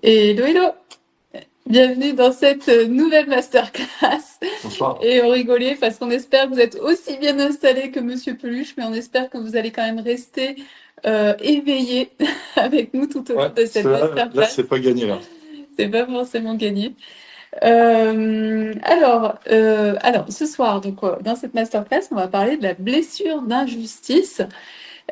Hello, hello! Bienvenue dans cette nouvelle masterclass. Bonsoir. Et on rigolait parce qu'on espère que vous êtes aussi bien installés que Monsieur Peluche, mais on espère que vous allez quand même rester éveillés avec nous tout au long Ouais, de cette là, masterclass. c'est pas gagné, là. C'est pas forcément gagné. Alors, ce soir, donc, dans cette masterclass, on va parler de la blessure d'injustice.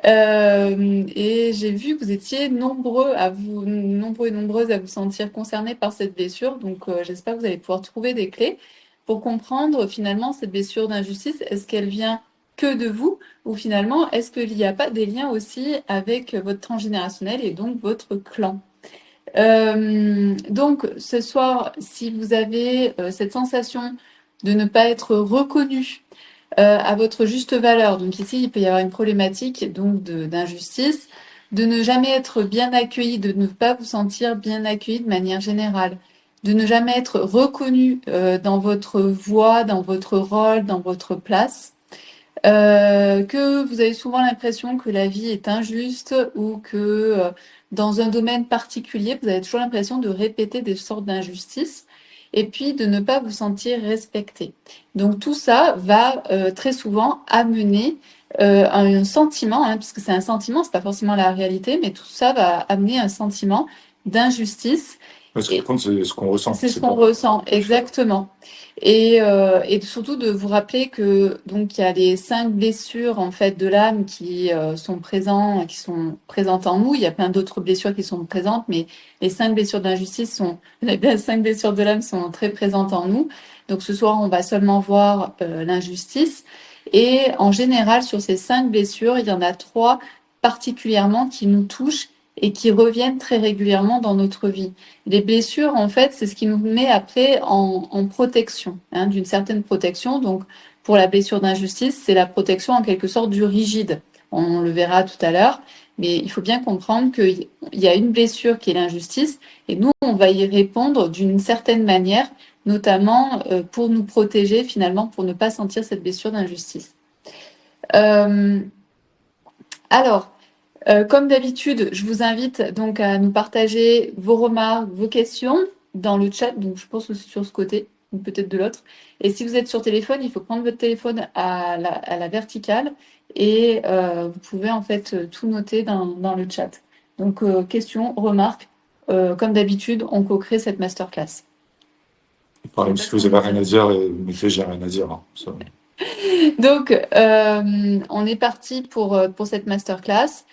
Et j'ai vu que vous étiez nombreux et nombreuses à vous sentir concernés par cette blessure. Donc, j'espère que vous allez pouvoir trouver des clés pour comprendre finalement cette blessure d'injustice. Est-ce qu'elle vient que de vous ou finalement est-ce qu'il n'y a pas des liens aussi avec votre transgénérationnel et donc votre clan? Donc, ce soir, si vous avez cette sensation de ne pas être reconnu à votre juste valeur. Donc ici, il peut y avoir une problématique donc d'injustice, de ne jamais être bien accueilli, de ne pas vous sentir bien accueilli de manière générale, de ne jamais être reconnu dans votre voix, dans votre rôle, dans votre place. Que vous avez souvent l'impression que la vie est injuste ou que dans un domaine particulier, vous avez toujours l'impression de répéter des sortes d'injustices et puis de ne pas vous sentir respecté. Donc tout ça va très souvent amener un sentiment, puisque c'est un sentiment, c'est pas forcément la réalité, mais tout ça va amener un sentiment d'injustice. Parce que, par contre, c'est ce qu'on ressent. C'est ce qu'on ressent, exactement. Et surtout de vous rappeler que donc il y a les 5 blessures en fait de l'âme qui sont présentes en nous. Il y a plein d'autres blessures qui sont présentes, mais les 5 blessures d'injustice les 5 blessures de l'âme sont très présentes en nous. Donc ce soir, on va seulement voir l'injustice. Et en général, sur ces 5 blessures, il y en a 3 particulièrement qui nous touchent et qui reviennent très régulièrement dans notre vie. Les blessures, en fait, c'est ce qui nous met après en protection, d'une certaine protection. Donc, pour la blessure d'injustice, c'est la protection en quelque sorte du rigide. On le verra tout à l'heure, mais il faut bien comprendre qu'il y a une blessure qui est l'injustice, et nous, on va y répondre d'une certaine manière, notamment pour nous protéger finalement, pour ne pas sentir cette blessure d'injustice. Euh, alors, comme d'habitude, je vous invite donc à nous partager vos remarques, vos questions dans le chat. Donc, je pense aussi sur ce côté ou peut-être de l'autre. Et si vous êtes sur téléphone, il faut prendre votre téléphone à la verticale et vous pouvez en fait tout noter dans le chat. Donc, questions, remarques. Comme d'habitude, on co-crée cette masterclass. Pareil, si vous avez rien à dire, mettez j'ai rien à dire, hein. Donc, on est parti pour cette masterclass.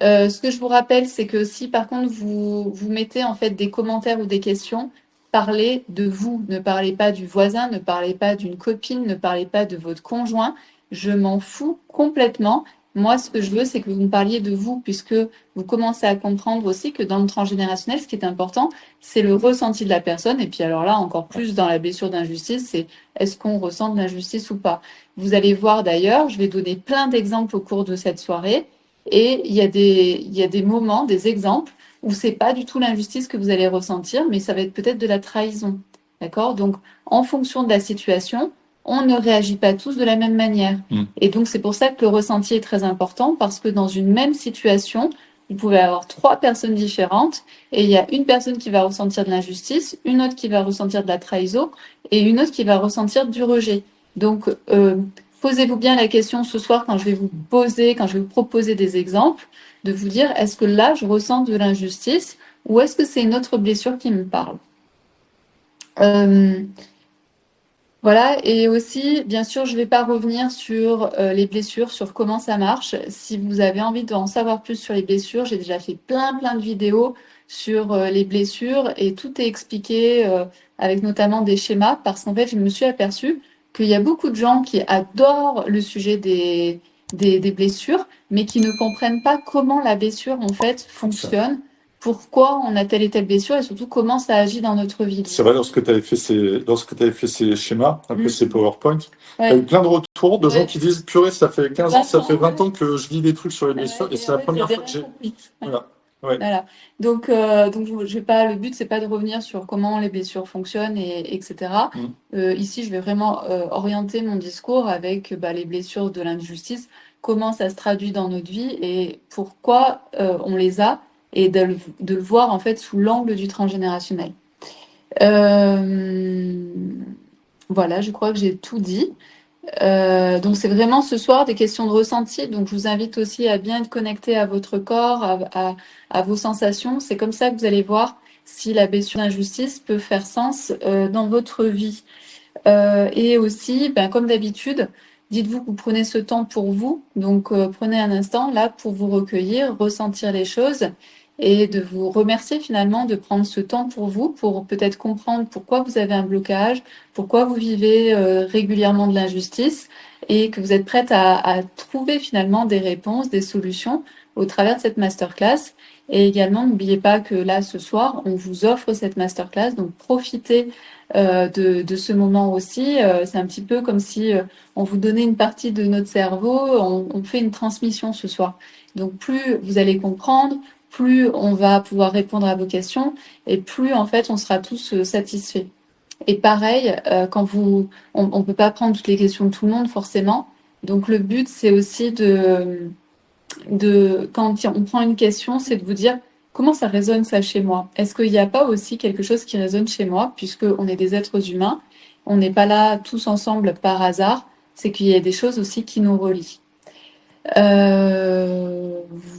Ce que je vous rappelle, c'est que si par contre vous mettez en fait des commentaires ou des questions, parlez de vous, ne parlez pas du voisin, ne parlez pas d'une copine, ne parlez pas de votre conjoint. Je m'en fous complètement. Moi, ce que je veux, c'est que vous me parliez de vous, puisque vous commencez à comprendre aussi que dans le transgénérationnel, ce qui est important, c'est le ressenti de la personne. Et puis alors là, encore plus dans la blessure d'injustice, c'est est-ce qu'on ressent de l'injustice ou pas. Vous allez voir d'ailleurs, je vais donner plein d'exemples au cours de cette soirée. Et il y a des moments, des exemples où c'est pas du tout l'injustice que vous allez ressentir, mais ça va être peut-être de la trahison. D'accord? Donc, en fonction de la situation, on ne réagit pas tous de la même manière. Et donc, c'est pour ça que le ressenti est très important parce que dans une même situation, vous pouvez avoir 3 personnes différentes et il y a une personne qui va ressentir de l'injustice, une autre qui va ressentir de la trahison et une autre qui va ressentir du rejet. Donc, posez-vous bien la question ce soir quand je vais vous proposer des exemples, de vous dire est-ce que là je ressens de l'injustice ou est-ce que c'est une autre blessure qui me parle. Voilà, et aussi, bien sûr, je ne vais pas revenir sur les blessures, sur comment ça marche. Si vous avez envie d'en savoir plus sur les blessures, j'ai déjà fait plein de vidéos sur les blessures et tout est expliqué avec notamment des schémas parce qu'en fait, je me suis aperçue qu'il y a beaucoup de gens qui adorent le sujet des blessures, mais qui ne comprennent pas comment la blessure, en fait, fonctionne, pourquoi on a telle et telle blessure et surtout comment ça agit dans notre vie. C'est vrai, lorsque tu avais fait ces schémas, un peu ces PowerPoint, tu as eu plein de retours de gens qui disent purée, ça fait 15 ans, ça fait 20 ans que je lis des trucs sur les blessures et c'est la première fois que j'ai. Voilà. Ouais. Voilà. Donc je vais pas. Le but c'est pas de revenir sur comment les blessures fonctionnent et etc. Ici, je vais vraiment orienter mon discours avec les blessures de l'injustice, comment ça se traduit dans notre vie et pourquoi on les a et de le voir en fait sous l'angle du transgénérationnel. Voilà, je crois que j'ai tout dit. Donc c'est vraiment ce soir des questions de ressenti. Donc je vous invite aussi à bien être connecté à votre corps, à vos sensations. C'est comme ça que vous allez voir si la blessure d'injustice peut faire sens dans votre vie. Et aussi, comme d'habitude, dites-vous que vous prenez ce temps pour vous. Donc prenez un instant là pour vous recueillir, ressentir les choses et de vous remercier finalement de prendre ce temps pour vous, pour peut-être comprendre pourquoi vous avez un blocage, pourquoi vous vivez régulièrement de l'injustice et que vous êtes prête à trouver finalement des réponses, des solutions au travers de cette masterclass. Et également, n'oubliez pas que là, ce soir, on vous offre cette masterclass, donc profitez de ce moment aussi. C'est un petit peu comme si on vous donnait une partie de notre cerveau, on fait une transmission ce soir. Donc plus vous allez comprendre, plus on va pouvoir répondre à vos questions et plus en fait on sera tous satisfaits. Et pareil, on peut pas prendre toutes les questions de tout le monde forcément. Donc le but c'est aussi quand on prend une question, c'est de vous dire comment ça résonne ça chez moi. Est-ce qu'il n'y a pas aussi quelque chose qui résonne chez moi, puisque on est des êtres humains, on n'est pas là tous ensemble par hasard, c'est qu'il y a des choses aussi qui nous relient.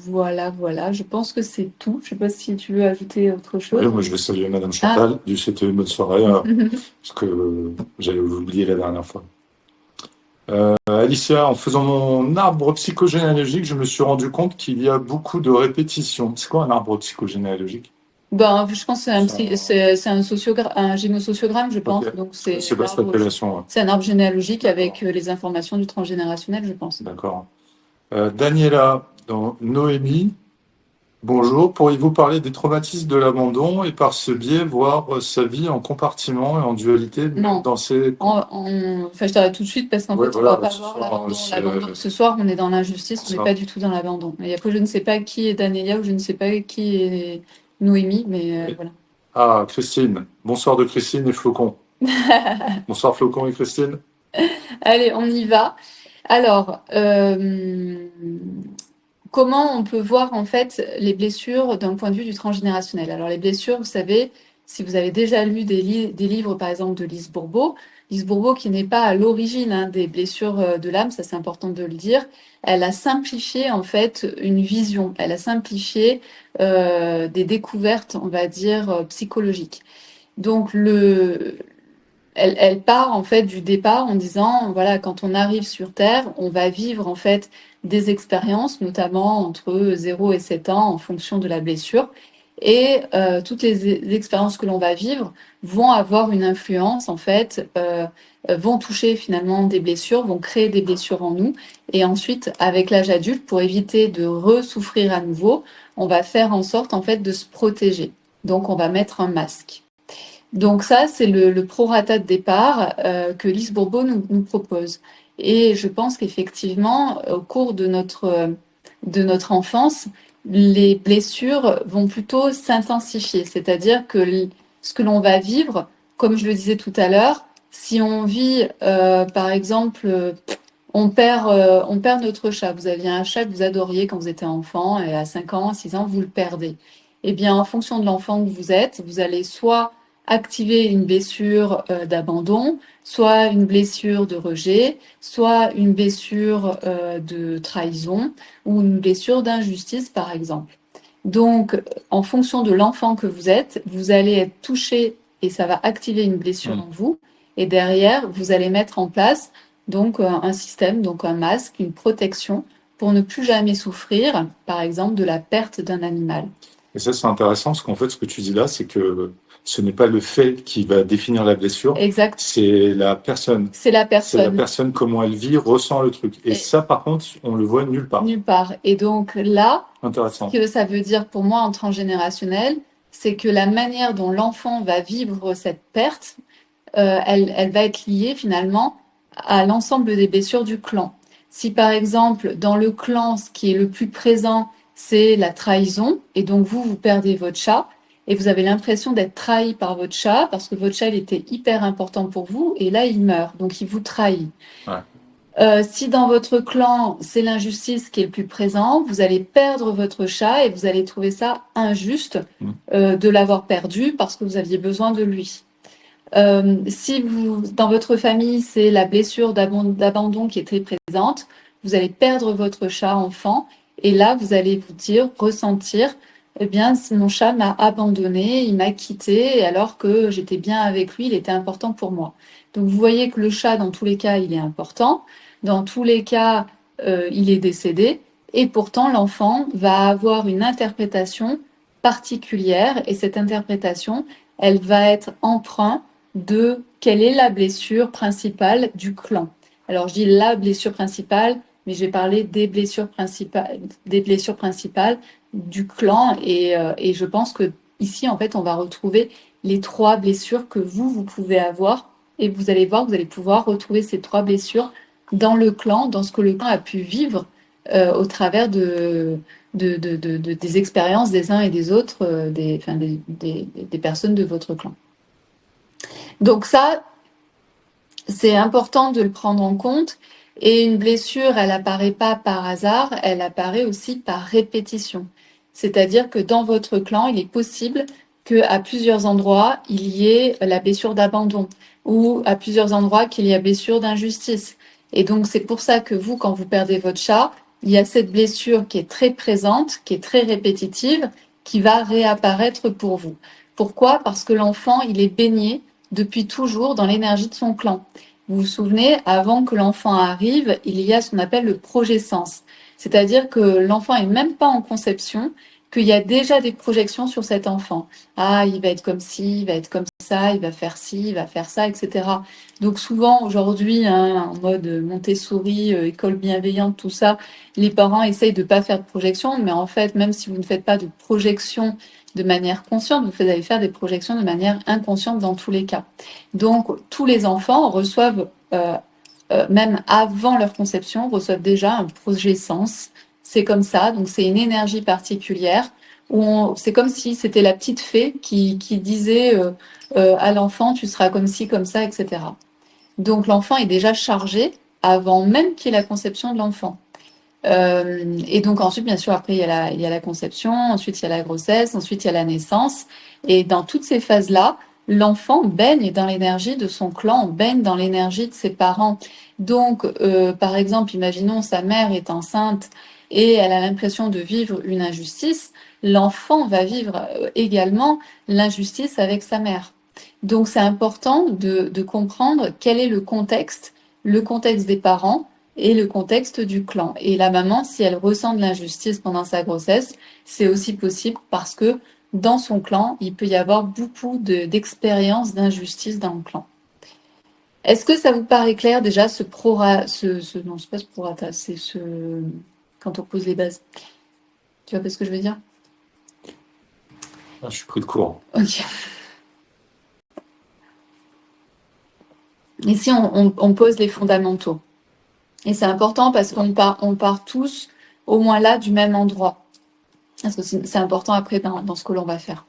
Voilà, je pense que c'est tout. Je ne sais pas si tu veux ajouter autre chose. Oui, moi je vais saluer Madame Chantal, lui souhaiter une bonne soirée, parce que j'avais oublié la dernière fois. Alicia, en faisant mon arbre psychogénéalogique, je me suis rendu compte qu'il y a beaucoup de répétitions. C'est quoi un arbre psychogénéalogique? Je pense que c'est un génosociogramme, je pense. Okay. Donc c'est pas cette appellation. Ouais. C'est un arbre généalogique avec les informations du transgénérationnel, je pense. D'accord. Daniela, dans Noémie, bonjour. Pourriez-vous parler des traumatismes de l'abandon et par ce biais voir sa vie en compartiment et en dualité dans ces... je t'arrête tout de suite parce qu'en fait, on ne va pas voir l'abandon. Ce soir, on est dans l'injustice, on n'est pas du tout dans l'abandon. Et après, je ne sais pas qui est Daniela ou je ne sais pas qui est Noémie, mais voilà. Ah, Christine. Bonsoir de Christine et Flocon. Bonsoir Flocon et Christine. Allez, on y va. Alors, comment on peut voir en fait les blessures d'un point de vue du transgénérationnel? Alors les blessures, vous savez, si vous avez déjà lu des livres par exemple de Lise Bourbeau qui n'est pas à l'origine des blessures de l'âme, ça c'est important de le dire, elle a simplifié en fait une vision, elle a simplifié des découvertes, on va dire, psychologiques. Donc elle part en fait du départ en disant voilà, quand on arrive sur Terre, on va vivre en fait des expériences, notamment entre 0 et 7 ans en fonction de la blessure. Et toutes les expériences que l'on va vivre vont avoir une influence, en fait, vont toucher finalement des blessures, vont créer des blessures en nous. Et ensuite, avec l'âge adulte, pour éviter de ressouffrir à nouveau, on va faire en sorte en fait de se protéger. Donc, on va mettre un masque. Donc ça, c'est le prorata de départ que Lise Bourbeau nous propose. Et je pense qu'effectivement, au cours de notre enfance, les blessures vont plutôt s'intensifier. C'est-à-dire que ce que l'on va vivre, comme je le disais tout à l'heure, si on vit, par exemple, on perd notre chat. Vous aviez un chat que vous adoriez quand vous étiez enfant, et à 5 ans, 6 ans, vous le perdez. Eh bien, en fonction de l'enfant que vous êtes, vous allez soit activer une blessure d'abandon, soit une blessure de rejet, soit une blessure de trahison ou une blessure d'injustice, par exemple. Donc, en fonction de l'enfant que vous êtes, vous allez être touché et ça va activer une blessure en vous. Et derrière, vous allez mettre en place donc un système, donc un masque, une protection pour ne plus jamais souffrir, par exemple, de la perte d'un animal. Et ça, c'est intéressant parce qu'en fait, ce que tu dis là, c'est que ce n'est pas le fait qui va définir la blessure. Exact. C'est la personne. C'est la personne. C'est la personne, comment elle vit, ressent le truc. Et ça, par contre, on le voit nulle part. Nulle part. Et donc là, intéressant. Ce que ça veut dire pour moi en transgénérationnel, c'est que la manière dont l'enfant va vivre cette perte, elle va être liée finalement à l'ensemble des blessures du clan. Si par exemple, dans le clan, ce qui est le plus présent, c'est la trahison, et donc vous perdez votre chat, et vous avez l'impression d'être trahi par votre chat, parce que votre chat, il était hyper important pour vous, et là, il meurt, donc il vous trahit. Ouais. Si dans votre clan, c'est l'injustice qui est le plus présent, vous allez perdre votre chat et vous allez trouver ça injuste de l'avoir perdu parce que vous aviez besoin de lui. Si dans votre famille, c'est la blessure d'abandon qui est très présente, vous allez perdre votre chat enfant et là, vous allez ressentir, eh bien, mon chat m'a abandonné, il m'a quitté alors que j'étais bien avec lui, il était important pour moi. Donc, vous voyez que le chat, dans tous les cas, il est important. Dans tous les cas, il est décédé et pourtant, l'enfant va avoir une interprétation particulière et cette interprétation, elle va être empreinte de quelle est la blessure principale du clan. Alors je dis la blessure principale, mais je vais parler des blessures principales du clan et je pense que ici en fait on va retrouver les 3 blessures que vous pouvez avoir et vous allez voir que vous allez pouvoir retrouver ces 3 blessures dans le clan, dans ce que le clan a pu vivre au travers des expériences des uns et des autres, des personnes de votre clan. Donc ça, c'est important de le prendre en compte. Et une blessure, elle apparaît pas par hasard, elle apparaît aussi par répétition. C'est-à-dire que dans votre clan, il est possible qu'à plusieurs endroits, il y ait la blessure d'abandon ou à plusieurs endroits qu'il y ait blessure d'injustice. Et donc, c'est pour ça que vous, quand vous perdez votre chat, il y a cette blessure qui est très présente, qui est très répétitive, qui va réapparaître pour vous. Pourquoi? Parce que l'enfant, il est baigné depuis toujours dans l'énergie de son clan. Vous vous souvenez, avant que l'enfant arrive, il y a ce qu'on appelle le progescence. C'est-à-dire que l'enfant est même pas en conception, qu'il y a déjà des projections sur cet enfant. Ah, il va être comme ci, il va être comme ça, il va faire ci, il va faire ça, etc. Donc souvent, aujourd'hui, en mode Montessori, école bienveillante, tout ça, les parents essayent de pas faire de projection, mais en fait, même si vous ne faites pas de projection de manière consciente, vous allez faire des projections de manière inconsciente dans tous les cas. Donc, tous les enfants reçoivent, même avant leur conception, reçoivent déjà un projet sens. C'est comme ça, donc c'est une énergie particulière. C'est comme si c'était la petite fée qui disait à l'enfant, tu seras comme ci, comme ça, etc. Donc l'enfant est déjà chargé avant même qu'il y ait la conception de l'enfant. Et donc ensuite, bien sûr, après, il y a la conception, ensuite, il y a la grossesse, ensuite, il y a la naissance. Et dans toutes ces phases-là, l'enfant baigne dans l'énergie de son clan, baigne dans l'énergie de ses parents. Donc, par exemple, imaginons sa mère est enceinte et elle a l'impression de vivre une injustice. L'enfant va vivre également l'injustice avec sa mère. Donc, c'est important de comprendre quel est le contexte des parents, et le contexte du clan. Et la maman, si elle ressent de l'injustice pendant sa grossesse, c'est aussi possible parce que dans son clan, il peut y avoir beaucoup d'expériences d'injustice dans le clan. Est-ce que ça vous paraît clair déjà non, c'est pas ce prorata, c'est quand on pose les bases. Tu vois pas ce que je veux dire? Je suis pris de court. Ok. Ici, on pose les fondamentaux. Et c'est important parce qu'on part tous au moins là du même endroit. Parce que c'est important après dans ce que l'on va faire.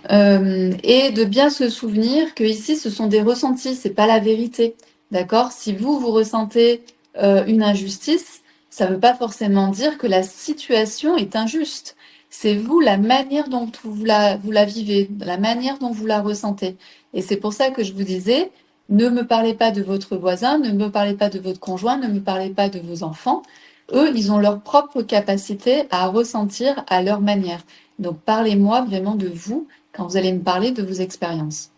Et de bien se souvenir que ici, ce sont des ressentis, c'est pas la vérité. D'accord? Si vous ressentez une injustice, ça ne veut pas forcément dire que la situation est injuste. C'est vous, la manière dont vous la vivez, la manière dont vous la ressentez. Et c'est pour ça que je vous disais, ne me parlez pas de votre voisin, ne me parlez pas de votre conjoint, ne me parlez pas de vos enfants. Eux, ils ont leur propre capacité à ressentir à leur manière. Donc, parlez-moi vraiment de vous quand vous allez me parler de vos expériences.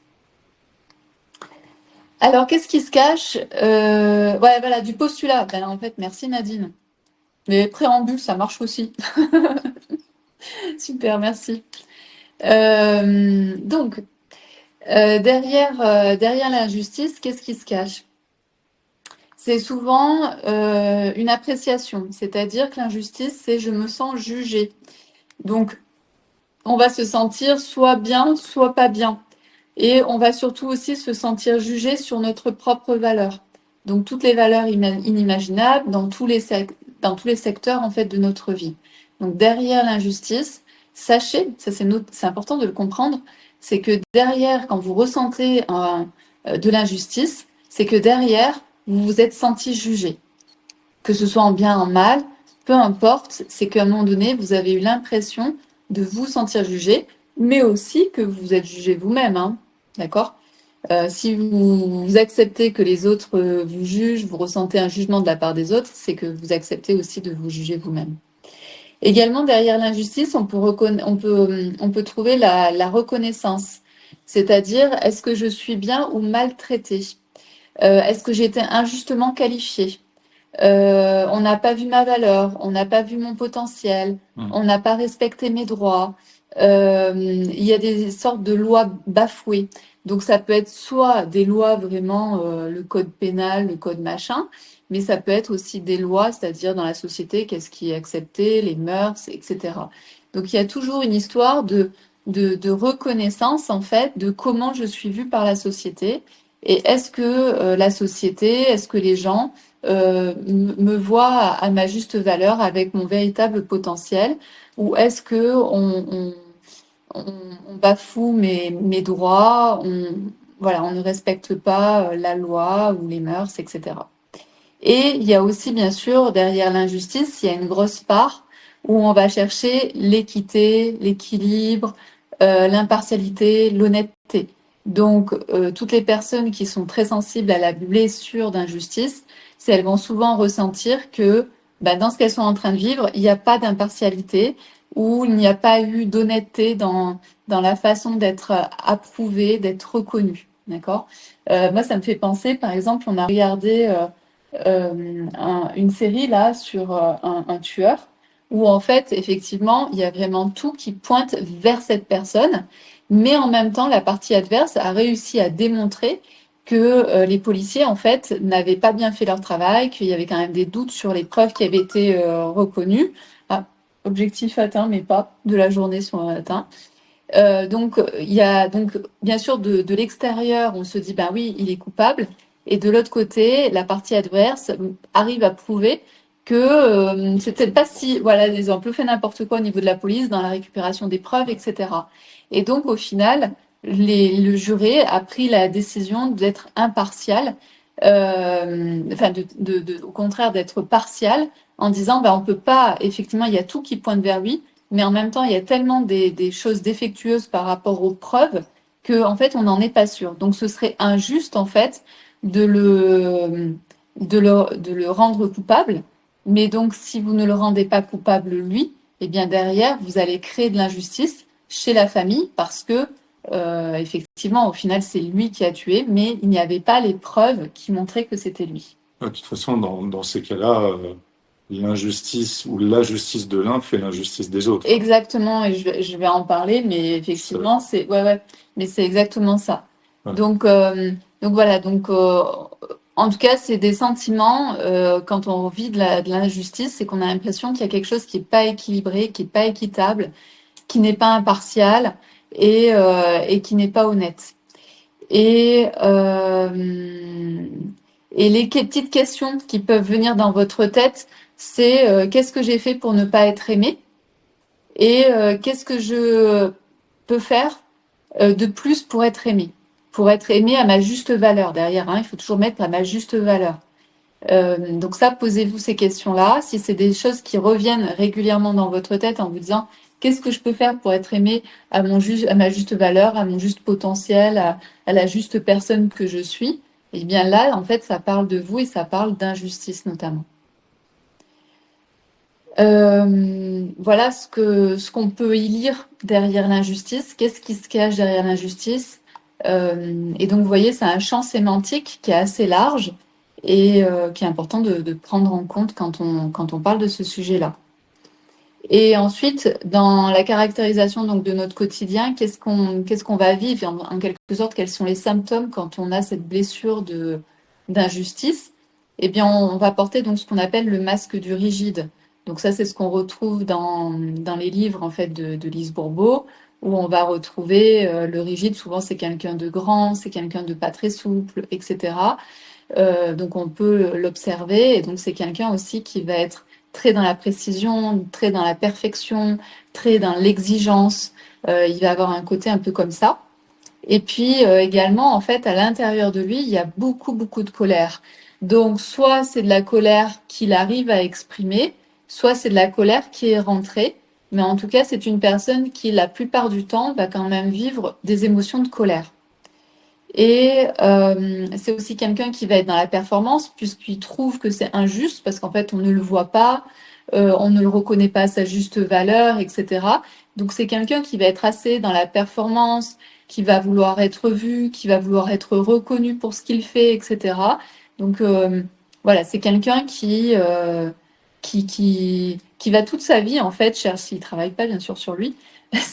Alors, qu'est-ce qui se cache Ouais, voilà, du postulat. Ben, en fait, merci Nadine. Mais préambule, ça marche aussi. Super, merci. Donc, derrière l'injustice, qu'est-ce qui se cache? C'est souvent une appréciation, c'est-à-dire que l'injustice, c'est je me sens jugée. Donc, on va se sentir soit bien, soit pas bien. Et on va surtout aussi se sentir jugé sur notre propre valeur. Donc, toutes les valeurs inimaginables dans tous les secteurs en fait de notre vie. Donc, derrière l'injustice, sachez, ça c'est important de le comprendre, c'est que derrière, quand vous ressentez de l'injustice, c'est que derrière, vous vous êtes senti jugé. Que ce soit en bien, en mal, peu importe, c'est qu'à un moment donné, vous avez eu l'impression de vous sentir jugé, mais aussi que vous êtes jugé vous-même, hein, d'accord? Si vous acceptez que les autres vous jugent, vous ressentez un jugement de la part des autres, c'est que vous acceptez aussi de vous juger vous-même. Également, derrière l'injustice, on peut trouver la reconnaissance, c'est-à-dire est-ce que je suis bien ou maltraité? Est-ce que j'ai été injustement qualifiée? On n'a pas vu ma valeur, on n'a pas vu mon potentiel, on n'a pas respecté mes droits. Il y a des sortes de lois bafouées. Donc ça peut être soit des lois vraiment, le code pénal, le code machin, mais ça peut être aussi des lois, c'est-à-dire dans la société, qu'est-ce qui est accepté, les mœurs, etc. Donc il y a toujours une histoire de reconnaissance, en fait, de comment je suis vue par la société. Et est-ce que la société, est-ce que les gens me voient à ma juste valeur avec mon véritable potentiel, ou est-ce que on bafoue mes droits, voilà, on ne respecte pas la loi ou les mœurs, etc. Et il y a aussi, bien sûr, derrière l'injustice, il y a une grosse part où on va chercher l'équité, l'équilibre, l'impartialité, l'honnêteté. Donc, toutes les personnes qui sont très sensibles à la blessure d'injustice, elles vont souvent ressentir que dans ce qu'elles sont en train de vivre, il n'y a pas d'impartialité ou il n'y a pas eu d'honnêteté dans la façon d'être approuvé, d'être reconnu. D'accord? Moi, ça me fait penser, par exemple, on a regardé une série là sur un tueur où en fait effectivement il y a vraiment tout qui pointe vers cette personne, mais en même temps la partie adverse a réussi à démontrer que les policiers en fait n'avaient pas bien fait leur travail, qu'il y avait quand même des doutes sur les preuves qui avaient été reconnues. Ah, objectif atteint, mais pas de la journée sont atteints. Donc, il y a donc bien sûr de l'extérieur, on se dit ben oui, il est coupable, et de l'autre côté, la partie adverse arrive à prouver que c'est peut-être pas si voilà, ils ont un peu fait n'importe quoi au niveau de la police dans la récupération des preuves, etc. Et donc au final, le juré a pris la décision d'être impartial, enfin au contraire d'être partial, en disant ben on peut pas, effectivement, il y a tout qui pointe vers lui mais en même temps, il y a tellement des choses défectueuses par rapport aux preuves que en fait, on n'en est pas sûr. Donc, ce serait injuste, en fait, de le rendre coupable. Mais donc, si vous ne le rendez pas coupable, lui, eh bien, derrière, vous allez créer de l'injustice chez la famille parce que, effectivement, au final, c'est lui qui a tué, mais il n'y avait pas les preuves qui montraient que c'était lui. De toute façon, dans ces cas-là, l'injustice ou la justice de l'un fait l'injustice des autres. Exactement, et je vais en parler, mais effectivement, c'est ouais, mais c'est exactement ça. Ouais. Donc voilà, en tout cas, c'est des sentiments quand on vit de l'injustice, c'est qu'on a l'impression qu'il y a quelque chose qui est pas équilibré, qui est pas équitable, qui n'est pas impartial et qui n'est pas honnête. Et les petites questions qui peuvent venir dans votre tête, c'est qu'est-ce que j'ai fait pour ne pas être aimé? Et qu'est-ce que je peux faire de plus pour être aimé à ma juste valeur derrière, hein, il faut toujours mettre à ma juste valeur. Donc ça, posez-vous ces questions-là. Si c'est des choses qui reviennent régulièrement dans votre tête en vous disant qu'est-ce que je peux faire pour être aimé à ma juste valeur, à mon juste potentiel, à la juste personne que je suis, et bien là, en fait, ça parle de vous et ça parle d'injustice notamment. Voilà ce qu'on peut y lire derrière l'injustice. Qu'est-ce qui se cache derrière l'injustice? Et donc, vous voyez, c'est un champ sémantique qui est assez large et qui est important de prendre en compte quand on parle de ce sujet-là. Et ensuite, dans la caractérisation donc de notre quotidien, qu'est-ce qu'on va vivre en quelque sorte, quels sont les symptômes quand on a cette blessure d'injustice? Eh bien, on va porter donc ce qu'on appelle le masque du rigide. Donc ça, c'est ce qu'on retrouve dans les livres en fait de Lise Bourbeau, où on va retrouver le rigide. Souvent, c'est quelqu'un de grand, c'est quelqu'un de pas très souple, etc. Donc on peut l'observer et donc c'est quelqu'un aussi qui va être très dans la précision, très dans la perfection, très dans l'exigence. Il va avoir un côté un peu comme ça. Et puis également, en fait, à l'intérieur de lui, il y a beaucoup, beaucoup de colère. Donc, soit c'est de la colère qu'il arrive à exprimer, soit c'est de la colère qui est rentrée. Mais en tout cas, c'est une personne qui, la plupart du temps, va quand même vivre des émotions de colère. Et c'est aussi quelqu'un qui va être dans la performance, puisqu'il trouve que c'est injuste, parce qu'en fait, on ne le voit pas, on ne le reconnaît pas à sa juste valeur, etc. Donc, c'est quelqu'un qui va être assez dans la performance, qui va vouloir être vu, qui va vouloir être reconnu pour ce qu'il fait, etc. Donc, voilà, c'est quelqu'un qui va toute sa vie, en fait, chercher, s'il travaille pas, bien sûr, sur lui,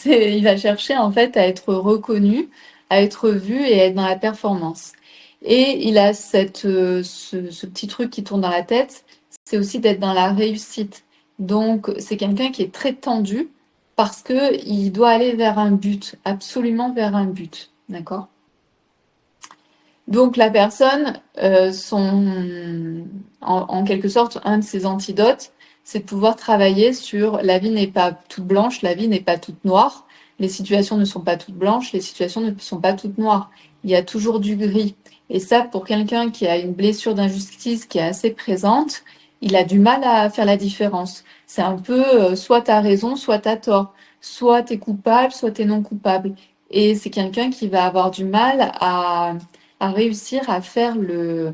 il va chercher, en fait, à être reconnu, à être vu et à être dans la performance. Et il a ce petit truc qui tourne dans la tête, c'est aussi d'être dans la réussite. Donc, c'est quelqu'un qui est très tendu parce que il doit aller vers un but, absolument vers un but. D'accord? Donc, la personne, en quelque sorte, un de ses antidotes, c'est de pouvoir travailler sur la vie n'est pas toute blanche, la vie n'est pas toute noire. Les situations ne sont pas toutes blanches, les situations ne sont pas toutes noires. Il y a toujours du gris. Et ça, pour quelqu'un qui a une blessure d'injustice qui est assez présente, il a du mal à faire la différence. C'est un peu soit tu as raison, soit tu as tort. Soit tu es coupable, soit tu es non coupable. Et c'est quelqu'un qui va avoir du mal à réussir à faire du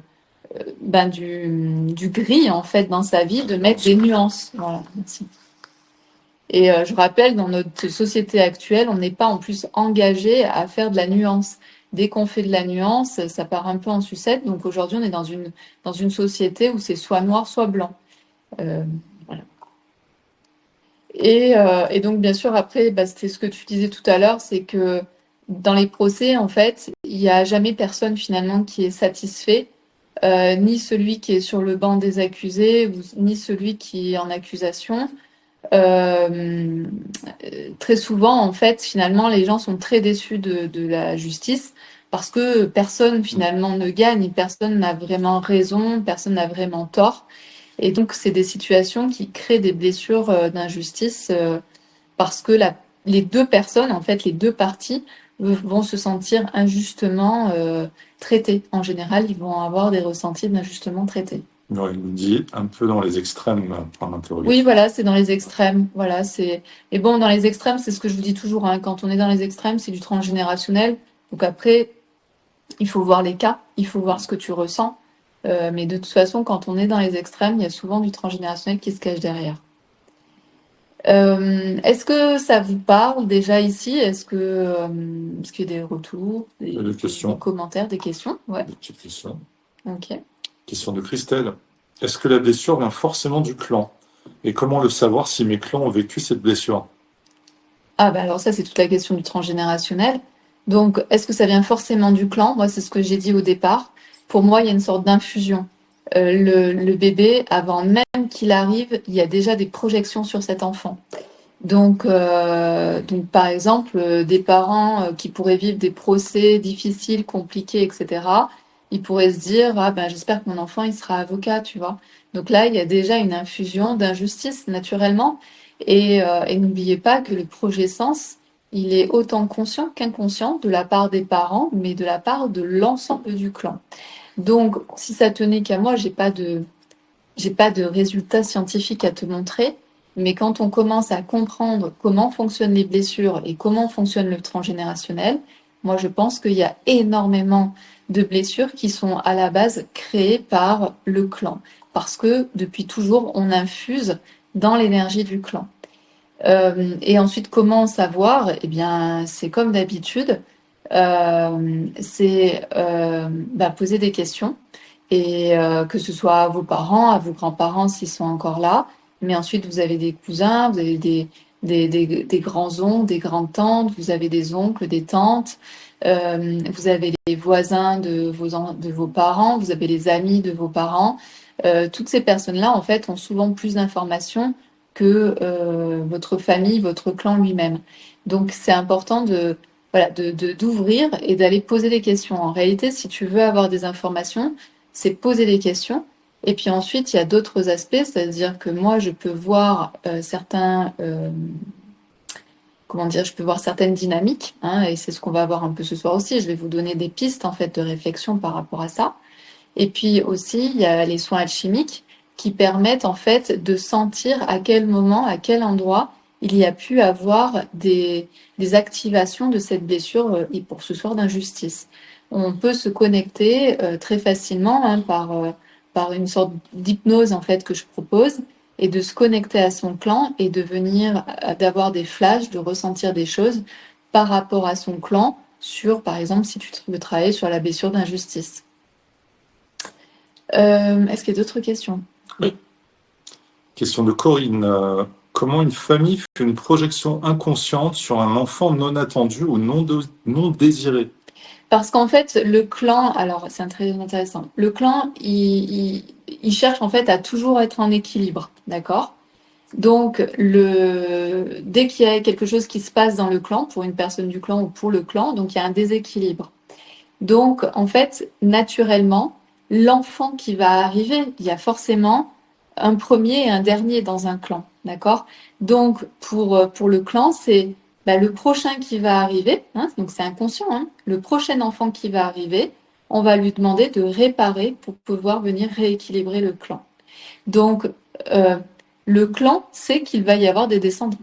gris en fait dans sa vie, de mettre des nuances. Voilà, merci. Et je rappelle, dans notre société actuelle, on n'est pas en plus engagé à faire de la nuance. Dès qu'on fait de la nuance, ça part un peu en sucette. Donc aujourd'hui, on est dans une société où c'est soit noir, soit blanc. Voilà. Et donc, bien sûr, après, bah, c'était ce que tu disais tout à l'heure, c'est que dans les procès, en fait, il n'y a jamais personne finalement qui est satisfait, ni celui qui est sur le banc des accusés, ni celui qui est en accusation. Euh, Très souvent, en fait, finalement, les gens sont très déçus de la justice parce que personne finalement ne gagne, personne n'a vraiment raison, personne n'a vraiment tort. Et donc, c'est des situations qui créent des blessures d'injustice parce que les deux personnes, en fait, les deux parties vont se sentir injustement traitées. En général, ils vont avoir des ressentis d'injustement traités. Ouais, il nous dit un peu dans les extrêmes, point d'interrogation. Oui, voilà, c'est dans les extrêmes. Voilà, c'est. Et bon, dans les extrêmes, c'est ce que je vous dis toujours, hein, quand on est dans les extrêmes, c'est du transgénérationnel. Donc après, il faut voir les cas, il faut voir ce que tu ressens. Mais de toute façon, quand on est dans les extrêmes, il y a souvent du transgénérationnel qui se cache derrière. Est-ce que ça vous parle déjà ici? Est-ce qu'il y a des retours, Des questions. des commentaires, des questions? Ouais. Des petites questions. Ok. Question de Christelle. Est-ce que la blessure vient forcément du clan? Et comment le savoir si mes clans ont vécu cette blessure? Ah bah alors ça, c'est toute la question du transgénérationnel. Donc, est-ce que ça vient forcément du clan? Moi, c'est ce que j'ai dit au départ. Pour moi, il y a une sorte d'infusion. Le bébé, avant même qu'il arrive, il y a déjà des projections sur cet enfant. Donc par exemple, des parents qui pourraient vivre des procès difficiles, compliqués, etc., ils pourraient se dire, ah ben j'espère que mon enfant il sera avocat, tu vois. Donc là, il y a déjà une infusion d'injustice naturellement. Et n'oubliez pas que le projet sens, il est autant conscient qu'inconscient de la part des parents, mais de la part de l'ensemble du clan. Donc, si ça tenait qu'à moi, j'ai pas de résultats scientifiques à te montrer, mais quand on commence à comprendre comment fonctionnent les blessures et comment fonctionne le transgénérationnel, moi je pense qu'il y a énormément de blessures qui sont à la base créées par le clan, parce que depuis toujours on infuse dans l'énergie du clan. Et ensuite, comment savoir? Eh bien, c'est comme d'habitude, c'est poser des questions et que ce soit à vos parents, à vos grands-parents s'ils sont encore là, mais ensuite vous avez des cousins, vous avez des grands-oncles, des grandes-tantes, vous avez des oncles, des tantes, vous avez les voisins de vos parents, vous avez les amis de vos parents. Toutes ces personnes-là, en fait, ont souvent plus d'informations que votre famille, votre clan lui-même. Donc c'est important de voilà d'ouvrir et d'aller poser des questions. En réalité, si tu veux avoir des informations, c'est poser des questions. Et puis ensuite, il y a d'autres aspects, c'est-à-dire que moi, je peux voir comment dire, je peux voir certaines dynamiques, hein, et c'est ce qu'on va voir un peu ce soir aussi. Je vais vous donner des pistes en fait de réflexion par rapport à ça. Et puis aussi, il y a les soins alchimiques qui permettent en fait de sentir à quel moment, à quel endroit il y a pu avoir des activations de cette blessure et pour ce soir d'injustice. On peut se connecter très facilement par une sorte d'hypnose en fait que je propose et de se connecter à son clan et de venir d'avoir des flashs, de ressentir des choses par rapport à son clan sur, par exemple, si tu veux travailler sur la blessure d'injustice. Est-ce qu'il y a d'autres questions? Oui. Question de Corinne. Comment une famille fait une projection inconsciente sur un enfant non attendu ou non désiré? Parce qu'en fait, le clan, alors c'est très intéressant, le clan, il cherche en fait à toujours être en équilibre, d'accord? Donc, dès qu'il y a quelque chose qui se passe dans le clan, pour une personne du clan ou pour le clan, donc il y a un déséquilibre. Donc, en fait, naturellement, l'enfant qui va arriver, il y a forcément un premier et un dernier dans un clan, d'accord? Donc, pour le clan, c'est le prochain qui va arriver, hein, donc c'est inconscient, hein, le prochain enfant qui va arriver, on va lui demander de réparer pour pouvoir venir rééquilibrer le clan. Donc, euh, le clan sait qu'il va y avoir des descendants.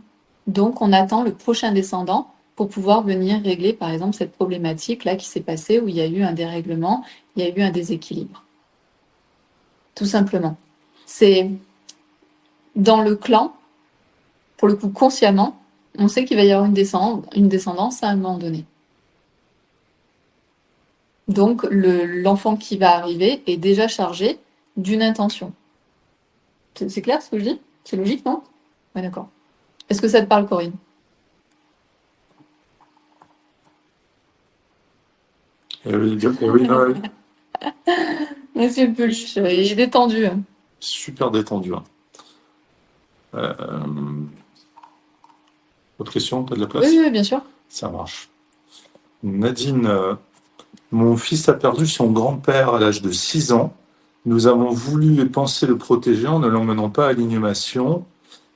Donc, on attend le prochain descendant pour pouvoir venir régler, par exemple, cette problématique-là qui s'est passée où il y a eu un dérèglement, il y a eu un déséquilibre. Tout simplement. C'est dans le clan, pour le coup consciemment, on sait qu'il va y avoir une descendance à un moment donné. Donc, l'enfant qui va arriver est déjà chargé d'une intention. C'est clair ce que je dis? C'est logique, non? Ouais, d'accord. Est-ce que ça te parle, Corinne? Oui, Noël. Monsieur Peluche, il est détendu. Super détendu. Autre question, tu as de la place? Oui, bien sûr. Ça marche. Nadine, mon fils a perdu son grand-père à l'âge de 6 ans. Nous avons voulu et pensé le protéger en ne l'emmenant pas à l'inhumation.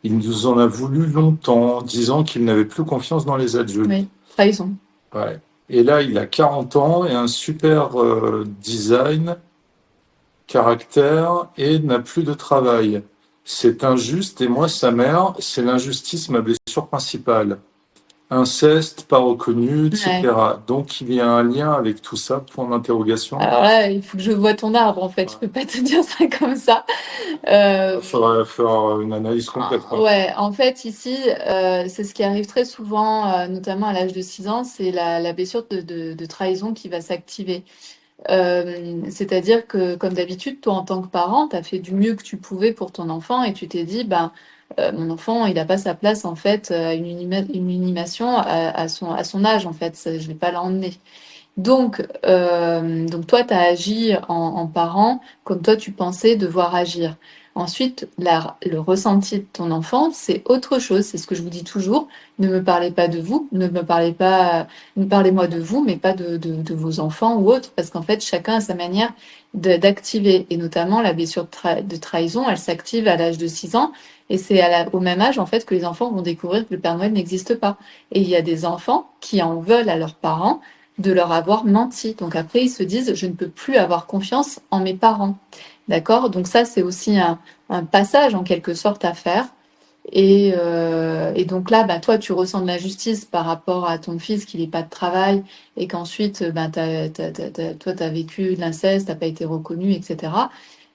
Il nous en a voulu longtemps, disant qu'il n'avait plus confiance dans les adultes. Oui, trahison. Ouais. Et là, il a 40 ans et un super design, caractère et n'a plus de travail. C'est injuste et moi, sa mère, c'est l'injustice, ma blessure principale. Inceste, pas reconnu, etc. Ouais. Donc, il y a un lien avec tout ça, point d'interrogation. Alors là, il faut que je vois ton arbre, en fait. Je peux pas te dire ça comme ça. Il faudrait faire une analyse complète. Ouais, en fait, ici, c'est ce qui arrive très souvent, notamment à l'âge de 6 ans, c'est la blessure de trahison qui va s'activer. C'est-à-dire que, comme d'habitude, toi, en tant que parent, tu as fait du mieux que tu pouvais pour ton enfant et tu t'es dit, mon enfant, il n'a pas sa place, en fait, à une inhumation à son âge, en fait. Je vais pas l'emmener. Donc toi, tu as agi en parent comme toi, tu pensais devoir agir. Ensuite, le ressenti de ton enfant, c'est autre chose. C'est ce que je vous dis toujours. Ne me parlez pas de vous, ne me parlez pas, ne parlez-moi de vous, mais pas de vos enfants ou autres, parce qu'en fait, chacun a sa manière d'activer. Et notamment, la blessure de trahison, elle s'active à l'âge de 6 ans. Et c'est au même âge, en fait, que les enfants vont découvrir que le Père Noël n'existe pas. Et il y a des enfants qui en veulent à leurs parents de leur avoir menti. Donc après, ils se disent, je ne peux plus avoir confiance en mes parents. D'accord? Donc ça, c'est aussi un passage en quelque sorte à faire. Et donc là, toi, tu ressens de l'injustice par rapport à ton fils qui n'ait pas de travail et qu'ensuite, toi, tu as vécu de l'inceste, tu n'as pas été reconnu, etc.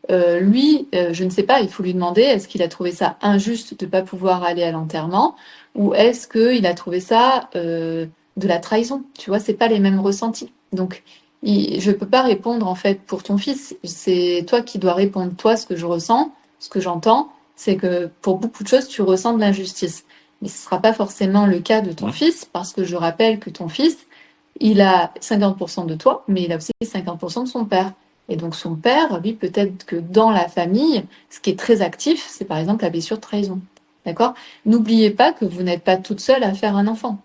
Lui, je ne sais pas, il faut lui demander, est-ce qu'il a trouvé ça injuste de ne pas pouvoir aller à l'enterrement ou est-ce qu'il a trouvé ça de la trahison? Tu vois, c'est pas les mêmes ressentis. Donc, je peux pas répondre en fait pour ton fils. C'est toi qui dois répondre. Toi, ce que je ressens, ce que j'entends, c'est que pour beaucoup de choses, tu ressens de l'injustice. Mais ce sera pas forcément le cas de ton fils parce que je rappelle que ton fils, il a 50% de toi, mais il a aussi 50% de son père. Et donc son père, lui, peut-être que dans la famille, ce qui est très actif, c'est par exemple la blessure de trahison. D'accord? N'oubliez pas que vous n'êtes pas toute seule à faire un enfant.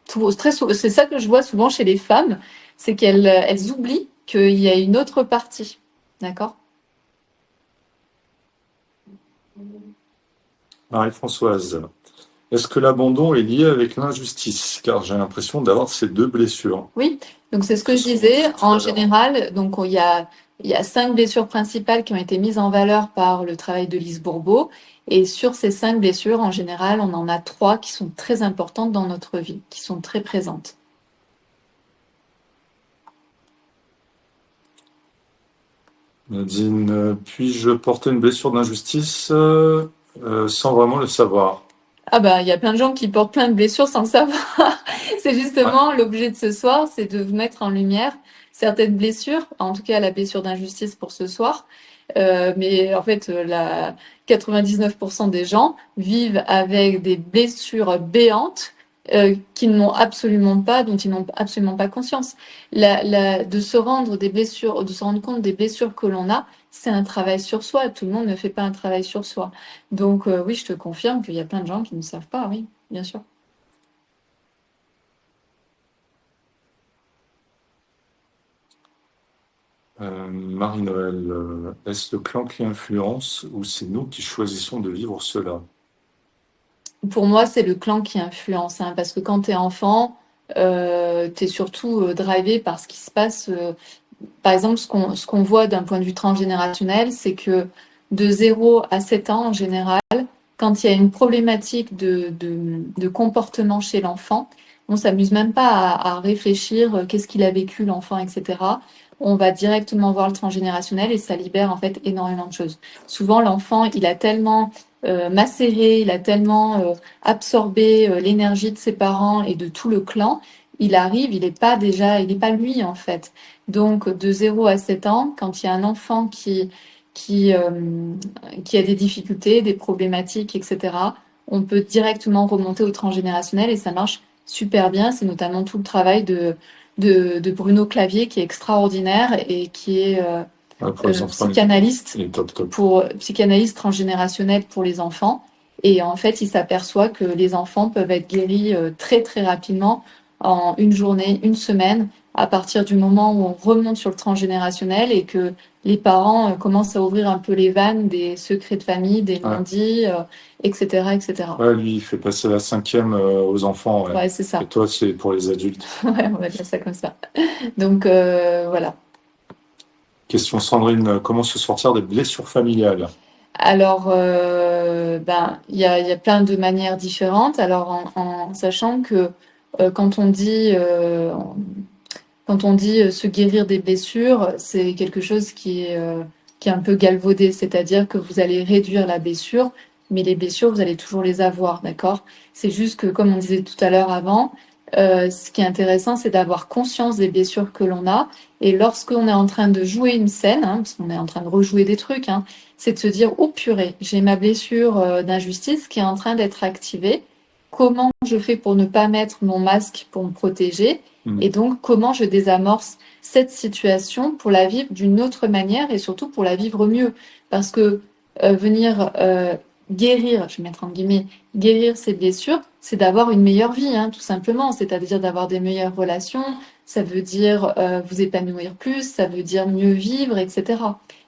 C'est ça que je vois souvent chez les femmes, c'est qu'elles oublient qu'il y a une autre partie. D'accord? Marie-Françoise, est-ce que l'abandon est lié avec l'injustice? Car j'ai l'impression d'avoir ces deux blessures. Oui, donc c'est ce que je disais. En général, donc il y a Il y a 5 blessures principales qui ont été mises en valeur par le travail de Lise Bourbeau. Et sur ces 5 blessures, en général, on en a 3 qui sont très importantes dans notre vie, qui sont très présentes. Nadine, puis-je porter une blessure d'injustice sans vraiment le savoir? Ah bah, il y a plein de gens qui portent plein de blessures sans le savoir. C'est justement l'objet de ce soir, c'est de vous mettre en lumière certaines blessures, en tout cas la blessure d'injustice pour ce soir. Mais en fait, 99% des gens vivent avec des blessures béantes qu'ils n'ont absolument pas, dont ils n'ont absolument pas conscience. De se rendre des blessures, de se rendre compte des blessures que l'on a, c'est un travail sur soi. Tout le monde ne fait pas un travail sur soi. Donc oui, je te confirme qu'il y a plein de gens qui ne savent pas, oui, bien sûr. Marie-Noël, est-ce le clan qui influence ou c'est nous qui choisissons de vivre cela? Pour moi, c'est le clan qui influence, hein, parce que quand tu es enfant, tu es surtout drivé par ce qui se passe. Par exemple, ce qu'on voit d'un point de vue transgénérationnel, c'est que de 0 à 7 ans, en général, quand il y a une problématique de comportement chez l'enfant, on s'amuse même pas à réfléchir qu'est-ce qu'il a vécu l'enfant, etc. On va directement voir le transgénérationnel et ça libère en fait énormément de choses. Souvent, l'enfant, il a tellement macéré, il a tellement absorbé l'énergie de ses parents et de tout le clan, il arrive, il n'est pas lui en fait. Donc, de 0 à 7 ans, quand il y a un enfant qui, euh, qui a des difficultés, des problématiques, etc., on peut directement remonter au transgénérationnel et ça marche super bien. C'est notamment tout le travail de Bruno Clavier qui est extraordinaire et qui est Pour les enfants, psychanalyste, top. Psychanalyste transgénérationnel pour les enfants. Et en fait, il s'aperçoit que les enfants peuvent être guéris très très rapidement en une journée, une semaine, à partir du moment où on remonte sur le transgénérationnel et que les parents commencent à ouvrir un peu les vannes des secrets de famille, des non-dits, etc., etc. Ouais, lui, il fait passer la 5e aux enfants. Ouais, c'est ça. Et toi, c'est pour les adultes. Ouais, on va dire ça comme ça. Donc, voilà. Question Sandrine, comment se sortir des blessures familiales? Alors, il y a plein de manières différentes. Alors, en sachant que quand on dit se guérir des blessures, c'est quelque chose qui est un peu galvaudé, c'est-à-dire que vous allez réduire la blessure, mais les blessures, vous allez toujours les avoir, d'accord? C'est juste que, comme on disait tout à l'heure avant, ce qui est intéressant, c'est d'avoir conscience des blessures que l'on a. Et lorsqu'on est en train de jouer une scène, hein, parce qu'on est en train de rejouer des trucs, hein, c'est de se dire, oh purée, j'ai ma blessure d'injustice qui est en train d'être activée. Comment je fais pour ne pas mettre mon masque pour me protéger? Et donc, comment je désamorce cette situation pour la vivre d'une autre manière et surtout pour la vivre mieux? Parce que venir guérir, je vais mettre en guillemets, guérir ses blessures, c'est d'avoir une meilleure vie, hein, tout simplement. C'est-à-dire d'avoir des meilleures relations, ça veut dire vous épanouir plus, ça veut dire mieux vivre, etc.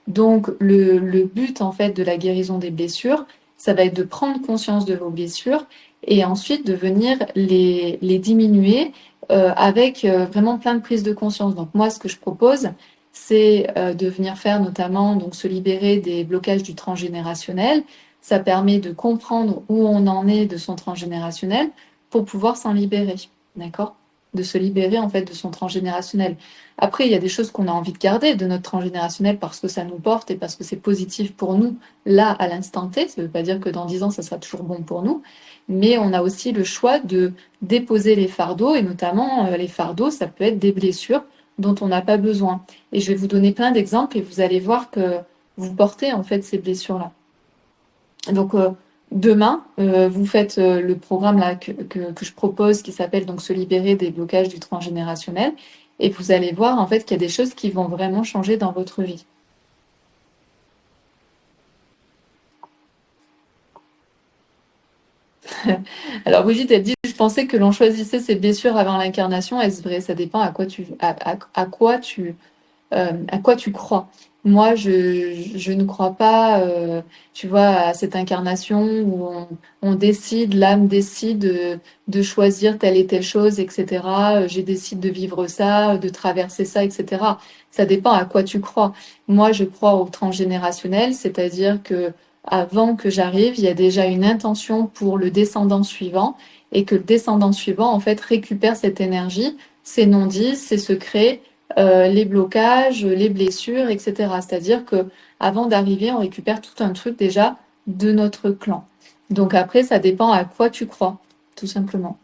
Donc, le but, en fait, de la guérison des blessures, ça va être de prendre conscience de vos blessures et ensuite de venir les diminuer avec vraiment plein de prises de conscience. Donc moi, ce que je propose, c'est de venir faire notamment donc se libérer des blocages du transgénérationnel. Ça permet de comprendre où on en est de son transgénérationnel pour pouvoir s'en libérer, d'accord? De se libérer en fait de son transgénérationnel. Après, il y a des choses qu'on a envie de garder de notre transgénérationnel parce que ça nous porte et parce que c'est positif pour nous là à l'instant T. Ça ne veut pas dire que dans 10 ans, ça sera toujours bon pour nous, mais on a aussi le choix de déposer les fardeaux, et notamment les fardeaux, ça peut être des blessures dont on n'a pas besoin. Et je vais vous donner plein d'exemples et vous allez voir que vous portez en fait ces blessures-là. Donc demain, vous faites le programme là que je propose qui s'appelle donc se libérer des blocages du transgénérationnel et vous allez voir en fait qu'il y a des choses qui vont vraiment changer dans votre vie. Alors Brigitte, elle dit, je pensais que l'on choisissait ses blessures avant l'incarnation. Est-ce vrai? Ça dépend à quoi tu crois. Moi, je ne crois pas, tu vois, à cette incarnation où on décide, l'âme décide de choisir telle et telle chose, etc. Je décide de vivre ça, de traverser ça, etc. Ça dépend à quoi tu crois. Moi, je crois au transgénérationnel, c'est-à-dire que avant que j'arrive, il y a déjà une intention pour le descendant suivant et que le descendant suivant, en fait, récupère cette énergie, ses non-dits, ses secrets, les blocages, les blessures, etc. C'est-à-dire que avant d'arriver, on récupère tout un truc déjà de notre clan. Donc après, ça dépend à quoi tu crois, tout simplement.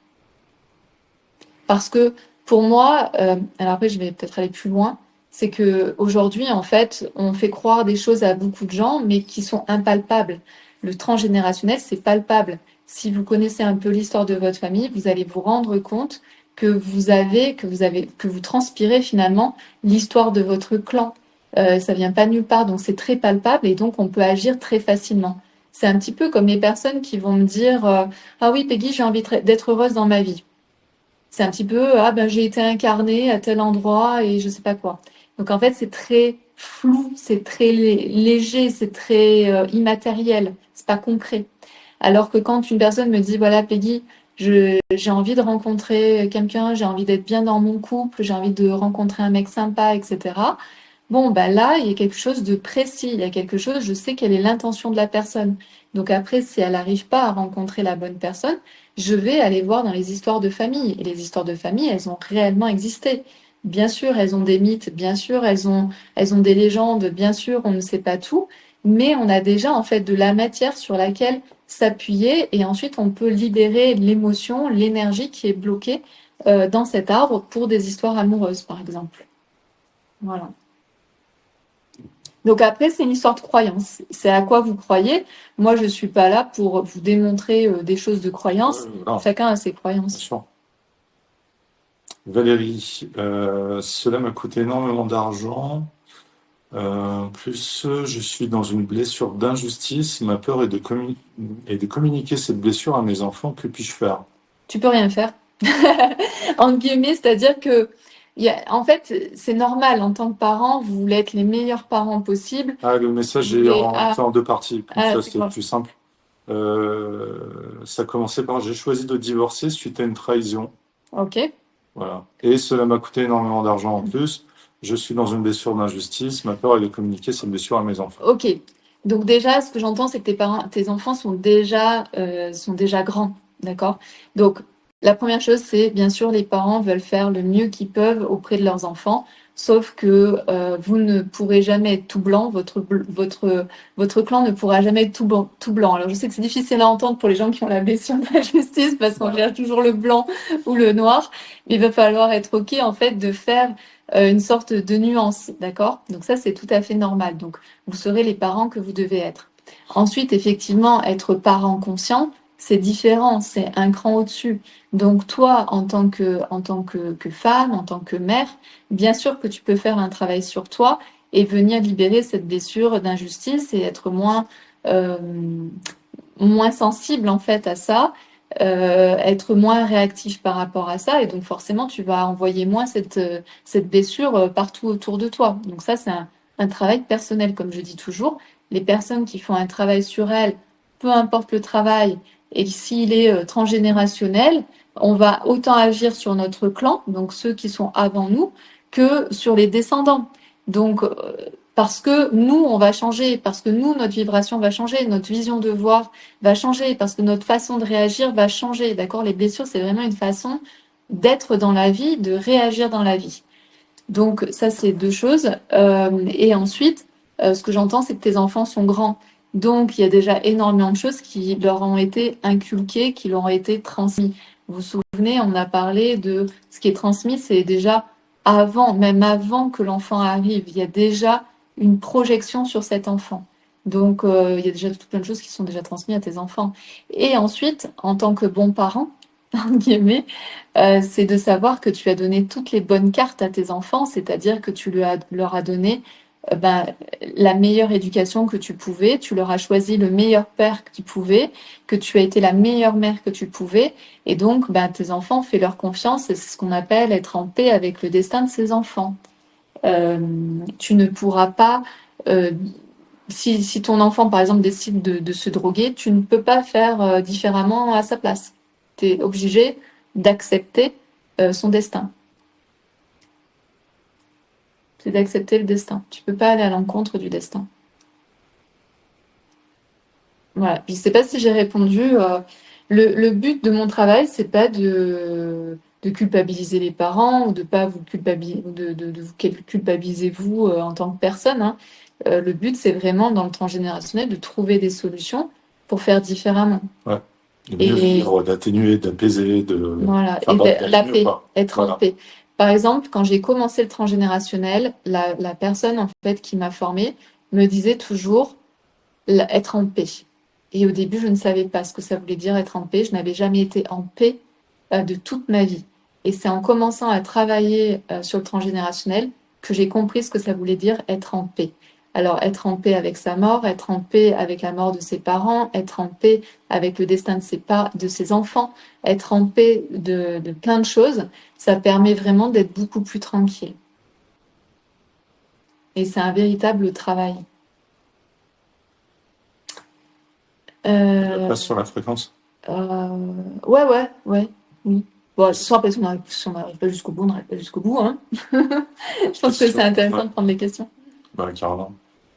Parce que pour moi, alors après, je vais peut-être aller plus loin, c'est que aujourd'hui, en fait, on fait croire des choses à beaucoup de gens, mais qui sont impalpables. Le transgénérationnel, c'est palpable. Si vous connaissez un peu l'histoire de votre famille, vous allez vous rendre compte que vous transpirez finalement l'histoire de votre clan. Ça vient pas nulle part, donc c'est très palpable et donc on peut agir très facilement. C'est un petit peu comme les personnes qui vont me dire ah oui, Peggy, j'ai envie d'être heureuse dans ma vie. C'est un petit peu, ah ben j'ai été incarnée à tel endroit et je sais pas quoi. Donc en fait, c'est très flou, c'est très léger, c'est très immatériel, c'est pas concret. Alors que quand une personne me dit, voilà, Peggy, j'ai envie de rencontrer quelqu'un, j'ai envie d'être bien dans mon couple, j'ai envie de rencontrer un mec sympa, etc. Bon, ben là, il y a quelque chose de précis, il y a quelque chose, je sais quelle est l'intention de la personne. Donc après, si elle n'arrive pas à rencontrer la bonne personne, je vais aller voir dans les histoires de famille. Et les histoires de famille, elles ont réellement existé. Bien sûr, elles ont des mythes, bien sûr, elles ont des légendes, bien sûr, on ne sait pas tout, mais on a déjà en fait de la matière sur laquelle s'appuyer et ensuite on peut libérer l'émotion, l'énergie qui est bloquée dans cet arbre pour des histoires amoureuses, par exemple. Voilà. Donc après, c'est une histoire de croyance. C'est à quoi vous croyez. Moi, je suis pas là pour vous démontrer des choses de croyance. Chacun a ses croyances. Bien sûr. Valérie, cela m'a coûté énormément d'argent. Plus je suis dans une blessure d'injustice. Ma peur est de communiquer cette blessure à mes enfants. Que puis-je faire? Tu peux rien faire. Entre guillemets, c'est-à-dire que en fait, c'est normal en tant que parent, vous voulez être les meilleurs parents possibles. Ah, le message est en deux parties. Comme ça, c'est plus simple. Ça commençait par j'ai choisi de divorcer suite à une trahison. Ok. Voilà. Et cela m'a coûté énormément d'argent en plus. Je suis dans une blessure d'injustice. Ma peur est de communiquer cette blessure à mes enfants. Ok. Donc déjà, ce que j'entends, c'est que tes enfants sont déjà grands, d'accord? Donc la première chose, c'est bien sûr, les parents veulent faire le mieux qu'ils peuvent auprès de leurs enfants, sauf que vous ne pourrez jamais être tout blanc. Votre clan ne pourra jamais être tout blanc. Alors je sais que c'est difficile à entendre pour les gens qui ont la blessure d'injustice parce qu'on cherche toujours le blanc ou le noir, mais il va falloir être ok en fait de faire une sorte de nuance, d'accord? Donc ça, c'est tout à fait normal. Donc vous serez les parents que vous devez être. Ensuite, effectivement, être parent conscient, c'est différent, c'est un cran au-dessus. Donc toi, en tant que femme, en tant que mère, bien sûr que tu peux faire un travail sur toi et venir libérer cette blessure d'injustice et être euh, moins sensible en fait à ça, être moins réactif par rapport à ça, et donc forcément tu vas envoyer moins cette blessure partout autour de toi. Donc ça, c'est un travail personnel, comme je dis toujours. Les personnes qui font un travail sur elles, peu importe le travail, et s'il est transgénérationnel, on va autant agir sur notre clan, donc ceux qui sont avant nous, que sur les descendants. Donc parce que nous, on va changer, parce que nous, notre vibration va changer, notre vision de voir va changer, parce que notre façon de réagir va changer. D'accord? Les blessures, c'est vraiment une façon d'être dans la vie, de réagir dans la vie. Donc ça, c'est deux choses. Et ensuite, ce que j'entends, c'est que tes enfants sont grands. Donc il y a déjà énormément de choses qui leur ont été inculquées, qui leur ont été transmises. Vous vous souvenez, on a parlé de ce qui est transmis, c'est déjà avant, même avant que l'enfant arrive, il y a déjà une projection sur cet enfant. Donc il y a déjà tout plein de choses qui sont déjà transmises à tes enfants. Et ensuite, en tant que bon parent, entre guillemets, c'est de savoir que tu as donné toutes les bonnes cartes à tes enfants, c'est-à-dire que leur as donné ben, la meilleure éducation que tu pouvais, tu leur as choisi le meilleur père que tu pouvais, que tu as été la meilleure mère que tu pouvais, et donc ben, tes enfants, fais leur confiance, et c'est ce qu'on appelle être en paix avec le destin de ses enfants. Tu ne pourras pas Si ton enfant, par exemple, décide de se droguer, tu ne peux pas faire différemment à sa place. Tu es obligé d'accepter son destin. C'est d'accepter le destin. Tu peux pas aller à l'encontre du destin. Voilà. Je sais pas si j'ai répondu. Le but de mon travail, c'est pas de culpabiliser les parents ou de pas vous culpabiliser, de vous culpabiliser vous en tant que personne, hein. Le but, c'est vraiment dans le transgénérationnel de trouver des solutions pour faire différemment. Ouais. De mieux vivre, d'atténuer, d'apaiser, voilà, et la paix, être en paix. Par exemple, quand j'ai commencé le transgénérationnel, la personne en fait qui m'a formée me disait toujours être en paix. Et au début, je ne savais pas ce que ça voulait dire être en paix. Je n'avais jamais été en paix de toute ma vie. Et c'est en commençant à travailler sur le transgénérationnel que j'ai compris ce que ça voulait dire être en paix. Alors, être en paix avec sa mort, être en paix avec la mort de ses parents, être en paix avec le destin de ses enfants, être en paix de plein de choses, ça permet vraiment d'être beaucoup plus tranquille. Et c'est un véritable travail. La place sur la fréquence. Ouais, oui. Bon, soit parce qu'on n'arrive pas jusqu'au bout, on n'arrive pas jusqu'au bout, hein. Je pense que c'est intéressant de prendre les questions. Bah, carrément.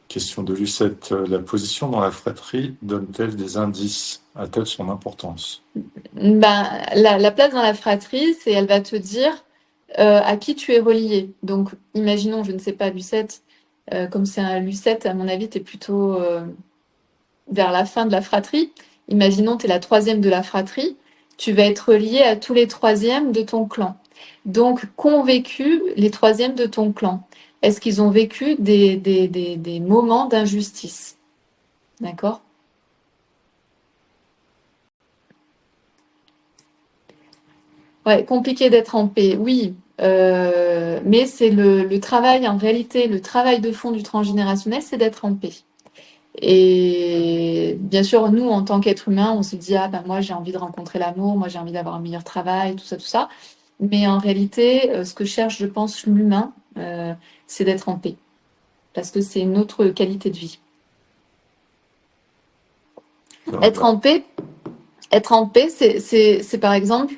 Question de Lucette. La position dans la fratrie donne-t-elle des indices? A-t-elle son importance? Ben, la place dans la fratrie, c'est elle va te dire à qui tu es relié. Donc, imaginons, je ne sais pas, Lucette, comme c'est un Lucette, à mon avis, tu es plutôt vers la fin de la fratrie. Imaginons, tu es la troisième de la fratrie. Tu vas être relié à tous les troisièmes de ton clan. Donc, qu'ont vécu les troisièmes de ton clan? Est-ce qu'ils ont vécu des moments d'injustice? D'accord? Ouais, compliqué d'être en paix, oui. Mais c'est le travail, en réalité, le travail de fond du transgénérationnel, c'est d'être en paix. Et bien sûr, nous, en tant qu'êtres humains, on se dit, ah ben moi, j'ai envie de rencontrer l'amour, moi, j'ai envie d'avoir un meilleur travail, tout ça, tout ça. Mais en réalité, ce que cherche, je pense, l'humain, c'est d'être en paix. Parce que c'est une autre qualité de vie. Être en paix, c'est par exemple,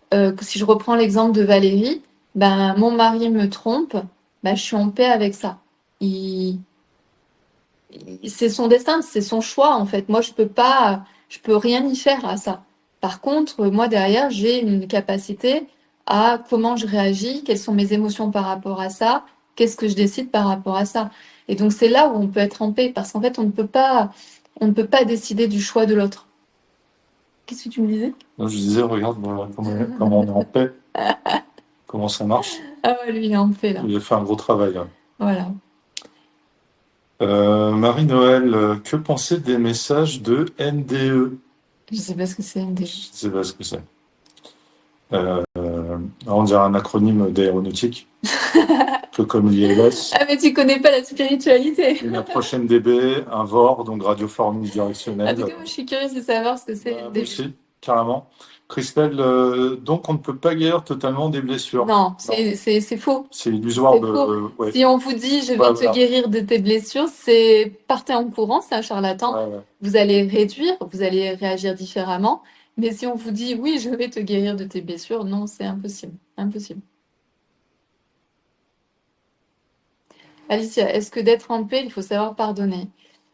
que si je reprends l'exemple de Valérie, ben, mon mari me trompe, ben, je suis en paix avec ça. C'est son destin, c'est son choix en fait. Moi, je peux rien y faire à ça. Par contre, moi derrière, j'ai une capacité à comment je réagis, quelles sont mes émotions par rapport à ça, qu'est-ce que je décide par rapport à ça. Et donc c'est là où on peut être en paix, parce qu'en fait, on ne peut pas décider du choix de l'autre. Qu'est-ce que tu me disais? Non, je disais, regarde comment on est en paix, comment ça marche. Ah ouais, lui, il est en paix là. Il a fait un gros travail. Là. Voilà. Marie-Noël, que penser des messages de NDE? Je sais pas ce que c'est NDE. Je sais pas ce que c'est. On dirait un acronyme d'aéronautique, un peu comme l'ILS. Ah mais tu connais pas la spiritualité. La prochaine DB, un VOR, donc radioforme unidirectionnelle. En tout cas, moi, je suis curieuse de savoir ce que c'est NDE. Aussi, carrément. Christelle, donc on ne peut pas guérir totalement des blessures. Non, c'est faux. C'est illusoire. Ouais. Si on vous dit je vais te guérir de tes blessures, partez en courant, c'est un charlatan. Ouais. Vous allez réduire, vous allez réagir différemment. Mais si on vous dit oui, je vais te guérir de tes blessures, non, c'est impossible. Impossible. Alicia, est-ce que d'être en paix, il faut savoir pardonner?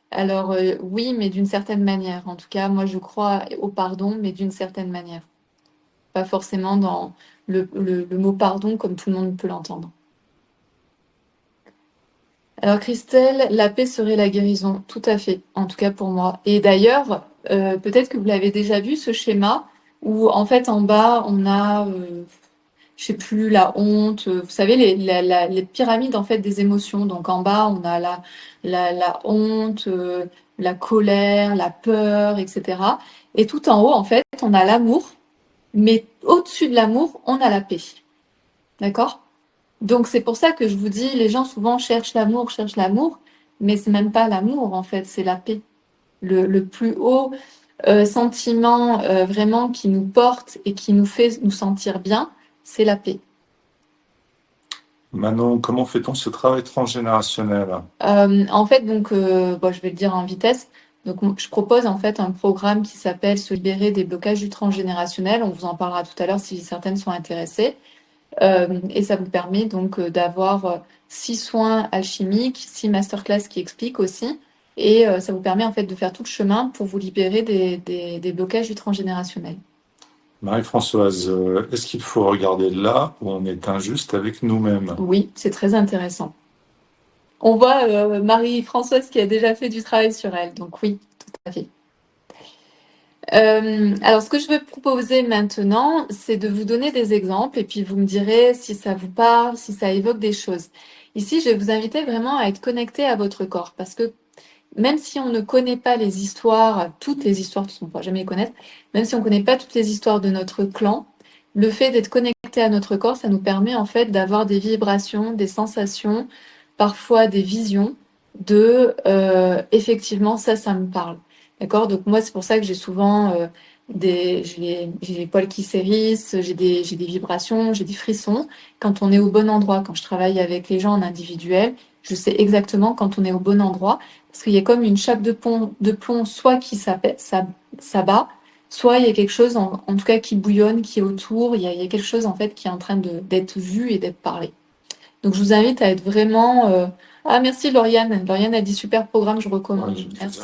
Alors oui, mais d'une certaine manière. En tout cas, moi je crois au pardon, mais d'une certaine manière. Pas forcément dans le mot pardon comme tout le monde peut l'entendre. Alors Christelle, la paix serait la guérison, tout à fait, en tout cas pour moi. Et d'ailleurs, peut-être que vous l'avez déjà vu ce schéma où en fait en bas on a, je sais plus, la honte. Vous savez les pyramides en fait des émotions. Donc en bas on a la honte, la colère, la peur, etc. Et tout en haut en fait on a l'amour, mais au-dessus de l'amour on a la paix. D'accord? Donc c'est pour ça que je vous dis, les gens souvent cherchent l'amour, mais c'est même pas l'amour en fait, c'est la paix. Le plus haut sentiment vraiment qui nous porte et qui nous fait nous sentir bien, c'est la paix. Manon, comment fait-on ce travail transgénérationnel? En fait, donc, bon, je vais le dire en vitesse. Donc, je propose en fait un programme qui s'appelle Se libérer des blocages du transgénérationnel. On vous en parlera tout à l'heure si certaines sont intéressées. Et ça vous permet donc d'avoir 6 soins alchimiques, 6 masterclass qui expliquent aussi. Et ça vous permet en fait de faire tout le chemin pour vous libérer des blocages du transgénérationnel. Marie-Françoise, est-ce qu'il faut regarder là où on est injuste avec nous-mêmes? Oui, c'est très intéressant. On voit Marie-Françoise qui a déjà fait du travail sur elle, donc oui, tout à fait. Alors, ce que je vais proposer maintenant, c'est de vous donner des exemples et puis vous me direz si ça vous parle, si ça évoque des choses. Ici, je vais vous inviter vraiment à être connecté à votre corps parce que même si on ne connaît pas les histoires, toutes les histoires, on ne pourra jamais les connaître, même si on ne connaît pas toutes les histoires de notre clan, le fait d'être connecté à notre corps, ça nous permet en fait d'avoir des vibrations, des sensations, parfois des visions de effectivement ça me parle. D'accord? Donc moi c'est pour ça que j'ai souvent j'ai les poils qui s'hérissent, j'ai des vibrations, j'ai des frissons quand on est au bon endroit. Quand je travaille avec les gens en individuel, je sais exactement quand on est au bon endroit parce qu'il y a comme une chape de plomb soit qui s'abat, soit il y a quelque chose en tout cas qui bouillonne, qui est autour. Il y a quelque chose en fait qui est en train d'être vu et d'être parlé. Donc je vous invite à être vraiment. Ah merci Lauriane. Lauriane a dit super programme, je recommande. Ouais, Merci.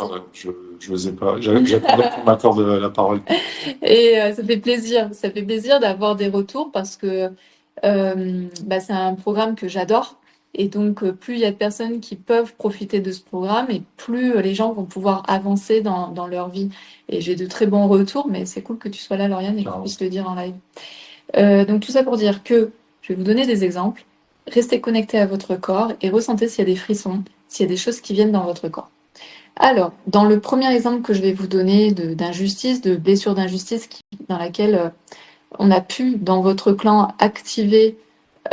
je n'osais pas. J'attendais qu'on m'accorde la parole. Et ça fait plaisir d'avoir des retours parce que c'est un programme que j'adore. Et donc, plus il y a de personnes qui peuvent profiter de ce programme et plus les gens vont pouvoir avancer dans leur vie. Et j'ai de très bons retours, mais c'est cool que tu sois là, Lauriane, et qu'on puisse le dire en live. Donc, tout ça pour dire que je vais vous donner des exemples. Restez connectés à votre corps et ressentez s'il y a des frissons, s'il y a des choses qui viennent dans votre corps. Alors, dans le premier exemple que je vais vous donner d'injustice, de blessure d'injustice dans laquelle on a pu, dans votre clan, activer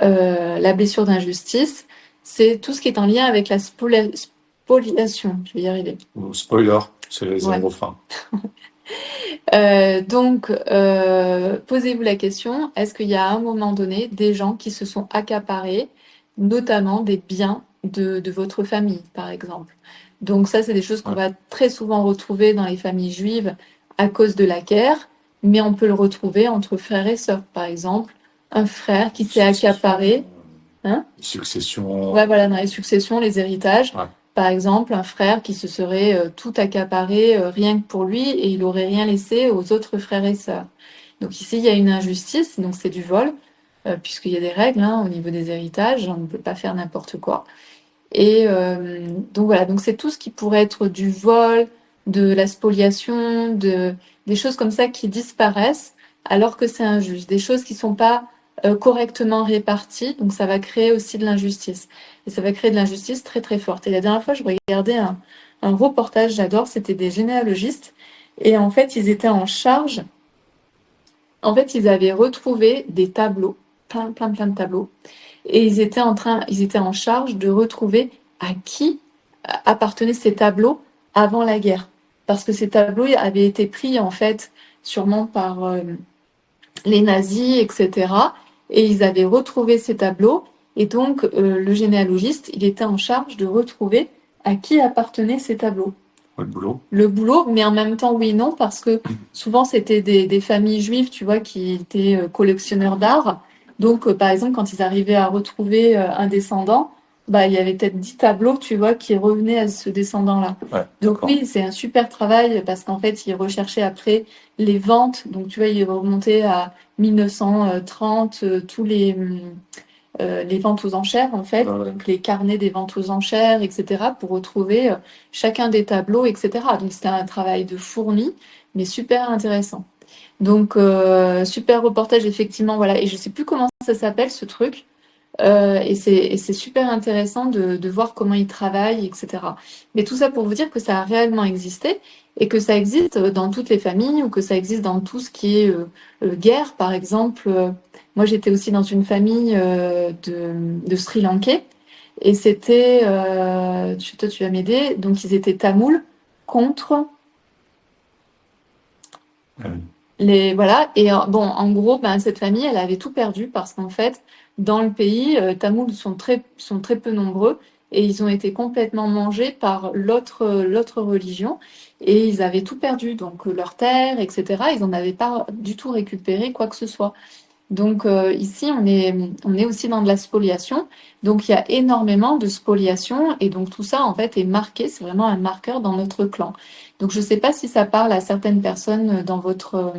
la blessure d'injustice, c'est tout ce qui est en lien avec la spoliation. Je vais y arriver. Spoiler, c'est les Ouais. refrains. Donc, posez-vous la question, est-ce qu'il y a à un moment donné des gens qui se sont accaparés, notamment des biens de votre famille, par exemple? Donc ça, c'est des choses qu'on va très souvent retrouver dans les familles juives à cause de la guerre, mais on peut le retrouver entre frères et sœurs, par exemple. Un frère qui s'est accaparé. Hein? Succession. Ouais, voilà, dans les successions, les héritages. Ouais. Par exemple, un frère qui se serait tout accaparé rien que pour lui et il aurait rien laissé aux autres frères et sœurs. Donc ici, il y a une injustice, donc c'est du vol, puisqu'il y a des règles au niveau des héritages, on ne peut pas faire n'importe quoi. Et donc voilà, donc c'est tout ce qui pourrait être du vol, de la spoliation, des choses comme ça qui disparaissent alors que c'est injuste, des choses qui sont pas correctement réparties, donc ça va créer aussi de l'injustice. Et ça va créer de l'injustice très très forte. Et la dernière fois, je regardais un reportage, j'adore, c'était des généalogistes, et en fait, ils étaient en charge, en fait, ils avaient retrouvé des tableaux, plein de tableaux, et ils étaient en charge de retrouver à qui appartenaient ces tableaux avant la guerre. Parce que ces tableaux avaient été pris, en fait, sûrement par les nazis, etc. Et ils avaient retrouvé ces tableaux. Et donc, le généalogiste, il était en charge de retrouver à qui appartenaient ces tableaux. Le boulot. Le boulot, mais en même temps, oui, non, parce que souvent, c'était des familles juives, tu vois, qui étaient collectionneurs d'art. Donc, par exemple, quand ils arrivaient à retrouver un descendant, bah, il y avait peut-être 10 tableaux, tu vois, qui revenaient à ce descendant-là. Ouais, Donc oui, c'est un super travail parce qu'en fait, ils recherchaient après les ventes. Donc, tu vois, ils remontaient à 1930, tous les ventes aux enchères, en fait, donc les carnets des ventes aux enchères, etc., pour retrouver chacun des tableaux, etc. Donc, c'était un travail de fourmi, mais super intéressant. Donc, super reportage, effectivement, voilà. Et je sais plus comment ça s'appelle, ce truc. Et c'est super intéressant de voir comment ils travaillent, etc. Mais tout ça pour vous dire que ça a réellement existé et que ça existe dans toutes les familles ou que ça existe dans tout ce qui est guerre, par exemple. Moi, j'étais aussi dans une famille de Sri Lankais et c'était, toi, tu vas m'aider, donc ils étaient Tamouls contre voilà. Et bon, en gros, cette famille, elle avait tout perdu parce qu'en fait, dans le pays, Tamouls sont très peu nombreux et ils ont été complètement mangés par l'autre religion et ils avaient tout perdu, donc leurs terres, etc. Ils n'en avaient pas du tout récupéré quoi que ce soit. Donc ici, on est aussi dans de la spoliation. Donc il y a énormément de spoliation et donc tout ça en fait est marqué, c'est vraiment un marqueur dans notre clan. Donc je ne sais pas si ça parle à certaines personnes dans votre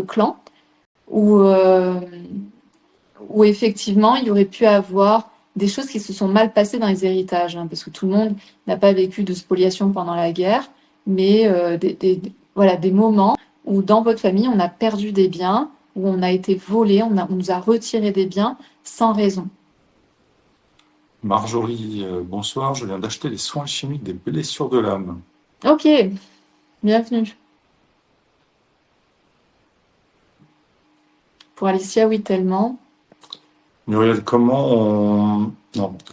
clan où, où effectivement il y aurait pu avoir des choses qui se sont mal passées dans les héritages, hein, parce que tout le monde n'a pas vécu de spoliation pendant la guerre, mais voilà, des moments où dans votre famille on a perdu des biens, où on a été volé, on nous a retiré des biens sans raison. Marjorie, bonsoir. Je viens d'acheter les soins chimiques des blessures de l'âme. Ok, bienvenue. Pour Alicia, oui, tellement. Muriel, non,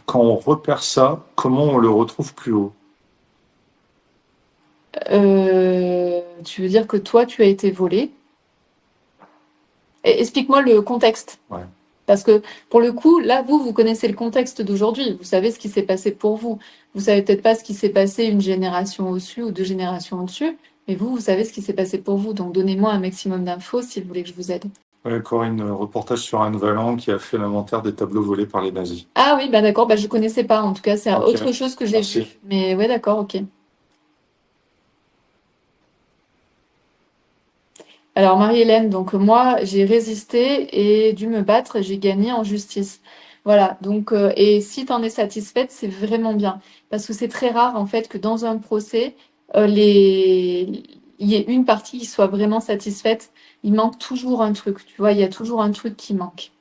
quand on repère ça, comment on le retrouve plus haut? Tu veux dire que toi, tu as été volé? Explique-moi le contexte. Ouais. Parce que pour le coup, là, vous connaissez le contexte d'aujourd'hui. Vous savez ce qui s'est passé pour vous. Vous savez peut-être pas ce qui s'est passé une génération au-dessus ou deux générations au-dessus, mais vous savez ce qui s'est passé pour vous. Donc donnez-moi un maximum d'infos si vous voulez que je vous aide. Ouais, Corinne, reportage sur Anne Valland qui a fait l'inventaire des tableaux volés par les nazis. Ah oui, bah d'accord, bah je connaissais pas. En tout cas, c'est Ok, autre chose que j'ai merci. vu. Mais ouais, d'accord, ok. Alors Marie-Hélène, donc moi j'ai résisté et dû me battre, et j'ai gagné en justice. Voilà, donc et si tu en es satisfaite, c'est vraiment bien parce que c'est très rare en fait que dans un procès il y ait une partie qui soit vraiment satisfaite. Il manque toujours un truc, tu vois, il y a toujours un truc qui manque.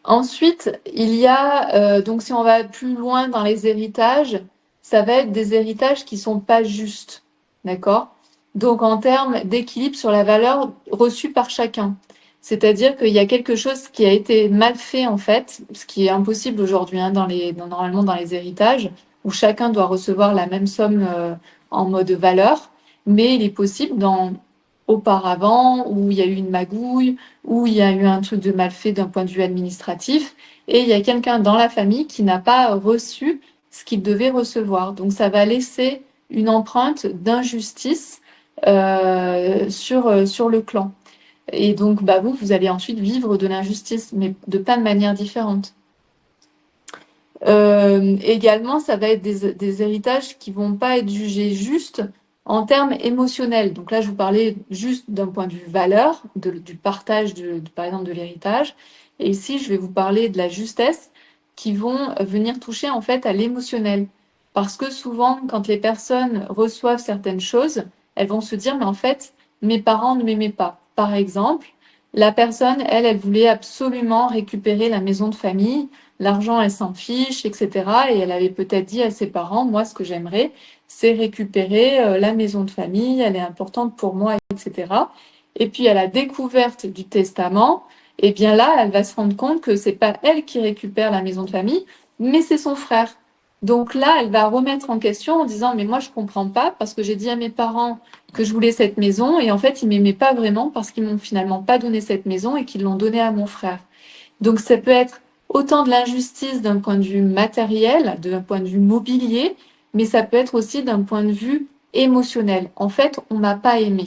Ensuite, il y a donc si on va plus loin dans les héritages, ça va être des héritages qui sont pas justes, d'accord? Donc en termes d'équilibre sur la valeur reçue par chacun. C'est-à-dire qu'il y a quelque chose qui a été mal fait en fait, ce qui est impossible aujourd'hui hein, normalement dans les héritages, où chacun doit recevoir la même somme en mode valeur, mais il est possible auparavant où il y a eu une magouille, où il y a eu un truc de mal fait d'un point de vue administratif, et il y a quelqu'un dans la famille qui n'a pas reçu ce qu'il devait recevoir. Donc ça va laisser une empreinte d'injustice sur le clan. Et donc bah, vous allez ensuite vivre de l'injustice, mais de plein de manières différentes. Également, ça va être des héritages qui vont pas être jugés justes en termes émotionnels. Donc là, je vous parlais juste d'un point de vue valeur, du partage, par exemple, de l'héritage. Et ici, je vais vous parler de la justesse qui vont venir toucher en fait à l'émotionnel. Parce que souvent, quand les personnes reçoivent certaines choses, elles vont se dire, mais en fait, mes parents ne m'aimaient pas. Par exemple, la personne, elle voulait absolument récupérer la maison de famille. L'argent, elle s'en fiche, etc. Et elle avait peut-être dit à ses parents, moi, ce que j'aimerais, c'est récupérer la maison de famille, elle est importante pour moi, etc. Et puis à la découverte du testament, eh bien là, elle va se rendre compte que c'est pas elle qui récupère la maison de famille, mais c'est son frère. Donc là, elle va remettre en question en disant, mais moi, je comprends pas parce que j'ai dit à mes parents que je voulais cette maison et en fait, ils m'aimaient pas vraiment parce qu'ils m'ont finalement pas donné cette maison et qu'ils l'ont donnée à mon frère. Donc ça peut être autant de l'injustice d'un point de vue matériel, d'un point de vue mobilier, mais ça peut être aussi d'un point de vue émotionnel. En fait, on m'a pas aimé.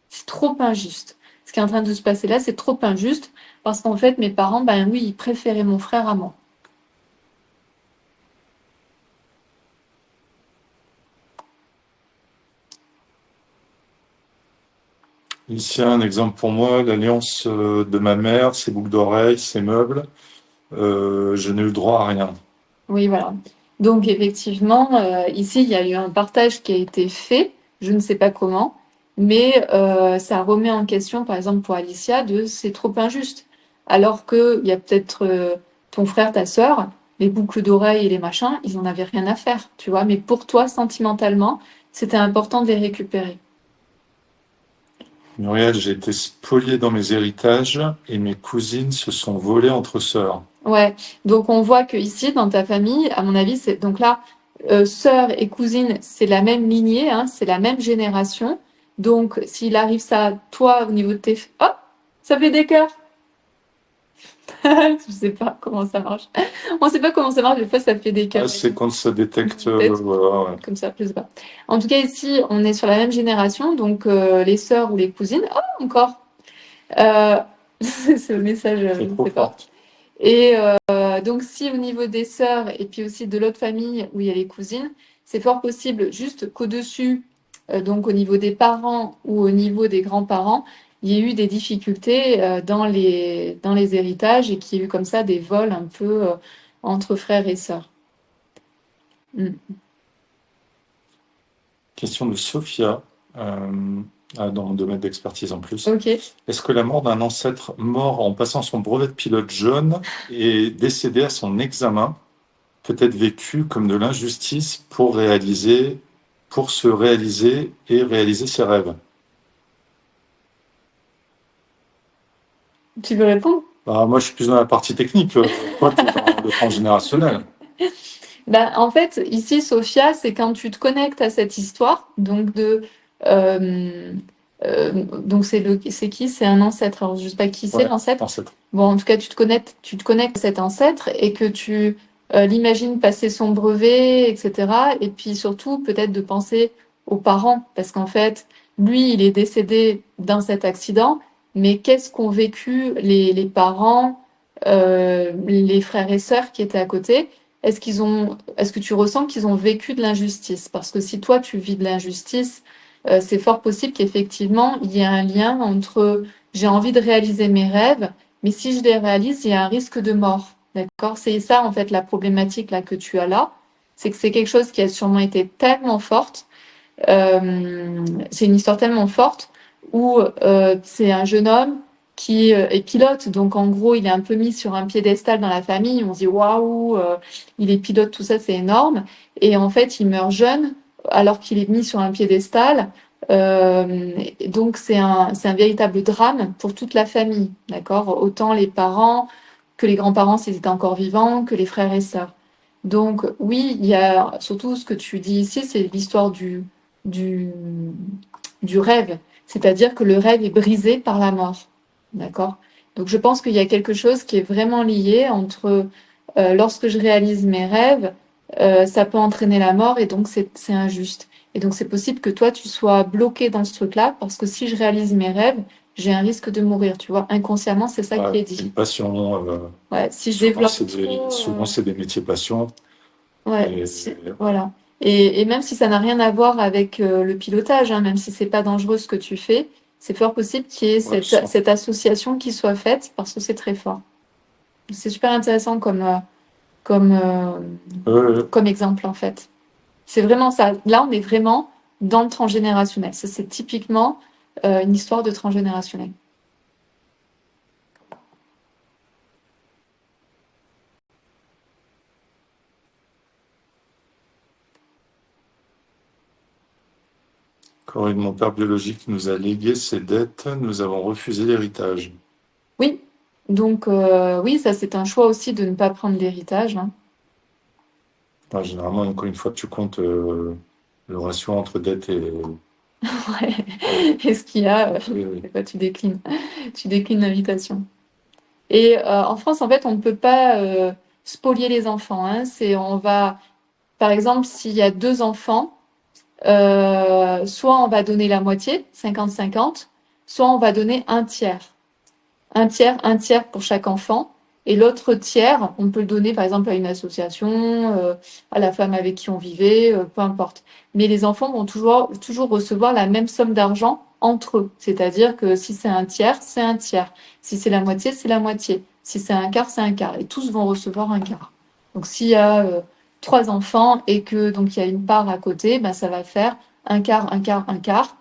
C'est trop injuste. Ce qui est en train de se passer là, c'est trop injuste parce qu'en fait, mes parents, ben oui, ils préféraient mon frère à moi. Ici, un exemple pour moi, l'alliance de ma mère, ses boucles d'oreilles, ses meubles. Je n'ai eu le droit à rien. Oui, voilà. Donc effectivement, ici, il y a eu un partage qui a été fait, je ne sais pas comment, mais ça remet en question, par exemple pour Alicia, de c'est trop injuste. Alors que il y a peut-être ton frère, ta sœur, les boucles d'oreilles et les machins, ils n'en avaient rien à faire, tu vois. Mais pour toi, sentimentalement, c'était important de les récupérer. Muriel, j'ai été spolié dans mes héritages et mes cousines se sont volées entre sœurs. Ouais, donc on voit que ici, dans ta famille, à mon avis, c'est donc là, sœur et cousine, c'est la même lignée, hein, c'est la même génération, Donc, s'il arrive ça, toi, au niveau de tes... Oh, ça fait des cœurs. Je sais pas comment ça marche. On sait pas comment ça marche, des fois ça fait des cœurs. C'est quand ça détecte, voilà, ouais. Comme ça, je sais pas. En tout cas, ici, on est sur la même génération, donc les sœurs ou les cousines. Oh, encore. C'est le message, je ne sais pas. Et donc, si au niveau des sœurs et puis aussi de l'autre famille où il y a les cousines, c'est fort possible juste qu'au-dessus, donc au niveau des parents ou au niveau des grands-parents, il y ait eu des difficultés dans les héritages et qu'il y ait eu comme ça des vols un peu entre frères et sœurs. Question de Sophia, dans mon domaine d'expertise en plus. Okay. Est-ce que la mort d'un ancêtre mort en passant son brevet de pilote jeune et décédé à son examen peut être vécu comme de l'injustice pour se réaliser et réaliser ses rêves? Tu veux répondre? Moi, je suis plus dans la partie technique, toi, tu es dans le transgénérationnel. En fait, ici, Sophia, c'est quand tu te connectes à cette histoire, donc donc c'est qui? C'est un ancêtre. Alors, je sais pas qui c'est, l'ancêtre. Bon, en tout cas, tu te connectes à cet ancêtre et que tu l'imagines passer son brevet, etc. Et puis surtout, peut-être de penser aux parents, parce qu'en fait, lui, il est décédé dans cet accident, mais qu'est-ce qu'ont vécu les parents, les frères et sœurs qui étaient à côté? Est-ce que tu ressens qu'ils ont vécu de l'injustice? Parce que si toi, tu vis de l'injustice, c'est fort possible qu'effectivement, il y ait un lien entre j'ai envie de réaliser mes rêves, mais si je les réalise, il y a un risque de mort. D'accord? C'est ça, en fait, la problématique là que tu as là. C'est que c'est quelque chose qui a sûrement été tellement forte. C'est une histoire tellement forte où c'est un jeune homme qui est pilote. Donc, en gros, il est un peu mis sur un piédestal dans la famille. On se dit, waouh, il est pilote, tout ça, c'est énorme. Et en fait, il meurt jeune alors qu'il est mis sur un piédestal. Donc, c'est un véritable drame pour toute la famille. D'accord? Autant les parents que les grands-parents s'ils étaient encore vivants, que les frères et sœurs. Donc, oui, il y a surtout ce que tu dis ici, c'est l'histoire du, du rêve. C'est-à-dire que le rêve est brisé par la mort. D'accord? Donc je pense qu'il y a quelque chose qui est vraiment lié entre lorsque je réalise mes rêves, ça peut entraîner la mort et donc c'est injuste. Et donc c'est possible que toi tu sois bloqué dans ce truc-là parce que si je réalise mes rêves, j'ai un risque de mourir. Tu vois, inconsciemment, c'est ça qui est dit. Une passion. Ouais, si je développe souvent, c'est des métiers passion. Ouais, voilà. Et même si ça n'a rien à voir avec le pilotage, hein, même si c'est pas dangereux ce que tu fais, c'est fort possible qu'il y ait cette association qui soit faite parce que c'est très fort. C'est super intéressant comme exemple en fait. C'est vraiment ça. Là, on est vraiment dans le transgénérationnel. Ça, c'est typiquement une histoire de transgénérationnel. Corinne, mon père biologique nous a légué ses dettes, nous avons refusé l'héritage. Oui, donc oui, ça c'est un choix aussi de ne pas prendre l'héritage. Hein. Généralement, encore une fois, tu comptes le ratio entre dette et... Ouais. Et ce qu'il y a, tu déclines l'invitation. Et en France, en fait, on ne peut pas spolier les enfants. Hein. Par exemple, s'il y a 2 enfants, soit on va donner la moitié, 50-50, soit on va donner un tiers. Un tiers pour chaque enfant. Et l'autre tiers, on peut le donner par exemple à une association, à la femme avec qui on vivait, peu importe. Mais les enfants vont toujours recevoir la même somme d'argent entre eux. C'est-à-dire que si c'est un tiers, c'est un tiers. Si c'est la moitié, c'est la moitié. Si c'est un quart, c'est un quart. Et tous vont recevoir un quart. Donc s'il y a 3 enfants et que donc il y a une part à côté, ben, ça va faire un quart, un quart, un quart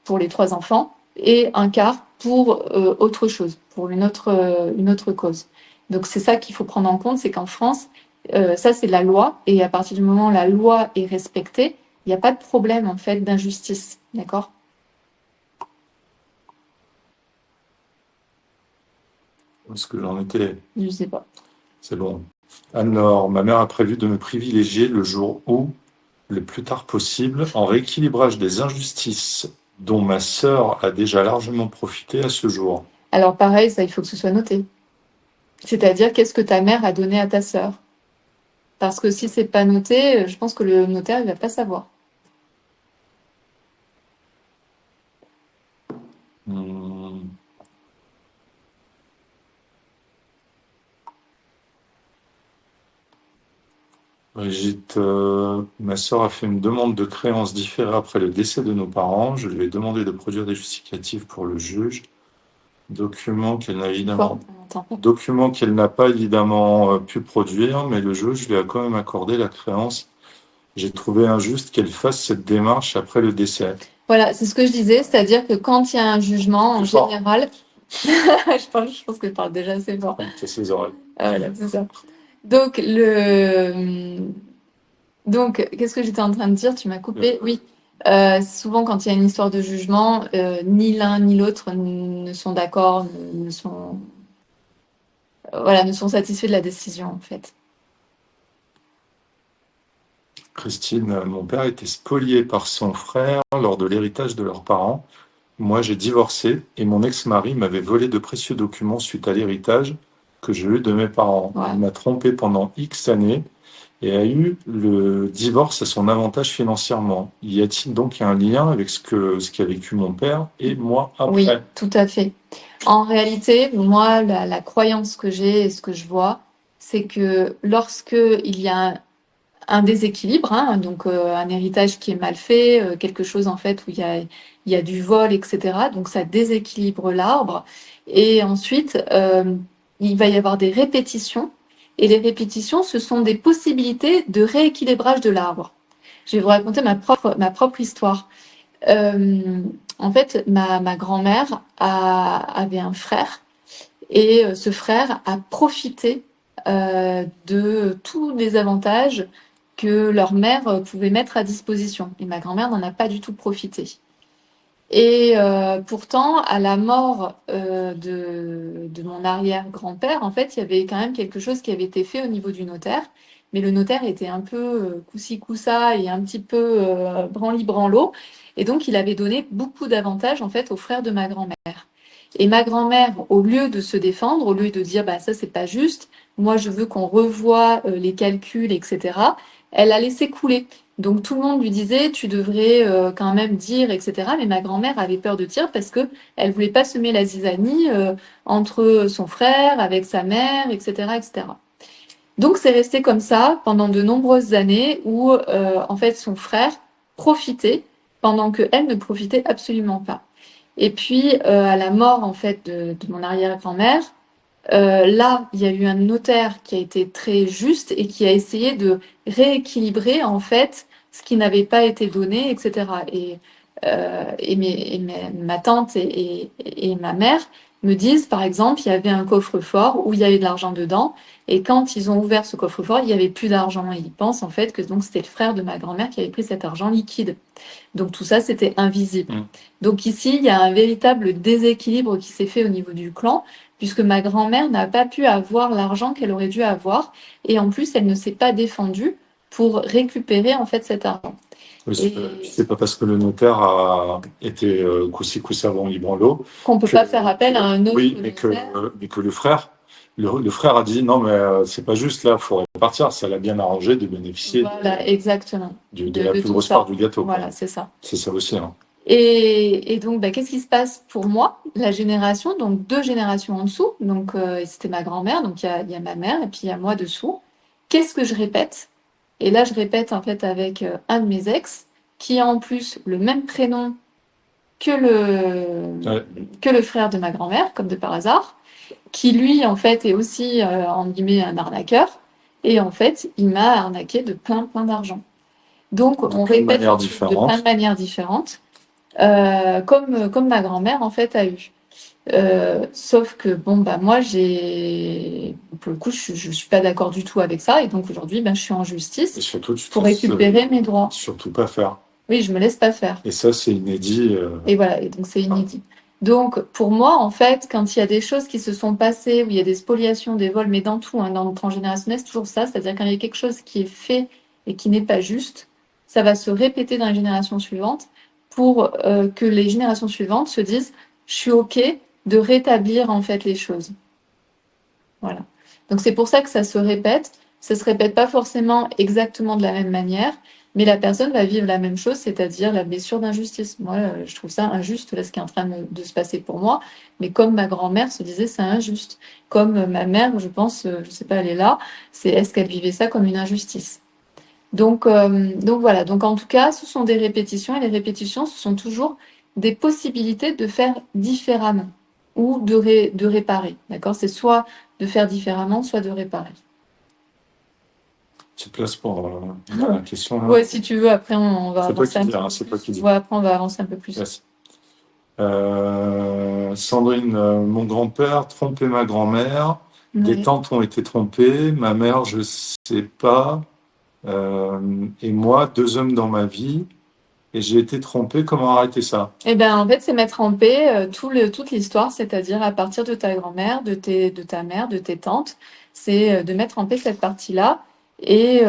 pour les 3 enfants et un quart pour autre chose, pour une autre cause. Donc c'est ça qu'il faut prendre en compte, c'est qu'en France, ça c'est la loi, et à partir du moment où la loi est respectée, il n'y a pas de problème en fait d'injustice, d'accord? Où est-ce que j'en étais? Je sais pas. C'est bon. Alors, ma mère a prévu de me privilégier le jour où, le plus tard possible, en rééquilibrage des injustices dont ma sœur a déjà largement profité à ce jour. Alors pareil, ça, il faut que ce soit noté. C'est-à-dire, qu'est-ce que ta mère a donné à ta sœur? Parce que si c'est pas noté, je pense que le notaire, il va pas savoir. Hmm. Brigitte, ma sœur a fait une demande de créance différée après le décès de nos parents. Je lui ai demandé de produire des justificatifs pour le juge. Document qu'elle n'a évidemment, document qu'elle n'a pas évidemment pu produire, mais le juge lui a quand même accordé la créance. J'ai trouvé injuste qu'elle fasse cette démarche après le décès. Voilà, c'est ce que je disais, c'est-à-dire que quand il y a un jugement, en général, je pense que je parle déjà assez fort. C'est ses oreilles. Voilà, c'est ça. Donc, qu'est-ce que j'étais en train de dire? Tu m'as coupé? Oui. Souvent, quand il y a une histoire de jugement, ni l'un ni l'autre ne sont d'accord, ne sont satisfaits de la décision, en fait. Christine, mon père était spolié par son frère lors de l'héritage de leurs parents. Moi, j'ai divorcé et mon ex-mari m'avait volé de précieux documents suite à l'héritage que j'ai eu de mes parents. Ouais. Il m'a trompé pendant X années et a eu le divorce à son avantage financièrement. Y a-t-il donc un lien avec ce qu'a vécu mon père et moi après? Oui, tout à fait. En réalité, moi, la croyance que j'ai et ce que je vois, c'est que lorsque il y a un déséquilibre, hein, donc un héritage qui est mal fait, quelque chose en fait où il y a du vol, etc. Donc ça déséquilibre l'arbre. Et ensuite, il va y avoir des répétitions. Et les répétitions, ce sont des possibilités de rééquilibrage de l'arbre. Je vais vous raconter ma propre histoire. Euh, En fait, ma grand-mère avait un frère et ce frère a profité de tous les avantages que leur mère pouvait mettre à disposition. Et ma grand-mère n'en a pas du tout profité. Et pourtant, à la mort de mon arrière-grand-père, en fait, il y avait quand même quelque chose qui avait été fait au niveau du notaire. Mais le notaire était un peu coussi coussa et un petit peu branli-branlo. Et donc, il avait donné beaucoup d'avantages, en fait, au frère de ma grand-mère. Et ma grand-mère, au lieu de se défendre, au lieu de dire, bah, ça, c'est pas juste, moi, je veux qu'on revoie les calculs, etc., elle a laissé couler. Donc tout le monde lui disait, tu devrais quand même dire, etc. Mais ma grand-mère avait peur de dire parce que elle voulait pas semer la zizanie entre son frère, avec sa mère, etc., etc. Donc c'est resté comme ça pendant de nombreuses années où en fait son frère profitait pendant que elle ne profitait absolument pas. Et puis à la mort en fait de mon arrière-grand-mère, là, il y a eu un notaire qui a été très juste et qui a essayé de rééquilibrer en fait ce qui n'avait pas été donné, etc. Ma tante et ma mère me disent, par exemple, il y avait un coffre-fort où il y avait de l'argent dedans, et quand ils ont ouvert ce coffre-fort, il y avait plus d'argent. Et ils pensent en fait que donc c'était le frère de ma grand-mère qui avait pris cet argent liquide. Donc tout ça, c'était invisible. Donc ici, il y a un véritable déséquilibre qui s'est fait au niveau du clan, puisque ma grand-mère n'a pas pu avoir l'argent qu'elle aurait dû avoir, et en plus, elle ne s'est pas défendue pour récupérer en fait cet argent. C'est pas parce que le notaire a été coussi avant Libranlo qu'on peut pas faire appel à un autre. Oui, mais que le frère, le frère a dit non, mais c'est pas juste là, il faut répartir. Ça l'a bien arrangé de bénéficier exactement. de la plus grosse part du gâteau. Voilà, c'est ça. C'est ça aussi. Hein. Et donc, qu'est-ce qui se passe pour moi? La génération, donc 2 générations en dessous, donc c'était ma grand-mère, donc il y a ma mère et puis il y a moi dessous. Qu'est-ce que je répète? Et là, je répète en fait avec un de mes ex, qui a en plus le même prénom que le frère de ma grand-mère, comme de par hasard, qui lui en fait est aussi en guillemets un arnaqueur. Et en fait, il m'a arnaqué de plein d'argent. Donc, on répète de plein de manières différentes. Comme ma grand-mère en fait a eu. Sauf que bon bah moi pour le coup je suis pas d'accord du tout avec ça et donc aujourd'hui je suis en justice pour récupérer mes droits. Surtout pas faire. Oui, je me laisse pas faire. Et ça c'est inédit. Et voilà, et donc c'est inédit. Donc pour moi en fait quand il y a des choses qui se sont passées où il y a des spoliations, des vols, mais dans tout, hein, dans le transgénérationnel c'est toujours ça, c'est-à-dire quand il y a quelque chose qui est fait et qui n'est pas juste, ça va se répéter dans les générations suivantes pour que les générations suivantes se disent « je suis OK de rétablir en fait les choses ». Voilà. Donc c'est pour ça que ça se répète. Ça se répète pas forcément exactement de la même manière, mais la personne va vivre la même chose, c'est-à-dire la blessure d'injustice. Moi, je trouve ça injuste, là, ce qui est en train de se passer pour moi. Mais comme ma grand-mère se disait, c'est injuste. Comme ma mère, je pense, je sais pas, elle est là, c'est est-ce qu'elle vivait ça comme une injustice? Donc voilà. Donc en tout cas, ce sont des répétitions, et les répétitions, ce sont toujours des possibilités de faire différemment ou de réparer. D'accord? C'est soit de faire différemment, soit de réparer. Tu te places pour la question là. Ouais, si tu veux, après on va avancer un peu c'est toi qui dis. Ouais, après on va avancer un peu plus. Yes. Sandrine, mon grand-père trompait ma grand-mère. Des tantes ont été trompées. Ma mère, je sais pas. Et moi, 2 hommes dans ma vie. Et j'ai été trompée. Comment arrêter ça? Eh ben, en fait, c'est mettre en paix toute l'histoire, c'est-à-dire à partir de ta grand-mère, de ta mère, de tes tantes, c'est de mettre en paix cette partie-là. Et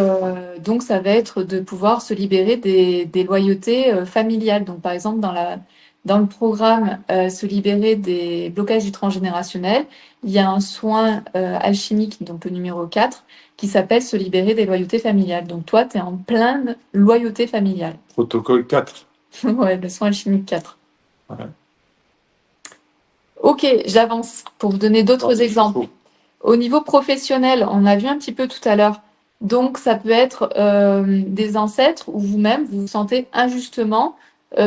donc, ça va être de pouvoir se libérer des loyautés familiales. Donc, par exemple, dans le programme Se libérer des blocages du transgénérationnel, il y a un soin alchimique, donc le numéro 4, qui s'appelle Se libérer des loyautés familiales. Donc, toi, tu es en pleine loyauté familiale. Protocole 4. Ouais, le soin alchimique 4. Ouais. Ok, j'avance pour vous donner d'autres exemples. Au niveau professionnel, on a vu un petit peu tout à l'heure. Donc, ça peut être des ancêtres ou vous-même, vous vous sentez injustement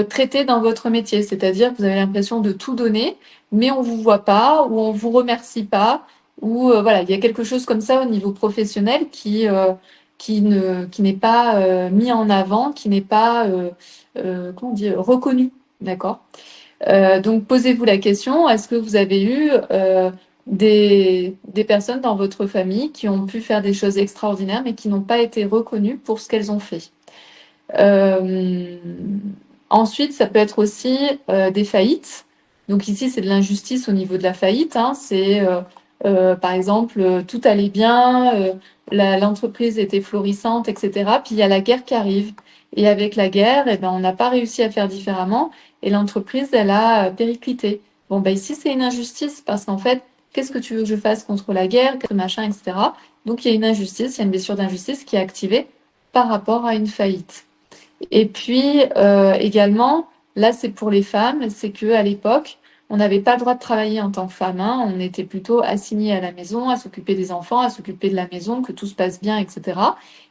traité dans votre métier. C'est-à-dire que vous avez l'impression de tout donner, mais on vous voit pas ou on vous remercie pas. Ou voilà, il y a quelque chose comme ça au niveau professionnel qui n'est pas mis en avant, qui n'est pas comment dire, reconnu. D'accord? Donc, posez-vous la question, est-ce que vous avez eu des personnes dans votre famille qui ont pu faire des choses extraordinaires, mais qui n'ont pas été reconnues pour ce qu'elles ont fait? Euh, Ensuite, ça peut être aussi des faillites. Donc ici, c'est de l'injustice au niveau de la faillite. Hein. C'est, par exemple, tout allait bien, l'entreprise était florissante, etc. Puis il y a la guerre qui arrive. Et avec la guerre, eh ben, on n'a pas réussi à faire différemment et l'entreprise, elle a périclité. Bon, ben ici, c'est une injustice parce qu'en fait, qu'est-ce que tu veux que je fasse contre la guerre, que machin, etc. Donc il y a une injustice, il y a une blessure d'injustice qui est activée par rapport à une faillite. Et puis également, là c'est pour les femmes, c'est que à l'époque, on n'avait pas le droit de travailler en tant que femme. Hein. On était plutôt assigné à la maison, à s'occuper des enfants, à s'occuper de la maison, que tout se passe bien, etc.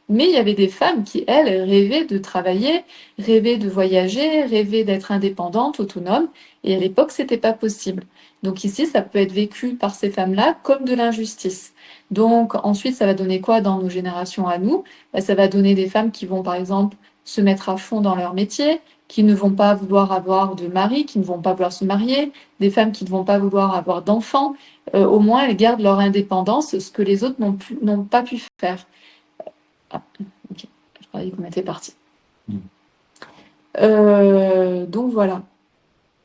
Mais il y avait des femmes qui, elles, rêvaient de travailler, rêvaient de voyager, rêvaient d'être indépendantes, autonomes. Et à l'époque, c'était pas possible. Donc ici, ça peut être vécu par ces femmes-là comme de l'injustice. Donc ensuite, ça va donner quoi dans nos générations à nous? Ben, ça va donner des femmes qui vont, par exemple, se mettre à fond dans leur métier, qui ne vont pas vouloir avoir de mari, qui ne vont pas vouloir se marier, des femmes qui ne vont pas vouloir avoir d'enfants. Au moins, elles gardent leur indépendance, ce que les autres n'ont pas pu faire. Ah, ok, je croyais qu'on était parti. Donc voilà.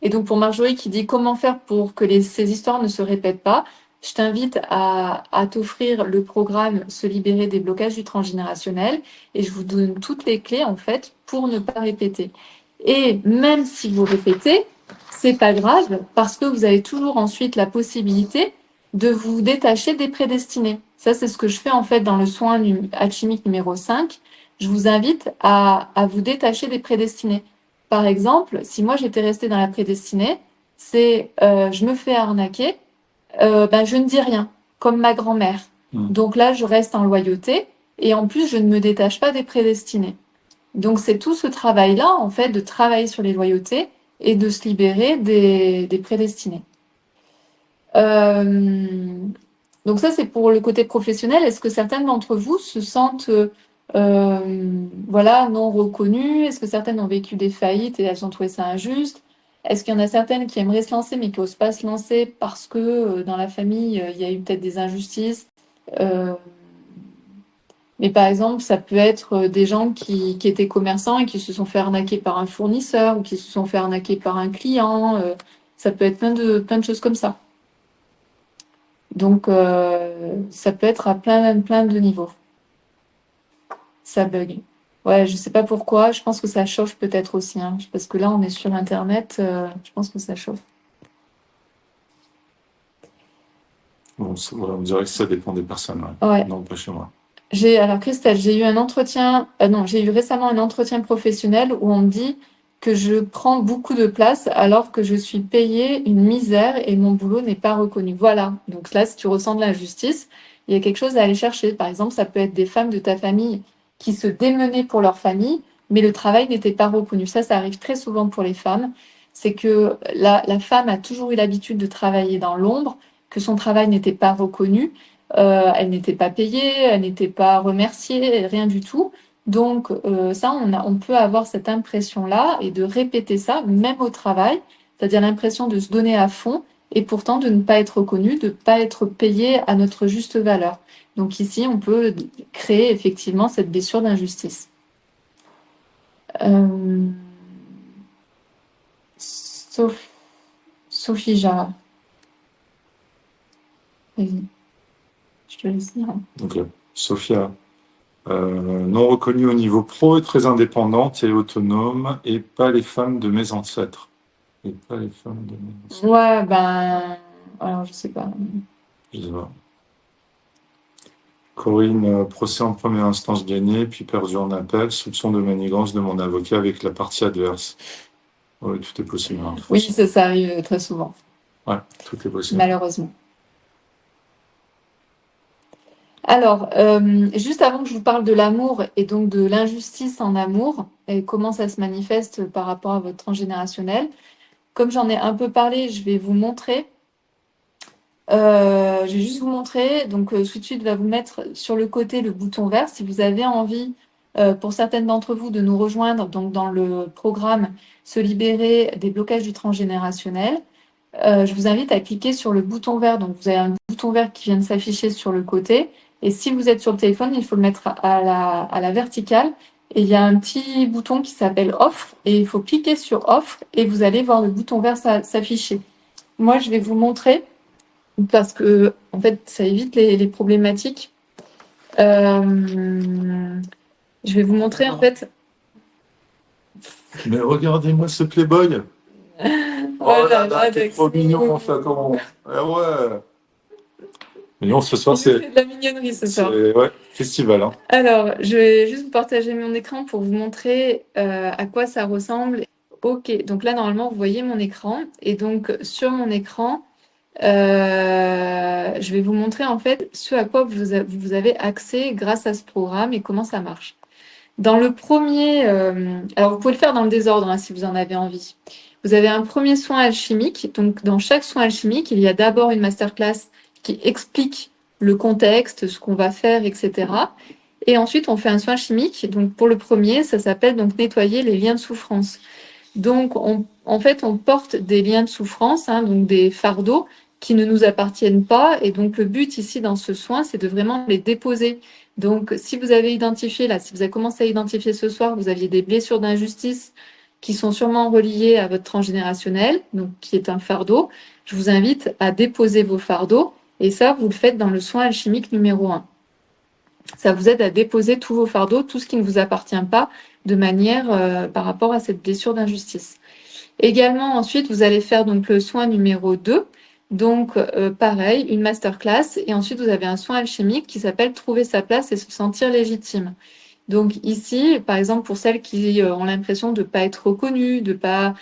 Et donc pour Marjorie qui dit comment faire pour que ces histoires ne se répètent pas, je t'invite à t'offrir le programme Se libérer des blocages du transgénérationnel et je vous donne toutes les clés en fait pour ne pas répéter. Et même si vous répétez, c'est pas grave parce que vous avez toujours ensuite la possibilité de vous détacher des prédestinés. Ça, c'est ce que je fais en fait dans le soin alchimique numéro 5. Je vous invite à vous détacher des prédestinés. Par exemple, si moi j'étais restée dans la prédestinée, c'est je me fais arnaquer, ben je ne dis rien, comme ma grand-mère. Donc là, je reste en loyauté et en plus, je ne me détache pas des prédestinés. Donc c'est tout ce travail-là, en fait, de travailler sur les loyautés et de se libérer des prédestinés. Donc ça, c'est pour le côté professionnel. Est-ce que certaines d'entre vous se sentent voilà, non reconnues? Est-ce que certaines ont vécu des faillites et elles ont trouvé ça injuste? Est-ce qu'il y en a certaines qui aimeraient se lancer mais qui n'osent pas se lancer parce que dans la famille, il y a eu peut-être des injustices? Mais par exemple, ça peut être des gens qui étaient commerçants et qui se sont fait arnaquer par un fournisseur ou qui se sont fait arnaquer par un client. Ça peut être plein de choses comme ça. Donc, ça peut être à plein de niveaux. Ça bug. Ouais, je sais pas pourquoi. Je pense que ça chauffe peut-être aussi, hein, parce que là, on est sur Internet. Je pense que ça chauffe. Bon, on dirait que ça dépend des personnes. Ouais. Non, pas chez moi. Alors Christelle, j'ai eu un entretien, non, j'ai eu récemment un entretien professionnel où on me dit que je prends beaucoup de place alors que je suis payée une misère et mon boulot n'est pas reconnu. Voilà. Donc là, si tu ressens de l'injustice, il y a quelque chose à aller chercher. Par exemple, ça peut être des femmes de ta famille qui se démenaient pour leur famille, mais le travail n'était pas reconnu. Ça arrive très souvent pour les femmes. C'est que la femme a toujours eu l'habitude de travailler dans l'ombre, que son travail n'était pas reconnu. Elle n'était pas payée, elle n'était pas remerciée, rien du tout. Donc ça, on peut avoir cette impression-là et de répéter ça, même au travail, c'est-à-dire l'impression de se donner à fond et pourtant de ne pas être reconnu, de ne pas être payé à notre juste valeur. Donc ici, on peut créer effectivement cette blessure d'injustice. Sophie Jara. Vas-y. Je te laisse dire. Ok. Sophia, non reconnue au niveau pro et très indépendante et autonome, et pas les femmes de mes ancêtres. Et pas les femmes de mes ancêtres. Ouais, ben, alors je sais pas. Je sais pas. Corinne, procès en première instance gagné, puis perdu en appel, soupçon de manigance de mon avocat avec la partie adverse. Oui, tout est possible. Hein, oui, ça arrive très souvent. Ouais, tout est possible. Malheureusement. Alors, juste avant que je vous parle de l'amour et donc de l'injustice en amour et comment ça se manifeste par rapport à votre transgénérationnel, comme j'en ai un peu parlé, je vais vous montrer. Je vais juste vous montrer. Donc, tout de suite, va vous mettre sur le côté le bouton vert. Si vous avez envie, pour certaines d'entre vous, de nous rejoindre donc dans le programme Se libérer des blocages du transgénérationnel, je vous invite à cliquer sur le bouton vert. Donc, vous avez un bouton vert qui vient de s'afficher sur le côté. Et si vous êtes sur le téléphone, il faut le mettre à la verticale. Et il y a un petit bouton qui s'appelle Offre. Et il faut cliquer sur Offre et vous allez voir le bouton vert s'afficher. Moi, je vais vous montrer parce que, en fait, ça évite les problématiques. Je vais vous montrer, en fait. Mais regardez-moi ce Playboy. Oh là là, t'es trop mignon, mon chaton. Ah ouais. Mignon, ce soir, c'est de la mignonnerie ce soir. Ouais, festival. Hein. Alors, je vais juste vous partager mon écran pour vous montrer à quoi ça ressemble. Ok, donc là, normalement, vous voyez mon écran. Et donc, sur mon écran, je vais vous montrer en fait ce à quoi vous avez accès grâce à ce programme et comment ça marche. Dans le premier, alors vous pouvez le faire dans le désordre hein, si vous en avez envie. Vous avez un premier soin alchimique. Donc, dans chaque soin alchimique, il y a d'abord une masterclass qui explique le contexte, ce qu'on va faire, etc. Et ensuite, on fait un soin chimique. Donc, pour le premier, ça s'appelle donc nettoyer les liens de souffrance. Donc, en fait, on porte des liens de souffrance, hein, donc des fardeaux qui ne nous appartiennent pas. Et donc, le but ici dans ce soin, c'est de vraiment les déposer. Donc, si vous avez identifié, là, si vous avez commencé à identifier ce soir, vous aviez des blessures d'injustice qui sont sûrement reliées à votre transgénérationnel, donc qui est un fardeau, je vous invite à déposer vos fardeaux. Et ça, vous le faites dans le soin alchimique numéro 1. Ça vous aide à déposer tous vos fardeaux, tout ce qui ne vous appartient pas, de manière par rapport à cette blessure d'injustice. Également, ensuite, vous allez faire donc le soin numéro 2. Donc, pareil, une masterclass. Et ensuite, vous avez un soin alchimique qui s'appelle Trouver sa place et se sentir légitime. Donc ici, par exemple, pour celles qui ont l'impression de ne pas être reconnues, de pas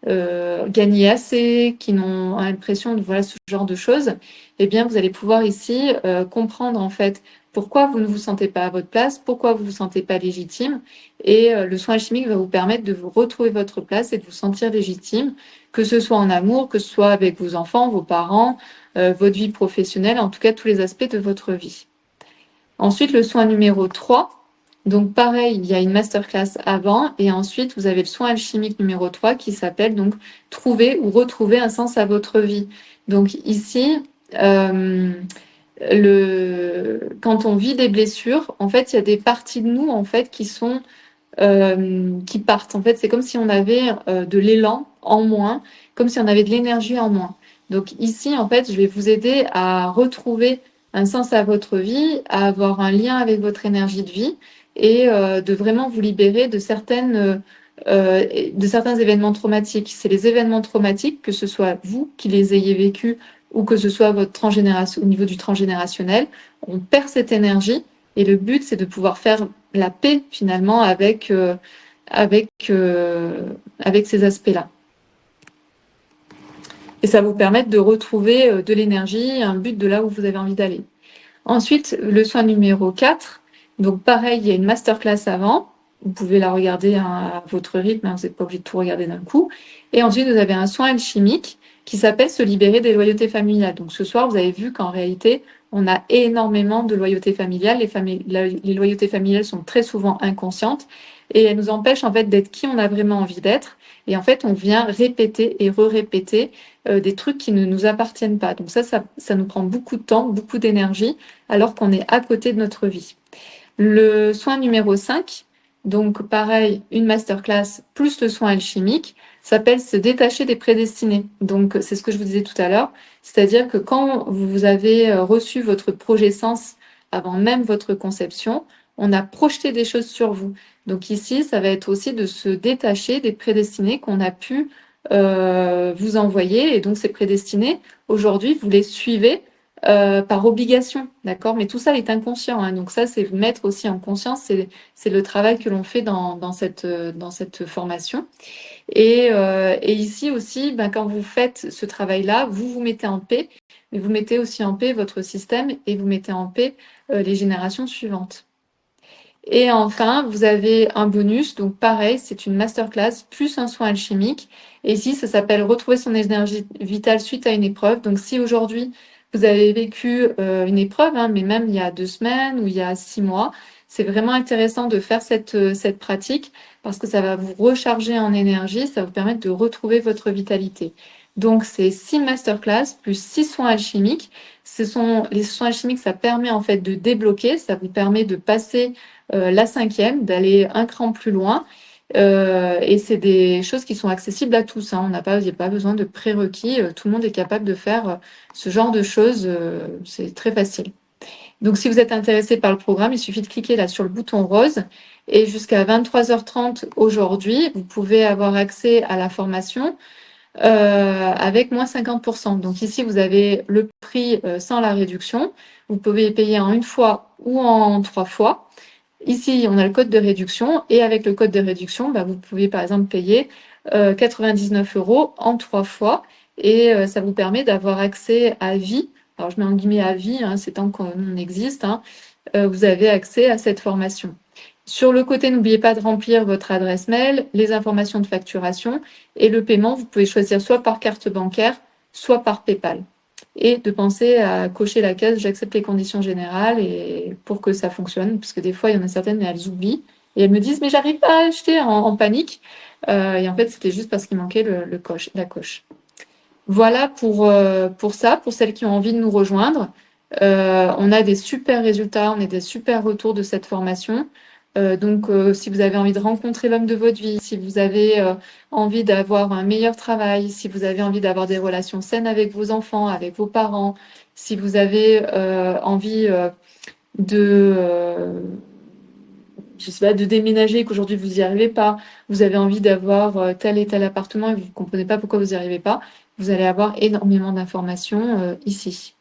gagner assez, qui n'ont l'impression de voilà ce genre de choses, eh bien vous allez pouvoir ici comprendre en fait pourquoi vous ne vous sentez pas à votre place, pourquoi vous ne vous sentez pas légitime, et le soin alchimique va vous permettre de vous retrouver votre place et de vous sentir légitime, que ce soit en amour, que ce soit avec vos enfants, vos parents, votre vie professionnelle, en tout cas tous les aspects de votre vie. Ensuite, le soin numéro 3. Donc, pareil, il y a une masterclass avant. Et ensuite, vous avez le soin alchimique numéro 3 qui s'appelle donc trouver ou retrouver un sens à votre vie. Donc, ici, quand on vit des blessures, en fait, il y a des parties de nous, en fait, qui partent. En fait, c'est comme si on avait de l'élan en moins, comme si on avait de l'énergie en moins. Donc, ici, en fait, je vais vous aider à retrouver un sens à votre vie, à avoir un lien avec votre énergie de vie. et de vraiment vous libérer de certains événements traumatiques. C'est les événements traumatiques, que ce soit vous qui les ayez vécus ou que ce soit votre transgénération, au niveau du transgénérationnel, on perd cette énergie et le but, c'est de pouvoir faire la paix finalement avec ces aspects-là. Et ça vous permet de retrouver de l'énergie, un but de là où vous avez envie d'aller. Ensuite, le soin numéro 4. Donc pareil, il y a une masterclass avant. Vous pouvez la regarder à votre rythme, vous n'êtes pas obligé de tout regarder d'un coup. Et ensuite, vous avez un soin alchimique qui s'appelle se libérer des loyautés familiales. Donc ce soir, vous avez vu qu'en réalité, on a énormément de loyautés familiales. Les loyautés familiales sont très souvent inconscientes et elles nous empêchent en fait d'être qui on a vraiment envie d'être. Et en fait, on vient répéter et re-répéter des trucs qui ne nous appartiennent pas. Donc ça nous prend beaucoup de temps, beaucoup d'énergie, alors qu'on est à côté de notre vie. Le soin numéro 5, donc pareil, une masterclass plus le soin alchimique, s'appelle se détacher des prédestinés. Donc c'est ce que je vous disais tout à l'heure, c'est-à-dire que quand vous avez reçu votre projet-sens avant même votre conception, on a projeté des choses sur vous. Donc ici, ça va être aussi de se détacher des prédestinés qu'on a pu vous envoyer. Et donc ces prédestinés, aujourd'hui, vous les suivez par obligation, d'accord? Mais tout ça est inconscient, hein. Donc ça, c'est mettre aussi en conscience, c'est le travail que l'on fait dans cette formation. Et ici aussi, ben, quand vous faites ce travail-là, vous vous mettez en paix, mais vous mettez aussi en paix votre système et vous mettez en paix les générations suivantes. Et enfin, vous avez un bonus, donc pareil, c'est une masterclass plus un soin alchimique. Et ici, ça s'appelle retrouver son énergie vitale suite à une épreuve. Donc si aujourd'hui, vous avez vécu une épreuve, hein, mais même il y a 2 semaines ou il y a 6 mois, c'est vraiment intéressant de faire cette pratique parce que ça va vous recharger en énergie, ça va vous permettre de retrouver votre vitalité. Donc c'est 6 masterclass plus 6 soins alchimiques. Les soins alchimiques, ça permet en fait de débloquer, ça vous permet de passer la 5e, d'aller un cran plus loin. Et c'est des choses qui sont accessibles à tous, hein. Il n'y a pas besoin de prérequis. Tout le monde est capable de faire ce genre de choses. C'est très facile. Donc, si vous êtes intéressé par le programme, il suffit de cliquer là sur le bouton rose. Et jusqu'à 23h30 aujourd'hui, vous pouvez avoir accès à la formation avec moins 50%. Donc ici, vous avez le prix sans la réduction. Vous pouvez payer en une fois ou en 3 fois. Ici, on a le code de réduction et avec le code de réduction, bah, vous pouvez par exemple payer 99 € en 3 fois et ça vous permet d'avoir accès à vie. Alors, je mets en guillemets à vie, hein, c'est tant qu'on existe, hein, vous avez accès à cette formation. Sur le côté, n'oubliez pas de remplir votre adresse mail, les informations de facturation et le paiement, vous pouvez choisir soit par carte bancaire, soit par PayPal. Et de penser à cocher la case j'accepte les conditions générales et pour que ça fonctionne, parce que des fois il y en a certaines elles oublient et elles me disent mais j'arrive pas à acheter en panique et en fait c'était juste parce qu'il manquait la coche. Voilà pour ça, pour celles qui ont envie de nous rejoindre. On a des super résultats, on a des super retours de cette formation. Donc, si vous avez envie de rencontrer l'homme de votre vie, si vous avez envie d'avoir un meilleur travail, si vous avez envie d'avoir des relations saines avec vos enfants, avec vos parents, si vous avez envie je sais pas, de déménager et qu'aujourd'hui vous n'y arrivez pas, vous avez envie d'avoir tel et tel appartement et vous ne comprenez pas pourquoi vous n'y arrivez pas, vous allez avoir énormément d'informations ici.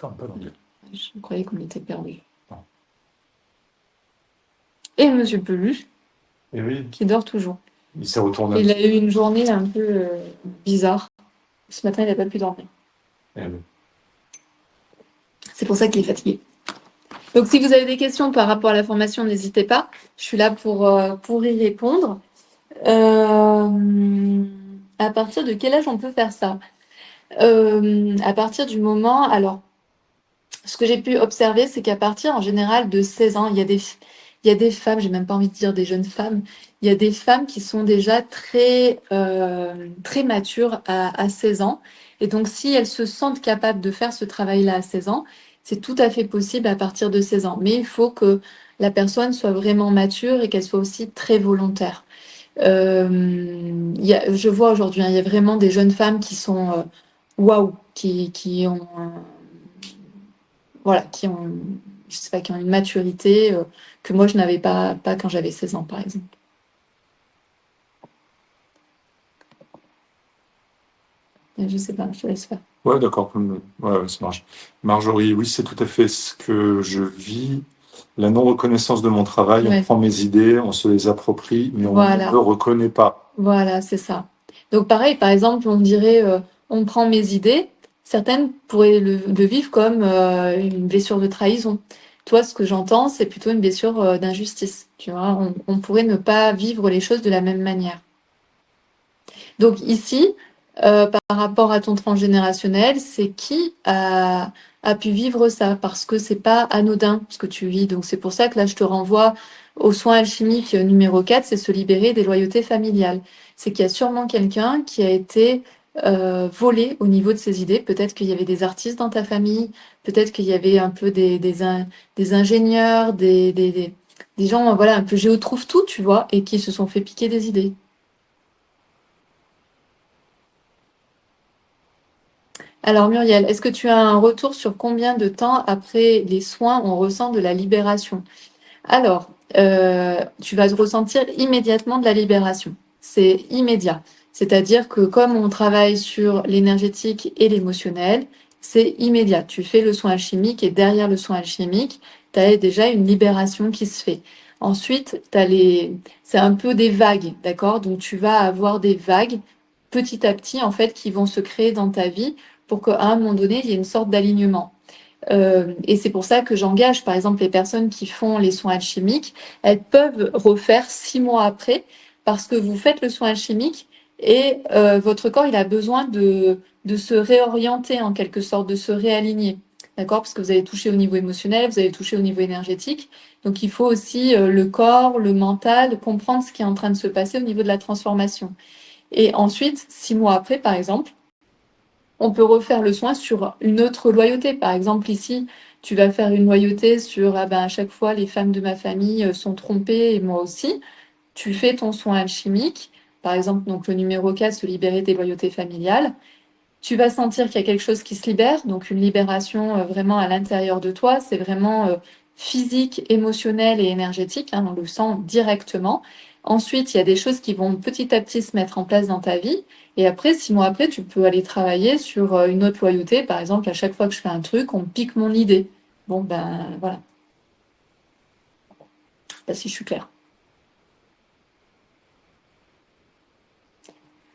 Un peu l'anglais. Je croyais qu'on était perdu. Et Monsieur Peluche, qui dort toujours. Il s'est retourné. Il a eu une journée un peu bizarre. Ce matin, il n'a pas pu dormir. C'est pour ça qu'il est fatigué. Donc, si vous avez des questions par rapport à la formation, n'hésitez pas. Je suis là pour y répondre. À partir de quel âge on peut faire ça? À partir du moment... Alors, ce que j'ai pu observer, c'est qu'à partir, en général, de 16 ans, il y a des femmes, j'ai même pas envie de dire des jeunes femmes, il y a des femmes qui sont déjà très matures à 16 ans. Et donc, si elles se sentent capables de faire ce travail-là à 16 ans, c'est tout à fait possible à partir de 16 ans. Mais il faut que la personne soit vraiment mature et qu'elle soit aussi très volontaire. Je vois aujourd'hui, hein, il y a vraiment des jeunes femmes qui sont waouh, qui ont... voilà, qui ont je sais pas, qui ont une maturité que moi je n'avais pas quand j'avais 16 ans, par exemple. Je sais pas, je te laisse faire. Ouais, d'accord. Ouais, ça marche. Marjorie, oui, c'est tout à fait ce que je vis. La non-reconnaissance de mon travail, on prend mes idées, on se les approprie, mais on ne me reconnaît pas. Voilà, c'est ça. Donc pareil, par exemple, on dirait, on prend mes idées, certaines pourraient le vivre comme une blessure de trahison. Toi, ce que j'entends, c'est plutôt une blessure d'injustice. Tu vois, on pourrait ne pas vivre les choses de la même manière. Donc ici, par rapport à ton transgénérationnel, c'est qui a pu vivre ça parce que c'est pas anodin ce que tu vis. Donc c'est pour ça que là, je te renvoie au soin alchimique numéro 4, c'est se libérer des loyautés familiales. C'est qu'il y a sûrement quelqu'un qui a été volé au niveau de ses idées. Peut-être qu'il y avait des artistes dans ta famille, peut-être qu'il y avait un peu des ingénieurs, des gens voilà, un peu géotrouve-tout, tu vois, et qui se sont fait piquer des idées. Alors Muriel, est-ce que tu as un retour sur combien de temps après les soins on ressent de la libération? Alors, tu vas ressentir immédiatement de la libération. C'est immédiat. C'est-à-dire que comme on travaille sur l'énergétique et l'émotionnel, c'est immédiat. Tu fais le soin alchimique et derrière le soin alchimique, tu as déjà une libération qui se fait. Ensuite, c'est un peu des vagues, d'accord? Donc tu vas avoir des vagues petit à petit en fait qui vont se créer dans ta vie pour qu'à un moment donné, il y ait une sorte d'alignement. Et c'est pour ça que j'engage, par exemple, les personnes qui font les soins alchimiques, elles peuvent refaire 6 mois après, parce que vous faites le soin alchimique et votre corps, il a besoin de se réorienter en quelque sorte, de se réaligner. D'accord? Parce que vous avez touché au niveau émotionnel, vous avez touché au niveau énergétique. Donc il faut aussi le corps, le mental, comprendre ce qui est en train de se passer au niveau de la transformation. Et ensuite, 6 mois après, par exemple, on peut refaire le soin sur une autre loyauté. Par exemple, ici, tu vas faire une loyauté sur ah ben, à chaque fois, les femmes de ma famille sont trompées et moi aussi. Tu fais ton soin alchimique. Par exemple, donc le numéro 4, se libérer des loyautés familiales. Tu vas sentir qu'il y a quelque chose qui se libère, donc une libération vraiment à l'intérieur de toi. C'est vraiment physique, émotionnel et énergétique, hein, on le sent directement. Ensuite, il y a des choses qui vont petit à petit se mettre en place dans ta vie. Et après, 6 mois après, tu peux aller travailler sur une autre loyauté. Par exemple, à chaque fois que je fais un truc, on pique mon idée. Bon, ben voilà. Je sais pas si je suis claire.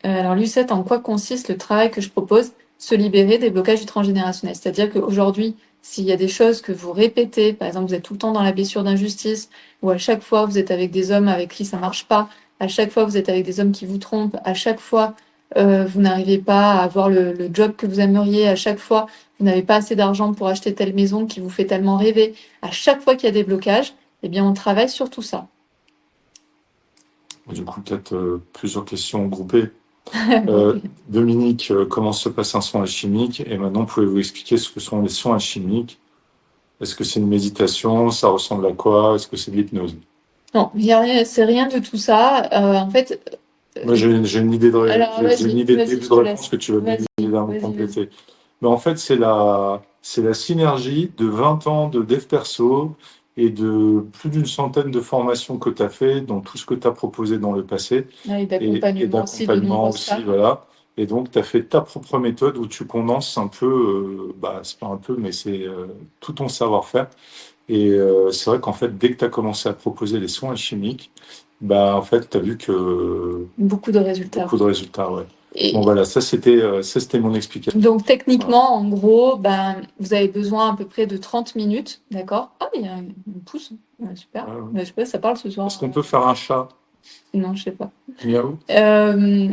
Alors, Lucette, en quoi consiste le travail que je propose? Se libérer des blocages du transgénérationnel. C'est-à-dire qu'aujourd'hui, s'il y a des choses que vous répétez, par exemple, vous êtes tout le temps dans la blessure d'injustice, ou à chaque fois vous êtes avec des hommes avec qui ça marche pas, à chaque fois vous êtes avec des hommes qui vous trompent, à chaque fois vous n'arrivez pas à avoir le job que vous aimeriez, à chaque fois vous n'avez pas assez d'argent pour acheter telle maison qui vous fait tellement rêver, à chaque fois qu'il y a des blocages, eh bien on travaille sur tout ça. Du coup, peut-être plusieurs questions groupées. Dominique, comment se passe un soin alchimique? Et maintenant, pouvez-vous expliquer ce que sont les soins alchimiques? Est-ce que c'est une méditation? Ça ressemble à quoi? Est-ce que c'est de l'hypnose? Non, c'est rien de tout ça. En fait. Moi, j'ai une idée j'ai une idée de début de réponse que tu vas bien évidemment compléter. Mais en fait, c'est la synergie de 20 ans de dev perso et de plus d'une centaine de formations que tu as fait dans tout ce que tu as proposé dans le passé. Et d'accompagnement aussi, voilà. Et donc, tu as fait ta propre méthode où tu condenses un peu, c'est pas un peu, mais c'est tout ton savoir-faire. Et c'est vrai qu'en fait, dès que tu as commencé à proposer les soins alchimiques, en fait, tu as vu que... Beaucoup de résultats. Beaucoup de résultats, ouais. Bon, voilà, ça c'était mon explication. Donc, techniquement, en gros, vous avez besoin à peu près de 30 minutes, d'accord? Ah, il y a une pousse. Ouais, super. Ouais. Je sais pas, ça parle ce soir. Est-ce qu'on peut faire un chat? Non, je sais pas. Miaou.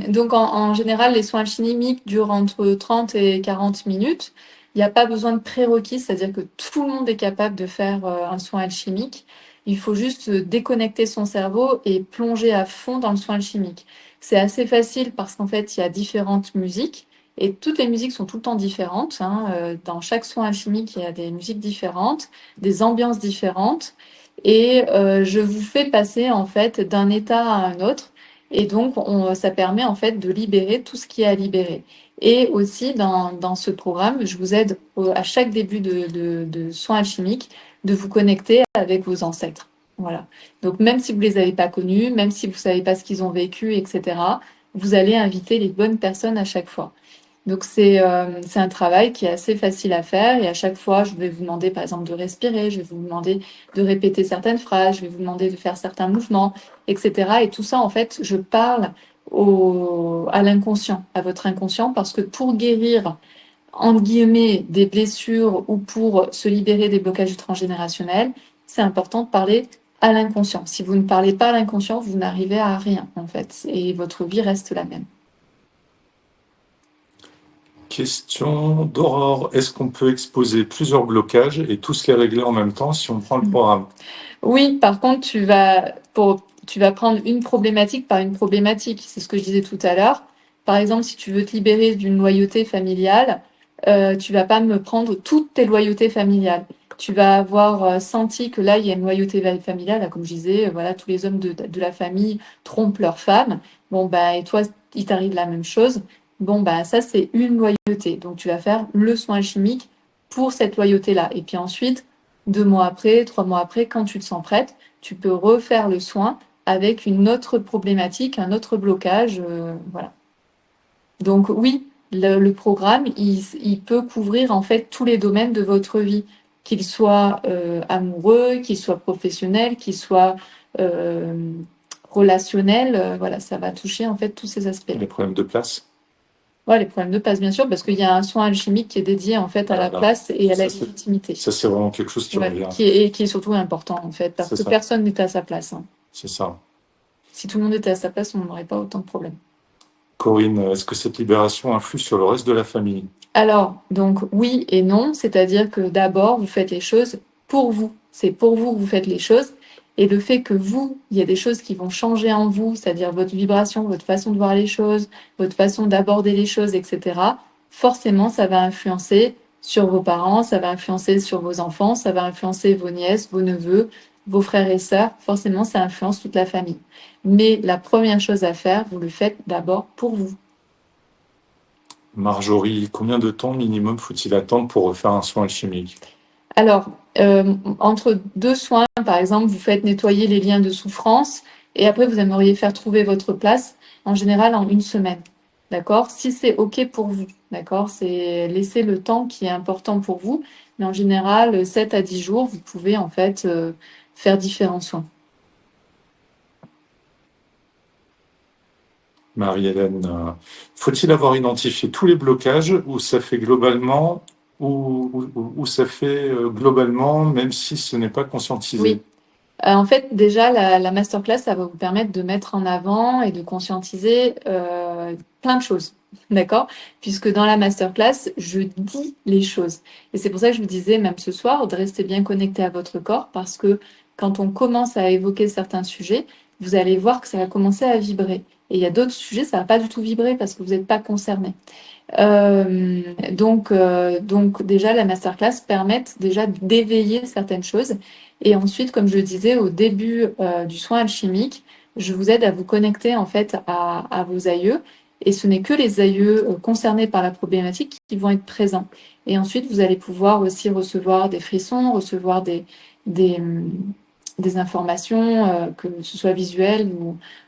Donc, en général, les soins alchimiques durent entre 30 et 40 minutes. Il n'y a pas besoin de prérequis, c'est-à-dire que tout le monde est capable de faire un soin alchimique. Il faut juste déconnecter son cerveau et plonger à fond dans le soin alchimique. C'est assez facile parce qu'en fait, il y a différentes musiques et toutes les musiques sont tout le temps différentes, hein. Dans chaque soin alchimique, il y a des musiques différentes, des ambiances différentes et je vous fais passer en fait d'un état à un autre. Et donc, ça permet en fait de libérer tout ce qui est à libérer. Et aussi, dans ce programme, je vous aide à chaque début de soins alchimiques de vous connecter avec vos ancêtres. Voilà. Donc, même si vous les avez pas connus, même si vous savez pas ce qu'ils ont vécu, etc., vous allez inviter les bonnes personnes à chaque fois. Donc, c'est un travail qui est assez facile à faire et à chaque fois, je vais vous demander, par exemple, de respirer, je vais vous demander de répéter certaines phrases, je vais vous demander de faire certains mouvements, etc. Et tout ça, en fait, je parle à l'inconscient, à votre inconscient, parce que pour guérir, entre guillemets, des blessures ou pour se libérer des blocages transgénérationnels, c'est important de parler à l'inconscient. Si vous ne parlez pas à l'inconscient, vous n'arrivez à rien, en fait, et votre vie reste la même. Question d'Aurore. Est-ce qu'on peut exposer plusieurs blocages et tous les régler en même temps si on prend le programme? Oui, par contre, tu vas prendre une problématique par une problématique. C'est ce que je disais tout à l'heure. Par exemple, si tu veux te libérer d'une loyauté familiale, tu vas pas me prendre toutes tes loyautés familiales. Tu vas avoir senti que là, il y a une loyauté familiale. Là, comme je disais, voilà, tous les hommes de la famille trompent leurs femmes. Bon, bah, et toi, il t'arrive la même chose. Bon, bah, ça, c'est une loyauté. Donc, tu vas faire le soin chimique pour cette loyauté-là. Et puis ensuite, 2 mois après, 3 mois après, quand tu te sens prête, tu peux refaire le soin avec une autre problématique, un autre blocage, voilà. Donc oui, le programme, il peut couvrir en fait tous les domaines de votre vie, qu'il soit amoureux, qu'il soit professionnel, qu'il soit euh, relationnel, voilà, ça va toucher en fait tous ces aspects. Les problèmes de place? Ouais, les problèmes de place, bien sûr, parce qu'il y a un soin alchimique qui est dédié en fait à la place et à la légitimité. Ça, c'est vraiment quelque chose qui revient. Qui est surtout important en fait, parce que personne n'est à sa place. Hein. C'est ça. Si tout le monde était à sa place, on n'aurait pas autant de problèmes. Corinne, est-ce que cette libération influe sur le reste de la famille? Alors, donc oui et non, c'est-à-dire que d'abord, vous faites les choses pour vous. C'est pour vous que vous faites les choses. Et le fait que vous, il y a des choses qui vont changer en vous, c'est-à-dire votre vibration, votre façon de voir les choses, votre façon d'aborder les choses, etc., forcément, ça va influencer sur vos parents, ça va influencer sur vos enfants, ça va influencer vos nièces, vos neveux, vos frères et sœurs. Forcément, ça influence toute la famille. Mais la première chose à faire, vous le faites d'abord pour vous. Marjorie, combien de temps minimum faut-il attendre pour refaire un soin alchimique? Alors, entre 2 soins, par exemple, vous faites nettoyer les liens de souffrance et après vous aimeriez faire trouver votre place, en général en 1 semaine. D'accord? Si c'est OK pour vous, d'accord? C'est laisser le temps qui est important pour vous, mais en général, 7 à 10 jours, vous pouvez en fait faire différents soins. Marie-Hélène, faut-il avoir identifié tous les blocages ou ça fait globalement ou ça fait globalement même si ce n'est pas conscientisé? Oui. En fait, déjà, la masterclass, ça va vous permettre de mettre en avant et de conscientiser plein de choses, d'accord? Puisque dans la masterclass, je dis les choses. Et c'est pour ça que je vous disais, même ce soir, de rester bien connecté à votre corps, parce que quand on commence à évoquer certains sujets, vous allez voir que ça va commencer à vibrer. Et il y a d'autres sujets, ça va pas du tout vibrer parce que vous n'êtes pas concerné. Donc déjà, la masterclass permet déjà d'éveiller certaines choses. Et ensuite, comme je le disais au début du soin alchimique, je vous aide à vous connecter en fait à vos aïeux. Et ce n'est que les aïeux concernés par la problématique qui vont être présents. Et ensuite, vous allez pouvoir aussi recevoir des frissons, recevoir des, des informations, que ce soit visuelles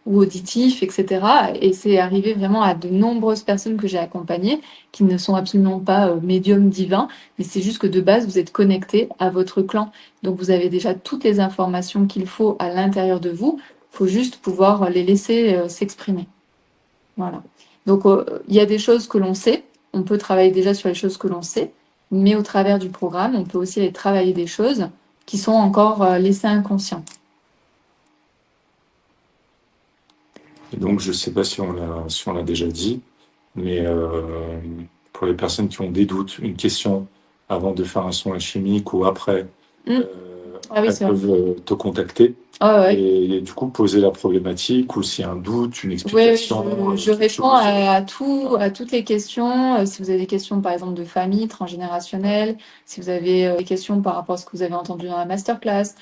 ou auditives, etc. Et c'est arrivé vraiment à de nombreuses personnes que j'ai accompagnées qui ne sont absolument pas médiums divins, mais c'est juste que de base, vous êtes connectés à votre clan. Donc vous avez déjà toutes les informations qu'il faut à l'intérieur de vous. Il faut juste pouvoir les laisser s'exprimer. Voilà. Donc il y a des choses que l'on sait. On peut travailler déjà sur les choses que l'on sait, mais au travers du programme, on peut aussi aller travailler des choses qui sont encore laissées inconscientes. Et donc, je ne sais pas si on l'a déjà dit, mais pour les personnes qui ont des doutes, une question avant de faire un soin chimique ou après, elles peuvent te contacter et du coup poser la problématique ou s'il y a un doute, une explication. Oui, je réponds à toutes les questions. Si vous avez des questions, par exemple, de famille, transgénérationnelle, si vous avez des questions par rapport à ce que vous avez entendu dans la masterclass.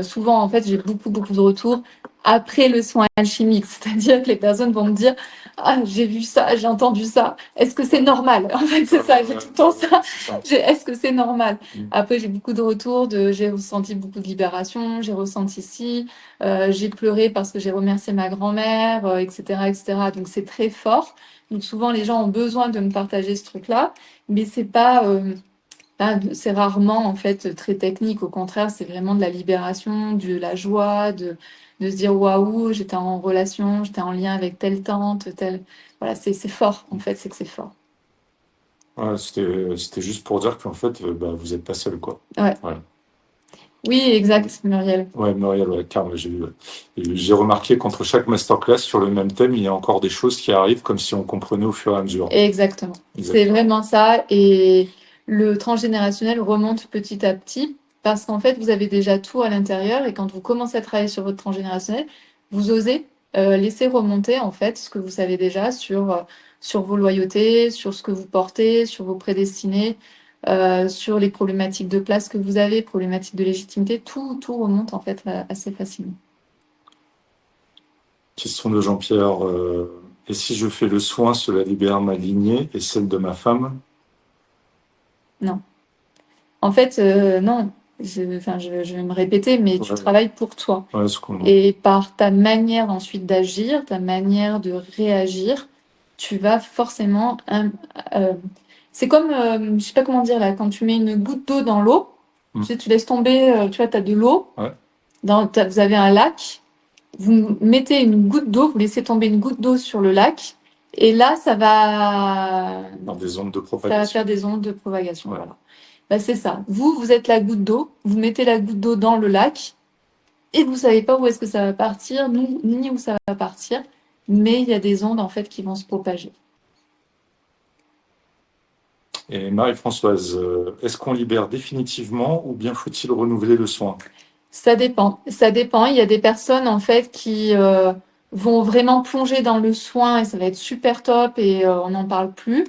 Souvent, en fait, j'ai beaucoup de retours. après le soin alchimique. C'est-à-dire que les personnes vont me dire ah, j'ai vu ça, j'ai entendu ça. Est-ce que c'est normal? En fait, c'est ça, j'ai tout le temps ça. Est-ce que c'est normal? Après, j'ai beaucoup de retours j'ai ressenti beaucoup de libération, j'ai ressenti ci, j'ai pleuré parce que j'ai remercié ma grand-mère, etc., etc. Donc, c'est très fort. Donc, souvent, les gens ont besoin de me partager ce truc-là, mais c'est pas, c'est rarement, en fait, très technique. Au contraire, c'est vraiment de la libération, de la joie, de se dire waouh, j'étais en relation, j'étais en lien avec telle tante, telle. Voilà, c'est fort, en fait, c'est que c'est fort. Ouais, c'était juste pour dire qu'en fait, vous êtes pas seul, quoi. Ouais. Voilà. Oui, exact, Muriel. Ouais, Muriel, ouais, carrément, j'ai vu. Ouais. Et j'ai remarqué qu'entre chaque masterclass sur le même thème, il y a encore des choses qui arrivent comme si on comprenait au fur et à mesure. Exactement. C'est vraiment ça. Et le transgénérationnel remonte petit à petit parce qu'en fait, vous avez déjà tout à l'intérieur et quand vous commencez à travailler sur votre transgénérationnel, vous osez laisser remonter en fait ce que vous savez déjà sur vos loyautés, sur ce que vous portez, sur vos prédestinés, sur les problématiques de place que vous avez, problématiques de légitimité. Tout remonte en fait assez facilement. Question de Jean-Pierre. Et si je fais le soin, cela libère ma lignée et celle de ma femme? Non. En fait, non. Je vais me répéter, mais tu travailles pour toi. Ouais, Et par ta manière ensuite d'agir, ta manière de réagir, tu vas forcément. C'est comme, je sais pas comment dire là, quand tu mets une goutte d'eau dans l'eau, tu sais, tu laisses tomber, tu vois, tu as de l'eau, Ouais. vous avez un lac, vous mettez une goutte d'eau, vous laissez tomber une goutte d'eau sur le lac, et là, ça va Dans des ondes de ça va propagation. faire des ondes de propagation. Ouais. Voilà. Bah, c'est ça. Vous êtes la goutte d'eau, vous mettez la goutte d'eau dans le lac, et vous savez pas où est-ce que ça va partir, ni où ça va partir, mais il y a des ondes en fait qui vont se propager. Et Marie-Françoise, est-ce qu'on libère définitivement ou bien faut-il renouveler le soin? Ça dépend. Ça dépend. Il y a des personnes en fait qui vont vraiment plonger dans le soin et ça va être super top et on n'en parle plus.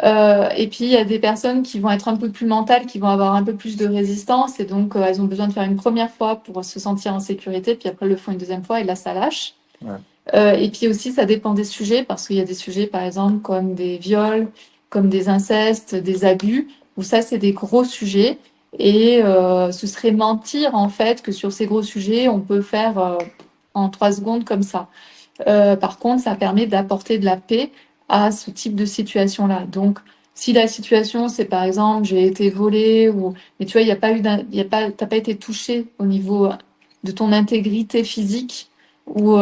Et puis il y a des personnes qui vont être un peu plus mentales, qui vont avoir un peu plus de résistance et donc elles ont besoin de faire une première fois pour se sentir en sécurité, puis après elles le font une deuxième fois et là ça lâche. Ouais. Et puis aussi ça dépend des sujets parce qu'il y a des sujets par exemple comme des viols, comme des incestes, des abus, où ça c'est des gros sujets et ce serait mentir en fait que sur ces gros sujets on peut faire en 3 secondes comme ça. Par contre, ça permet d'apporter de la paix à ce type de situation-là. Donc, si la situation, c'est par exemple, j'ai été volée ou, mais tu vois, il y a pas eu, t'as pas été touché au niveau de ton intégrité physique ou,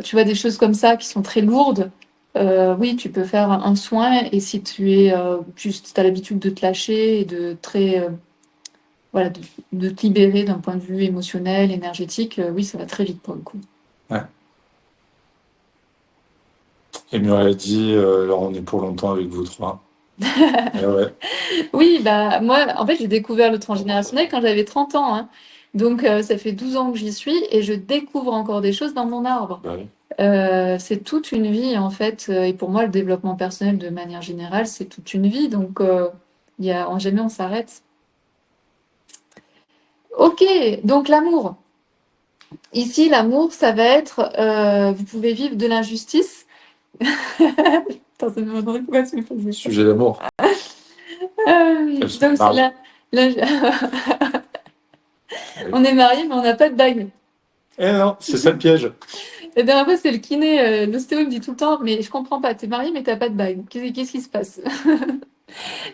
tu vois, des choses comme ça qui sont très lourdes. Oui, tu peux faire un soin et si tu es juste, t'as l'habitude de te lâcher et de très, voilà, de te libérer d'un point de vue émotionnel, énergétique, oui, ça va très vite pour le coup. Ouais. Et Muriel dit, alors on est pour longtemps avec vous trois. Ouais. Oui, bah moi, en fait, j'ai découvert le transgénérationnel quand j'avais 30 ans, hein. Donc, ça fait 12 ans que j'y suis et je découvre encore des choses dans mon arbre. Bah oui. C'est toute une vie, en fait. Et pour moi, le développement personnel, de manière générale, c'est toute une vie. Donc, jamais on s'arrête. Ok, donc l'amour. Ici, l'amour, ça va être, vous pouvez vivre de l'injustice. Attends, ça me demanderait pourquoi tu me fais ça. Sujet d'amour. Donc, c'est on est mariés, mais on n'a pas de bague. Eh non, c'est ça le piège. La dernière fois, c'est le kiné, l'ostéo me dit tout le temps, mais je comprends pas, t'es marié, mais t'as pas de bague. Qu'est-ce qui se passe?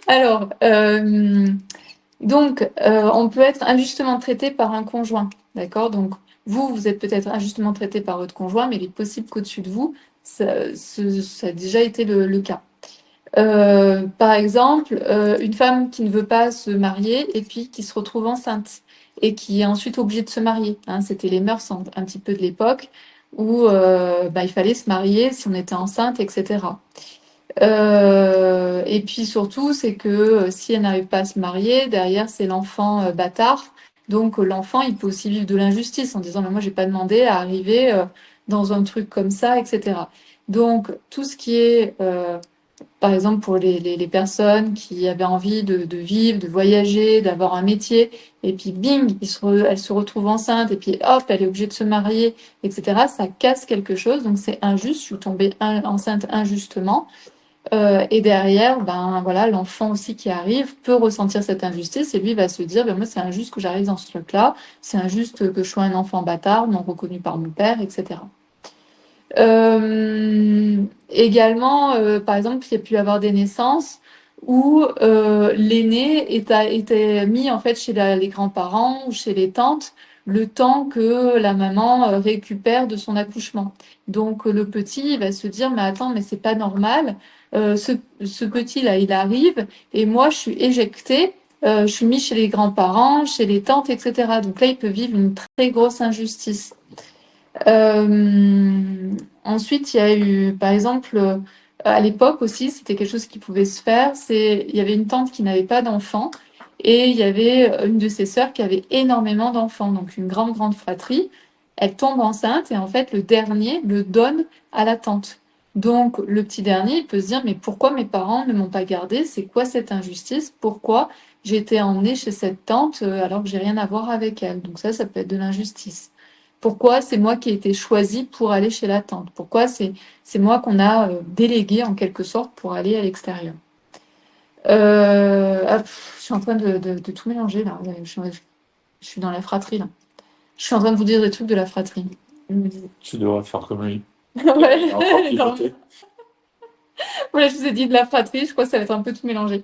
Alors, donc, on peut être injustement traité par un conjoint, d'accord? Donc, vous êtes peut-être injustement traité par votre conjoint, mais il est possible qu'au-dessus de vous, ça a déjà été le cas. Par exemple, une femme qui ne veut pas se marier et puis qui se retrouve enceinte et qui est ensuite obligée de se marier, hein. C'était les mœurs un petit peu de l'époque où il fallait se marier si on était enceinte, etc. Et puis surtout, c'est que si elle n'arrive pas à se marier, derrière c'est l'enfant bâtard. Donc l'enfant, il peut aussi vivre de l'injustice en disant mais moi j'ai pas demandé à arriver dans un truc comme ça, etc. Donc tout ce qui est par exemple, pour les personnes qui avaient envie de vivre, de voyager, d'avoir un métier, et puis bing, elle se retrouve enceinte, et puis hop, elle est obligée de se marier, etc. Ça casse quelque chose, donc c'est injuste. Je suis tombée enceinte injustement. Et derrière, ben voilà, l'enfant aussi qui arrive peut ressentir cette injustice et lui va se dire, ben moi c'est injuste que j'arrive dans ce truc-là, c'est injuste que je sois un enfant bâtard, non reconnu par mon père, etc. Également, par exemple, il y a pu y avoir des naissances où l'aîné était mis en fait chez les grands-parents ou chez les tantes le temps que la maman récupère de son accouchement. Donc le petit il va se dire mais attends mais c'est pas normal. Ce petit là il arrive et moi je suis éjectée. Je suis mis chez les grands-parents, chez les tantes, etc. Donc là, il peut vivre une très grosse injustice. Ensuite, il y a eu, par exemple, à l'époque aussi, c'était quelque chose qui pouvait se faire. Il y avait une tante qui n'avait pas d'enfants et il y avait une de ses sœurs qui avait énormément d'enfants, donc une grande, grande fratrie. Elle tombe enceinte et en fait, le dernier le donne à la tante. Donc, le petit dernier, il peut se dire, mais pourquoi mes parents ne m'ont pas gardé? C'est quoi cette injustice? Pourquoi j'ai été emmenée chez cette tante alors que j'ai rien à voir avec elle? Donc ça peut être de l'injustice. Pourquoi c'est moi qui ai été choisie pour aller chez la tante? Pourquoi c'est moi qu'on a délégué en quelque sorte pour aller à l'extérieur? Je suis en train de tout mélanger là. Je suis dans la fratrie là. Je suis en train de vous dire des trucs de la fratrie. Tu devrais faire comme lui. Ouais, Non. Ouais, je vous ai dit de la fratrie, je crois que ça va être un peu tout mélangé.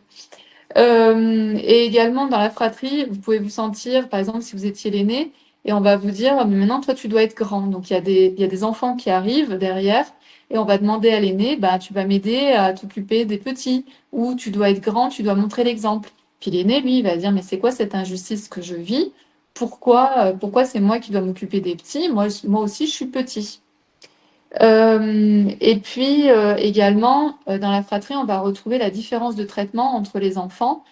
Et également dans la fratrie, vous pouvez vous sentir, par exemple, si vous étiez l'aîné, et on va vous dire, ah, mais maintenant toi tu dois être grand. Donc il y a des enfants qui arrivent derrière, et on va demander à l'aîné, bah tu vas m'aider à t'occuper des petits, ou tu dois être grand, tu dois montrer l'exemple. Puis l'aîné, lui, il va dire, mais c'est quoi cette injustice que je vis? Pourquoi c'est moi qui dois m'occuper des petits? Moi aussi je suis petit. Et puis également, dans la fratrie, on va retrouver la différence de traitement entre les enfants.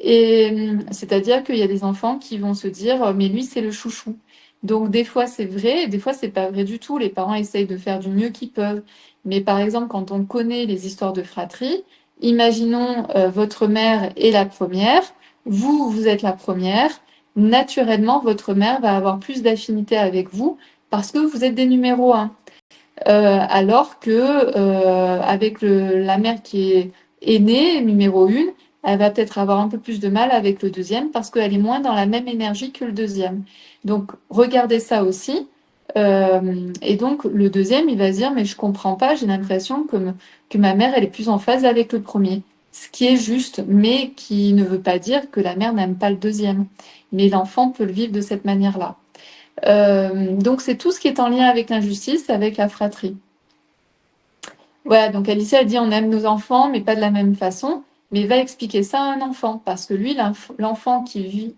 Et c'est-à-dire qu'il y a des enfants qui vont se dire, mais lui, c'est le chouchou. Donc des fois c'est vrai, et des fois c'est pas vrai du tout. Les parents essayent de faire du mieux qu'ils peuvent. Mais par exemple, quand on connaît les histoires de fratrie, imaginons votre mère est la première, vous êtes la première. Naturellement, votre mère va avoir plus d'affinité avec vous parce que vous êtes des numéros un. Alors que avec la mère qui est aînée, numéro une, elle va peut-être avoir un peu plus de mal avec le deuxième parce qu'elle est moins dans la même énergie que le deuxième. Donc regardez ça aussi. Et donc le deuxième, il va se dire mais je comprends pas, j'ai l'impression que ma mère elle est plus en phase avec le premier. Ce qui est juste, mais qui ne veut pas dire que la mère n'aime pas le deuxième. Mais l'enfant peut le vivre de cette manière-là. Donc c'est tout ce qui est en lien avec l'injustice, avec la fratrie. Voilà, donc Alicia elle dit on aime nos enfants, mais pas de la même façon. Mais va expliquer ça à un enfant, parce que lui, l'enfant qui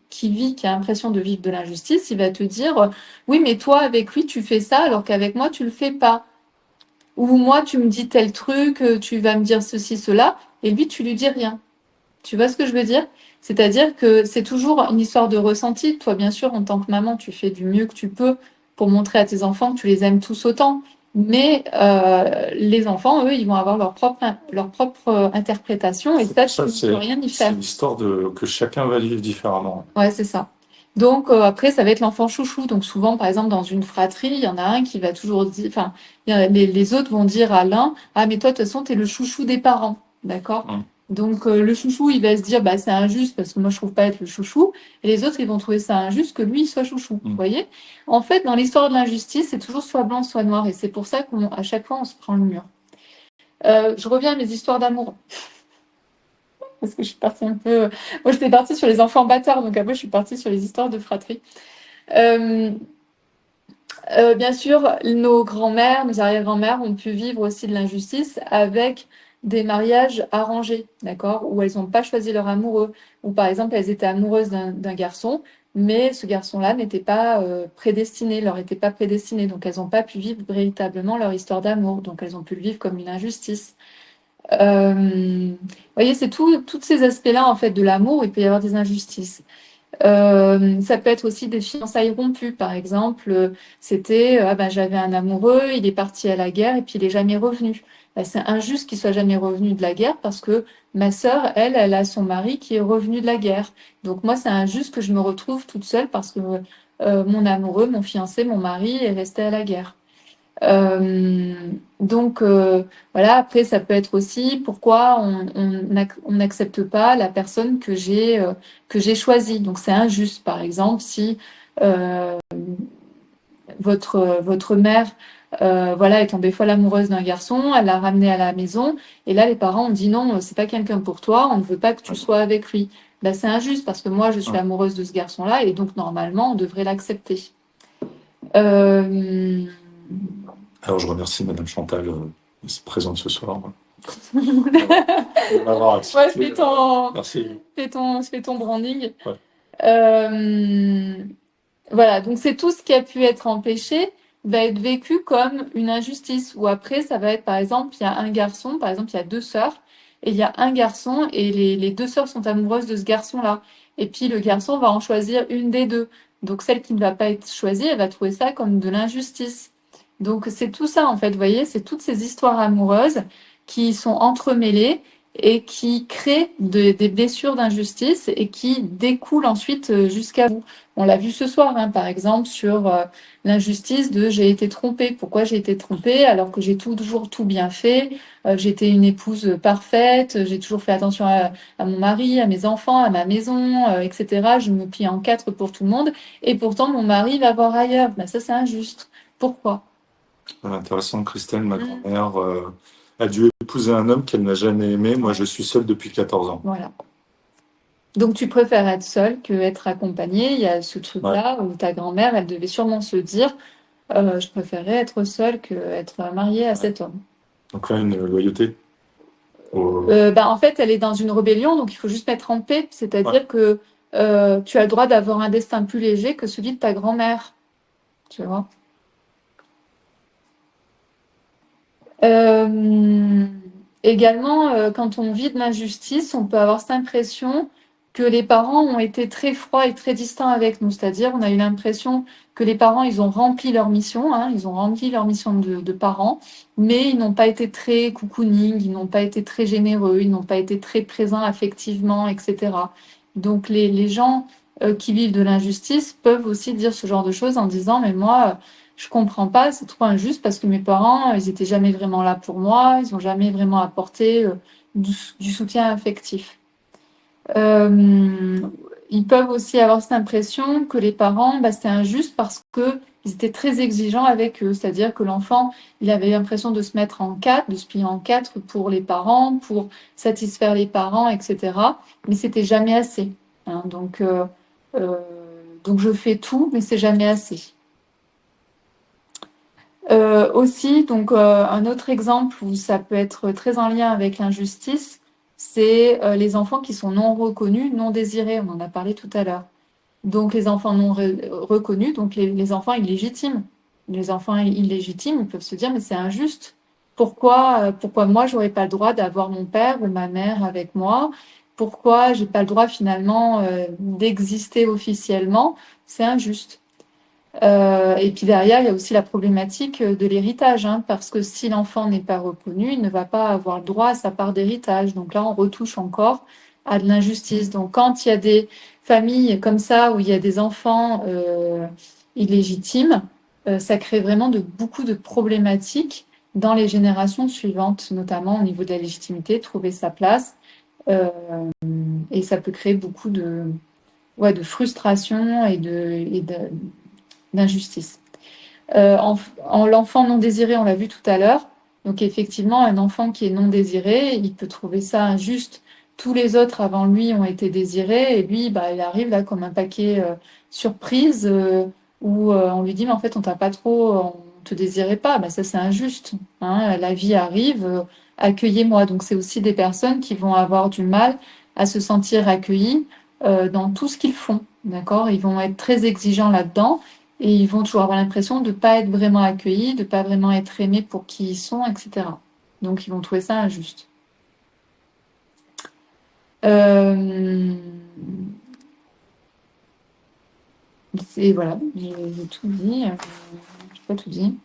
a l'impression de vivre de l'injustice, il va te dire oui, mais toi avec lui tu fais ça, alors qu'avec moi tu le fais pas. Ou moi tu me dis tel truc, tu vas me dire ceci, cela, et lui tu lui dis rien. Tu vois ce que je veux dire? C'est-à-dire que c'est toujours une histoire de ressenti. Toi, bien sûr, en tant que maman, tu fais du mieux que tu peux pour montrer à tes enfants que tu les aimes tous autant. Mais les enfants, eux, ils vont avoir leur propre interprétation et ça, tu ne peux rien y faire. C'est l'histoire que chacun va vivre différemment. Ouais, c'est ça. Donc après, ça va être l'enfant chouchou. Donc souvent, par exemple, dans une fratrie, il y en a un qui va toujours dire, enfin, les autres vont dire à l'un, ah mais toi, de toute façon, t'es le chouchou des parents, d'accord? Donc le chouchou, il va se dire, bah c'est injuste parce que moi, je trouve pas être le chouchou. Et les autres, ils vont trouver ça injuste que lui, il soit chouchou. Vous voyez? En fait, dans l'histoire de l'injustice, c'est toujours soit blanc, soit noir. Et c'est pour ça qu'à chaque fois, on se prend le mur. Je reviens à mes histoires d'amour. Parce que je suis partie un peu. Moi, j'étais partie sur les enfants bâtards, donc après, je suis partie sur les histoires de fratrie. Euh, Bien sûr, nos grands-mères, nos arrière-grand-mères ont pu vivre aussi de l'injustice avec des mariages arrangés, d'accord, où elles n'ont pas choisi leur amoureux, ou par exemple, elles étaient amoureuses d'un garçon, mais ce garçon-là n'était pas prédestiné, leur était pas prédestiné, donc elles n'ont pas pu vivre véritablement leur histoire d'amour, donc elles ont pu le vivre comme une injustice. Vous voyez, c'est toutes ces aspects-là en fait de l'amour où il peut y avoir des injustices. Ça peut être aussi des fiançailles rompues, par exemple. C'était, ah ben, j'avais un amoureux, il est parti à la guerre et puis il est jamais revenu. Ben, c'est injuste qu'il soit jamais revenu de la guerre parce que ma sœur, elle a son mari qui est revenu de la guerre. Donc moi, c'est injuste que je me retrouve toute seule parce que mon amoureux, mon fiancé, mon mari est resté à la guerre. Euh, donc voilà, après ça peut être aussi pourquoi on n'accepte pas la personne que j'ai choisie. Donc c'est injuste, par exemple, si euh, votre mère voilà est tombée folle amoureuse d'un garçon, elle l'a ramené à la maison et là les parents ont dit non, c'est pas quelqu'un pour toi, on ne veut pas que tu sois avec lui. Ben, c'est injuste parce que moi je suis amoureuse de ce garçon-là et donc normalement on devrait l'accepter. Euh, Alors, je remercie Madame Chantal qui se présente ce soir. Ouais, Merci. fais ton branding. Ouais. Voilà, donc c'est tout ce qui a pu être empêché va être vécu comme une injustice. Ou après, ça va être par exemple, il y a un garçon, par exemple, il y a deux sœurs, et il y a un garçon, et les deux sœurs sont amoureuses de ce garçon-là. Et puis le garçon va en choisir une des deux. Donc celle qui ne va pas être choisie, elle va trouver ça comme de l'injustice. Donc c'est tout ça, en fait, vous voyez, c'est toutes ces histoires amoureuses qui sont entremêlées et qui créent des blessures d'injustice et qui découlent ensuite jusqu'à vous. On l'a vu ce soir, hein, par exemple, sur l'injustice de j'ai été trompée. Pourquoi j'ai été trompée alors que j'ai toujours tout bien fait, j'étais une épouse parfaite, j'ai toujours fait attention à mon mari, à mes enfants, à ma maison, etc. Je me plie en quatre pour tout le monde et pourtant mon mari va voir ailleurs. Ben, ça, c'est injuste. Pourquoi? Intéressant, Christelle, ma grand-mère a dû épouser un homme qu'elle n'a jamais aimé. Moi, je suis seule depuis 14 ans. Voilà. Donc tu préfères être seule que être accompagnée. Il y a ce truc-là où ta grand-mère, elle devait sûrement se dire, je préférerais être seule que être mariée à cet homme. Donc là, une loyauté. En fait, elle est dans une rébellion, donc il faut juste mettre en paix. C'est-à-dire que tu as le droit d'avoir un destin plus léger que celui de ta grand-mère. Tu vois? Euh, Également, quand on vit de l'injustice, on peut avoir cette impression que les parents ont été très froids et très distants avec nous. C'est-à-dire, on a eu l'impression que les parents, ils ont rempli leur mission, hein, ils ont rempli leur mission de parents, mais ils n'ont pas été très cocooning, ils n'ont pas été très généreux, ils n'ont pas été très présents affectivement, etc. Donc, les gens qui vivent de l'injustice peuvent aussi dire ce genre de choses en disant, mais moi, je comprends pas, c'est trop injuste parce que mes parents, ils étaient jamais vraiment là pour moi, ils ont jamais vraiment apporté du soutien affectif. Euh, Ils peuvent aussi avoir cette impression que les parents, bah, c'est injuste parce que ils étaient très exigeants avec eux, c'est-à-dire que l'enfant, il avait l'impression de se mettre en quatre, de se plier en quatre pour les parents, pour satisfaire les parents, etc. Mais c'était jamais assez. Hein. Euh, donc je fais tout, mais c'est jamais assez. Aussi, donc un autre exemple où ça peut être très en lien avec l'injustice, c'est les enfants qui sont non reconnus, non désirés. On en a parlé tout à l'heure. Donc les enfants non reconnus, donc les enfants illégitimes. Les enfants illégitimes, ils peuvent se dire mais c'est injuste. Pourquoi moi j'aurais pas le droit d'avoir mon père ou ma mère avec moi? Pourquoi j'ai pas le droit finalement d'exister officiellement? C'est injuste. Et puis derrière, il y a aussi la problématique de l'héritage, hein, parce que si l'enfant n'est pas reconnu, il ne va pas avoir le droit à sa part d'héritage. Donc là, on retouche encore à de l'injustice. Donc quand il y a des familles comme ça, où il y a des enfants illégitimes, ça crée vraiment beaucoup de problématiques dans les générations suivantes, notamment au niveau de la légitimité, trouver sa place. Euh, et ça peut créer beaucoup de frustration d'injustice. L'enfant non désiré, on l'a vu tout à l'heure. Donc effectivement, un enfant qui est non désiré, il peut trouver ça injuste. Tous les autres avant lui ont été désirés et lui, bah, il arrive là comme un paquet surprise où on lui dit mais en fait on t'a pas trop, on te désirait pas. Bah, ça c'est injuste. Hein. La vie arrive, accueillez-moi. Donc c'est aussi des personnes qui vont avoir du mal à se sentir accueillies dans tout ce qu'ils font. D'accord? Ils vont être très exigeants là-dedans. Et ils vont toujours avoir l'impression de ne pas être vraiment accueillis, de ne pas vraiment être aimés pour qui ils sont, etc. Donc ils vont trouver ça injuste. Euh, Voilà, j'ai tout dit. J'ai pas tout dit.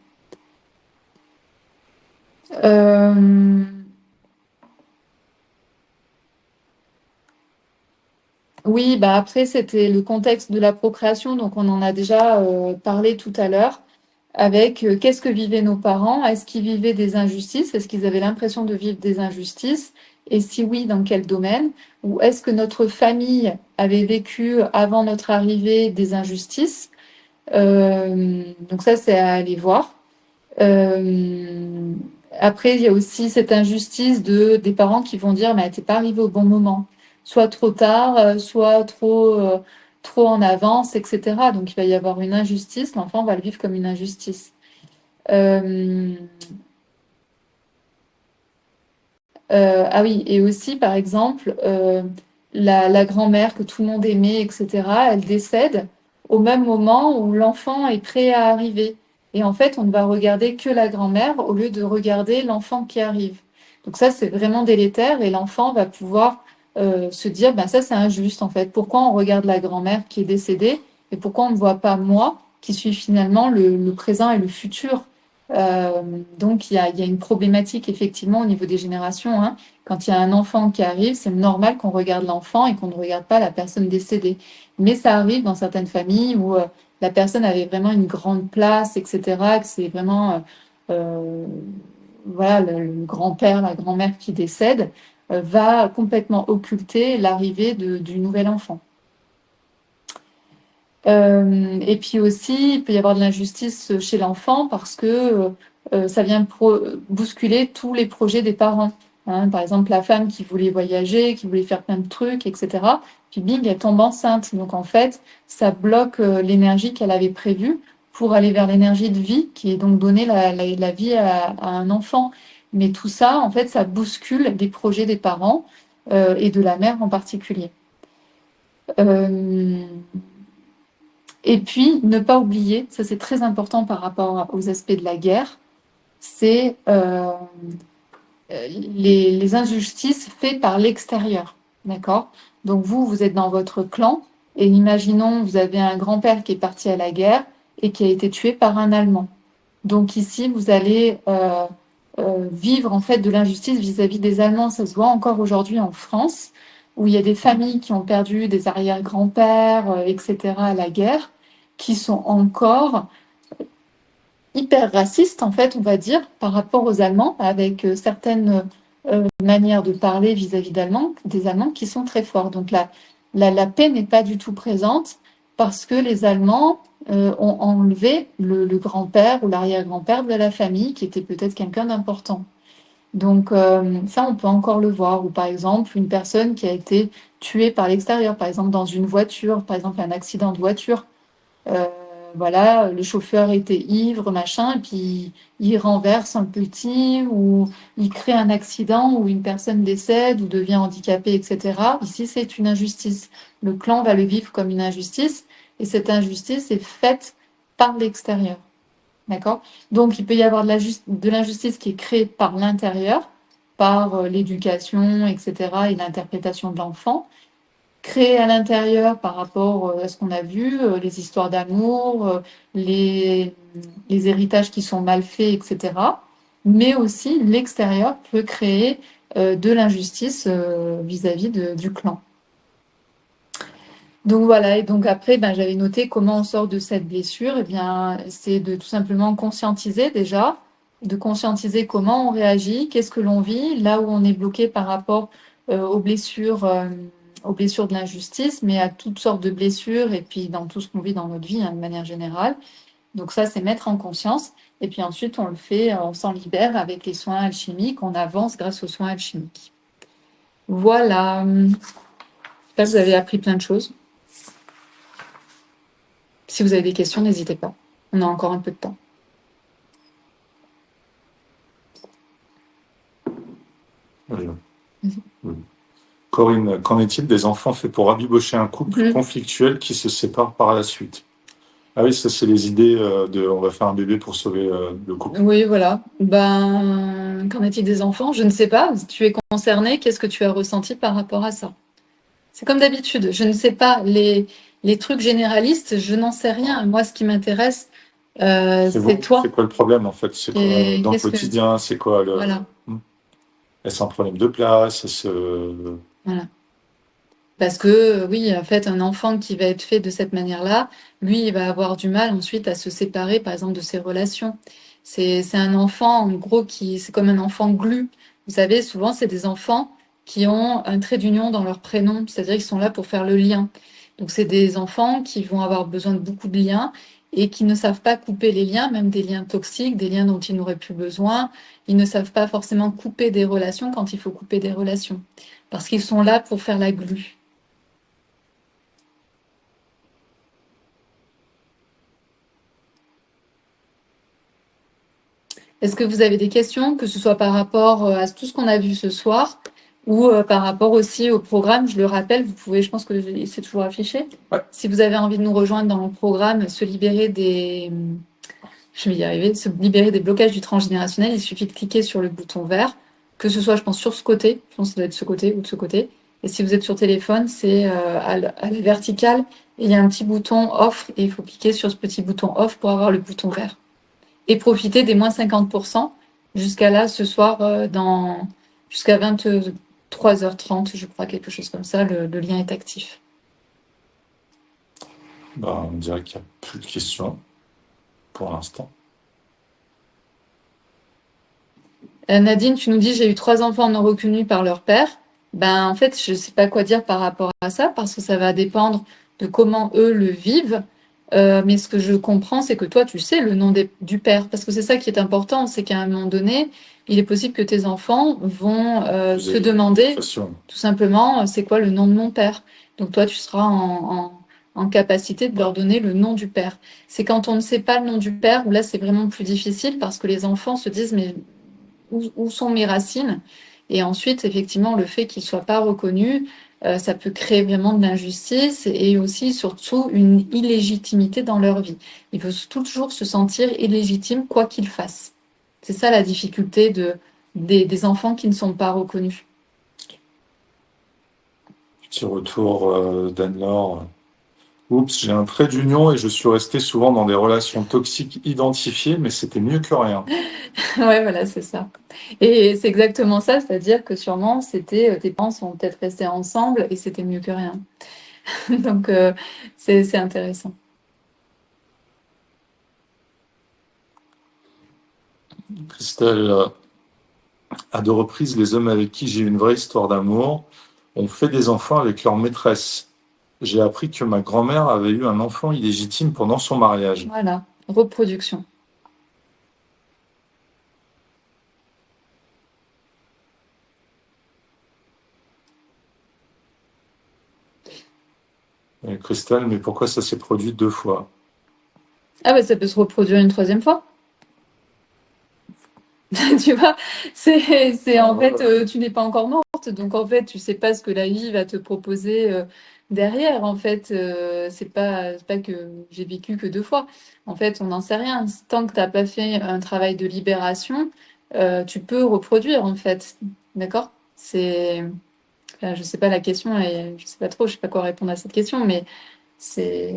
Oui, bah après, c'était le contexte de la procréation, donc on en a déjà parlé tout à l'heure, avec qu'est-ce que vivaient nos parents? Est-ce qu'ils vivaient des injustices? Est-ce qu'ils avaient l'impression de vivre des injustices? Et si oui, dans quel domaine? Ou est-ce que notre famille avait vécu avant notre arrivée des injustices? Donc ça, c'est à aller voir. Euh, Après, il y a aussi cette injustice des parents qui vont dire, mais t'es pas arrivé au bon moment, soit trop tard, soit trop en avance, etc. Donc il va y avoir une injustice, l'enfant va le vivre comme une injustice. Euh, ah oui, et aussi, par exemple, la grand-mère que tout le monde aimait, etc., elle décède au même moment où l'enfant est prêt à arriver. Et en fait, on ne va regarder que la grand-mère au lieu de regarder l'enfant qui arrive. Donc ça, c'est vraiment délétère et l'enfant va pouvoir se dire, ben ça, c'est injuste, en fait. Pourquoi on regarde la grand-mère qui est décédée et pourquoi on ne voit pas moi qui suis finalement le présent et le futur? Euh, donc, il y a une problématique effectivement au niveau des générations, hein. Quand il y a un enfant qui arrive, c'est normal qu'on regarde l'enfant et qu'on ne regarde pas la personne décédée. Mais ça arrive dans certaines familles où la personne avait vraiment une grande place, etc., que c'est vraiment voilà, le grand-père, la grand-mère qui décède, va complètement occulter l'arrivée du nouvel enfant. Et puis aussi, il peut y avoir de l'injustice chez l'enfant parce que ça vient bousculer tous les projets des parents, hein. Par exemple, la femme qui voulait voyager, qui voulait faire plein de trucs, etc. Puis bing, elle tombe enceinte. Donc en fait, ça bloque l'énergie qu'elle avait prévue pour aller vers l'énergie de vie, qui est donc donner la vie à un enfant. Mais tout ça, en fait, ça bouscule des projets des parents et de la mère en particulier. Euh, et puis, ne pas oublier, ça c'est très important par rapport aux aspects de la guerre, c'est les injustices faites par l'extérieur. D'accord? Donc vous êtes dans votre clan, et imaginons, vous avez un grand-père qui est parti à la guerre et qui a été tué par un Allemand. Donc ici, vous allez vivre en fait de l'injustice vis-à-vis des Allemands. Ça se voit encore aujourd'hui en France, où il y a des familles qui ont perdu des arrière-grands-pères, etc. à la guerre, qui sont encore hyper racistes, en fait, on va dire, par rapport aux Allemands, avec certaines manières de parler vis-à-vis des Allemands qui sont très forts. Donc la paix n'est pas du tout présente parce que les Allemands ont enlevé le grand-père ou l'arrière-grand-père de la famille, qui était peut-être quelqu'un d'important. Donc ça, on peut encore le voir. Ou par exemple, une personne qui a été tuée par l'extérieur, par exemple dans une voiture, par exemple un accident de voiture. Euh, voilà, le chauffeur était ivre, machin, et puis il renverse un petit, ou il crée un accident où une personne décède ou devient handicapée, etc. Ici, c'est une injustice. Le clan va le vivre comme une injustice, et cette injustice est faite par l'extérieur. D'accord? Donc, il peut y avoir de l'injustice qui est créée par l'intérieur, par l'éducation, etc., et l'interprétation de l'enfant, créée à l'intérieur par rapport à ce qu'on a vu, les histoires d'amour, les héritages qui sont mal faits, etc. Mais aussi, l'extérieur peut créer de l'injustice vis-à-vis du clan. Donc voilà, et donc après, ben, j'avais noté comment on sort de cette blessure. Eh bien, c'est de tout simplement conscientiser déjà, de conscientiser comment on réagit, qu'est-ce que l'on vit, là où on est bloqué par rapport aux blessures de l'injustice, mais à toutes sortes de blessures et puis dans tout ce qu'on vit dans notre vie, hein, de manière générale. Donc ça, c'est mettre en conscience. Et puis ensuite, on le fait, on s'en libère avec les soins alchimiques, on avance grâce aux soins alchimiques. Voilà. J'espère que vous avez appris plein de choses. Si vous avez des questions, n'hésitez pas. On a encore un peu de temps. Oui. Corinne, qu'en est-il des enfants faits pour rabibocher un couple conflictuel qui se sépare par la suite? Ah oui, ça c'est les idées de on va faire un bébé pour sauver le couple. Oui, voilà. Ben, qu'en est-il des enfants? Je ne sais pas. Tu es concerné. Qu'est-ce que tu as ressenti par rapport à ça? C'est comme d'habitude. Je ne sais pas. Les trucs généralistes, je n'en sais rien. Moi, ce qui m'intéresse, c'est toi. C'est quoi le problème, en fait? C'est quoi, dans le quotidien, c'est quoi le... Voilà. Est-ce un problème de place? Voilà. Parce que oui, en fait, un enfant qui va être fait de cette manière-là, lui, il va avoir du mal ensuite à se séparer, par exemple, de ses relations. C'est un enfant, en gros, c'est comme un enfant glu. Vous savez, souvent, c'est des enfants qui ont un trait d'union dans leur prénom, c'est-à-dire qu'ils sont là pour faire le lien. Donc, c'est des enfants qui vont avoir besoin de beaucoup de liens et qui ne savent pas couper les liens, même des liens toxiques, des liens dont ils n'auraient plus besoin. Ils ne savent pas forcément couper des relations quand il faut couper des relations, parce qu'ils sont là pour faire la glu. Est-ce que vous avez des questions, que ce soit par rapport à tout ce qu'on a vu ce soir ou par rapport aussi au programme? Je le rappelle, vous pouvez, je pense que c'est toujours affiché. Ouais. Si vous avez envie de nous rejoindre dans le programme, je vais y arriver, se libérer des blocages du transgénérationnel, il suffit de cliquer sur le bouton vert, que ce soit, je pense, sur ce côté, je pense que ça doit être de ce côté ou de ce côté. Et si vous êtes sur téléphone, c'est à la verticale, et il y a un petit bouton offre, et il faut cliquer sur ce petit bouton off pour avoir le bouton vert. Et profiter des moins 50% jusqu'à là, ce soir, jusqu'à 23h30, je crois, quelque chose comme ça, le lien est actif. On dirait qu'il n'y a plus de questions pour l'instant. Nadine, tu nous dis, j'ai eu 3 enfants non reconnus par leur père. En fait, je ne sais pas quoi dire par rapport à ça, parce que ça va dépendre de comment eux le vivent. Mais ce que je comprends, c'est que toi, tu sais le nom du père, parce que c'est ça qui est important, c'est qu'à un moment donné, il est possible que tes enfants vont se demander tout simplement, c'est quoi le nom de mon père? Donc toi, tu seras en capacité de leur donner le nom du père. C'est quand on ne sait pas le nom du père, où là, c'est vraiment plus difficile, parce que les enfants se disent, mais où sont mes racines? Et ensuite, effectivement, le fait qu'ils ne soient pas reconnus, ça peut créer vraiment de l'injustice et aussi, surtout, une illégitimité dans leur vie. Ils veulent toujours se sentir illégitimes, quoi qu'ils fassent. C'est ça la difficulté des enfants qui ne sont pas reconnus. Petit retour d'Anne-Laure. Oups, j'ai un trait d'union et je suis resté souvent dans des relations toxiques identifiées, mais c'était mieux que rien. Ouais, voilà, c'est ça. Et c'est exactement ça, c'est-à-dire que sûrement, tes parents sont peut-être restés ensemble et c'était mieux que rien. Donc, c'est intéressant. Christelle, à 2 reprises, les hommes avec qui j'ai eu une vraie histoire d'amour ont fait des enfants avec leur maîtresse. J'ai appris que ma grand-mère avait eu un enfant illégitime pendant son mariage. Voilà, reproduction. Christelle, mais pourquoi ça s'est produit 2 fois? Ah bah ça peut se reproduire une 3e fois. Tu vois, c'est en fait, tu n'es pas encore morte, donc en fait, tu sais pas ce que la vie va te proposer derrière. En fait, c'est pas que j'ai vécu que 2 fois. En fait, on n'en sait rien. Tant que t'as pas fait un travail de libération, tu peux reproduire en fait. D'accord? Enfin, je sais pas la question et je sais pas trop, je sais pas quoi répondre à cette question, mais c'est,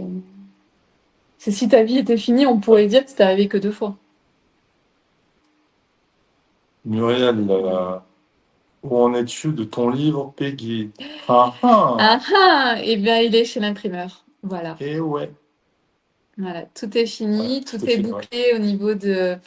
c'est si ta vie était finie, on pourrait dire que c'est arrivé que 2 fois. Muriel, où en es-tu de ton livre, Peggy? Ah ah! Ah ah! Eh bien, il est chez l'imprimeur. Voilà. Eh ouais. Voilà, tout est fini, Ouais, tout est bouclé au niveau de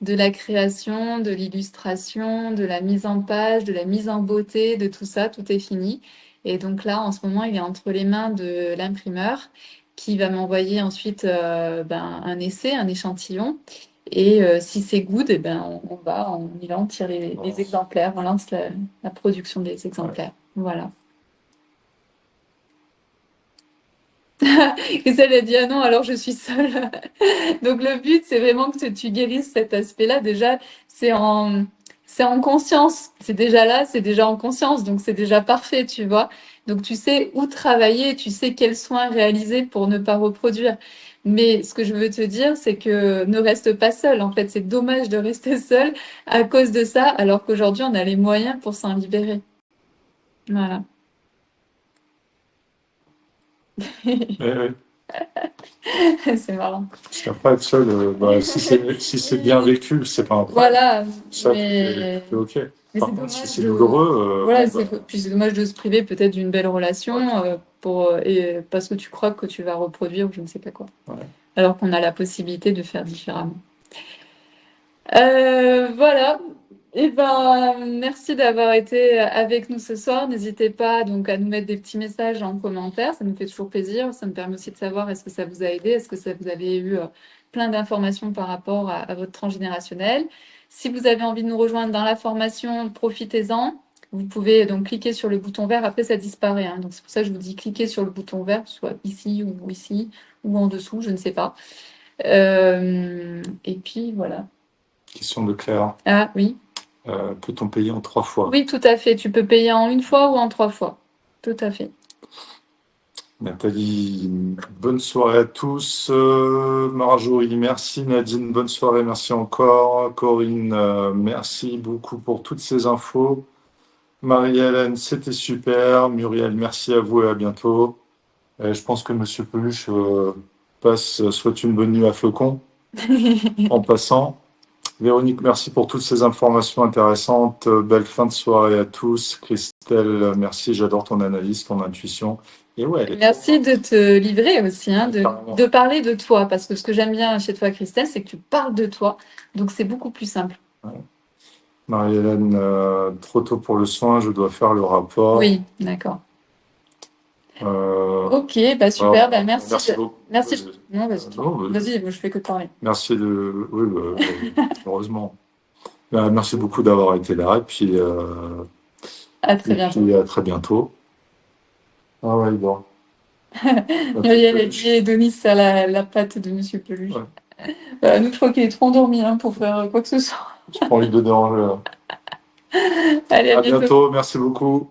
la création, de l'illustration, de la mise en page, de la mise en beauté, de tout ça, tout est fini. Et donc là, en ce moment, il est entre les mains de l'imprimeur qui va m'envoyer ensuite un essai, un échantillon. Et si c'est good, eh ben, y va, on tire les exemplaires, on lance la production des exemplaires. Voilà. Et ça, elle a dit, ah non, alors je suis seule. Donc le but, c'est vraiment que tu guérisses cet aspect-là. Déjà, c'est en conscience. C'est déjà là, c'est déjà en conscience. Donc c'est déjà parfait, tu vois. Donc tu sais où travailler, tu sais quels soins réaliser pour ne pas reproduire. Mais ce que je veux te dire, c'est que ne reste pas seul. En fait, c'est dommage de rester seul à cause de ça, alors qu'aujourd'hui, on a les moyens pour s'en libérer. Voilà. Oui. C'est marrant. Parce qu'après, être seul, si c'est bien vécu, c'est pas un problème. Voilà, Ça, mais c'est OK. mais Par c'est contre, si dommage c'est de douloureux, voilà, puis c'est c'est dommage de se priver peut-être d'une belle relation, ouais, parce que tu crois que tu vas reproduire ou je ne sais pas quoi. ouais. Alors qu'on a la possibilité de faire différemment. Voilà. Et ben, merci d'avoir été avec nous ce soir. N'hésitez pas donc à nous mettre des petits messages en commentaire. Ça nous fait toujours plaisir. Ça me permet aussi de savoir est-ce que ça vous a aidé, est-ce que ça vous avez eu plein d'informations par rapport à votre transgénérationnel. Si vous avez envie de nous rejoindre dans la formation, profitez-en. Vous pouvez donc cliquer sur le bouton vert. Après, ça disparaît, hein. Donc c'est pour ça que je vous dis cliquez sur le bouton vert, soit ici ou en dessous, je ne sais pas. Et puis voilà. Question de Claire. Ah oui. Peut-on payer en 3 fois? Oui, tout à fait. Tu peux payer en une fois ou en 3 fois. Tout à fait. Nathalie, bonne soirée à tous. Marjorie, merci. Nadine, bonne soirée, merci encore. Corinne, merci beaucoup pour toutes ces infos. Marie-Hélène, c'était super. Muriel, merci à vous et à bientôt. Je pense que Monsieur Peluche souhaite une bonne nuit à Flocon en passant. Véronique, merci pour toutes ces informations intéressantes. Belle fin de soirée à tous. Christelle, merci. J'adore ton analyse, ton intuition. Et ouais, Merci de te livrer aussi, hein, carrément. de parler de toi. Parce que ce que j'aime bien chez toi, Christelle, c'est que tu parles de toi. Donc c'est beaucoup plus simple. Ouais. Marie-Hélène, trop tôt pour le soin, je dois faire le rapport. Oui, d'accord. Euh, Ok, bah super. Bah merci merci. beaucoup. Merci. Non, vas-y. Non, Vas-y, moi je fais que parler. merci de. Oui, heureusement. Merci beaucoup d'avoir été là. Et puis, À très bientôt. à très bientôt. Ah ouais, bon. Muriel a dit Denis à la patte de Monsieur Peluche. Ouais. Nous, je crois qu'il est trop endormi hein, pour faire quoi que ce soit. J'ai pas envie de déranger. Allez, à À bientôt. bientôt. Merci beaucoup.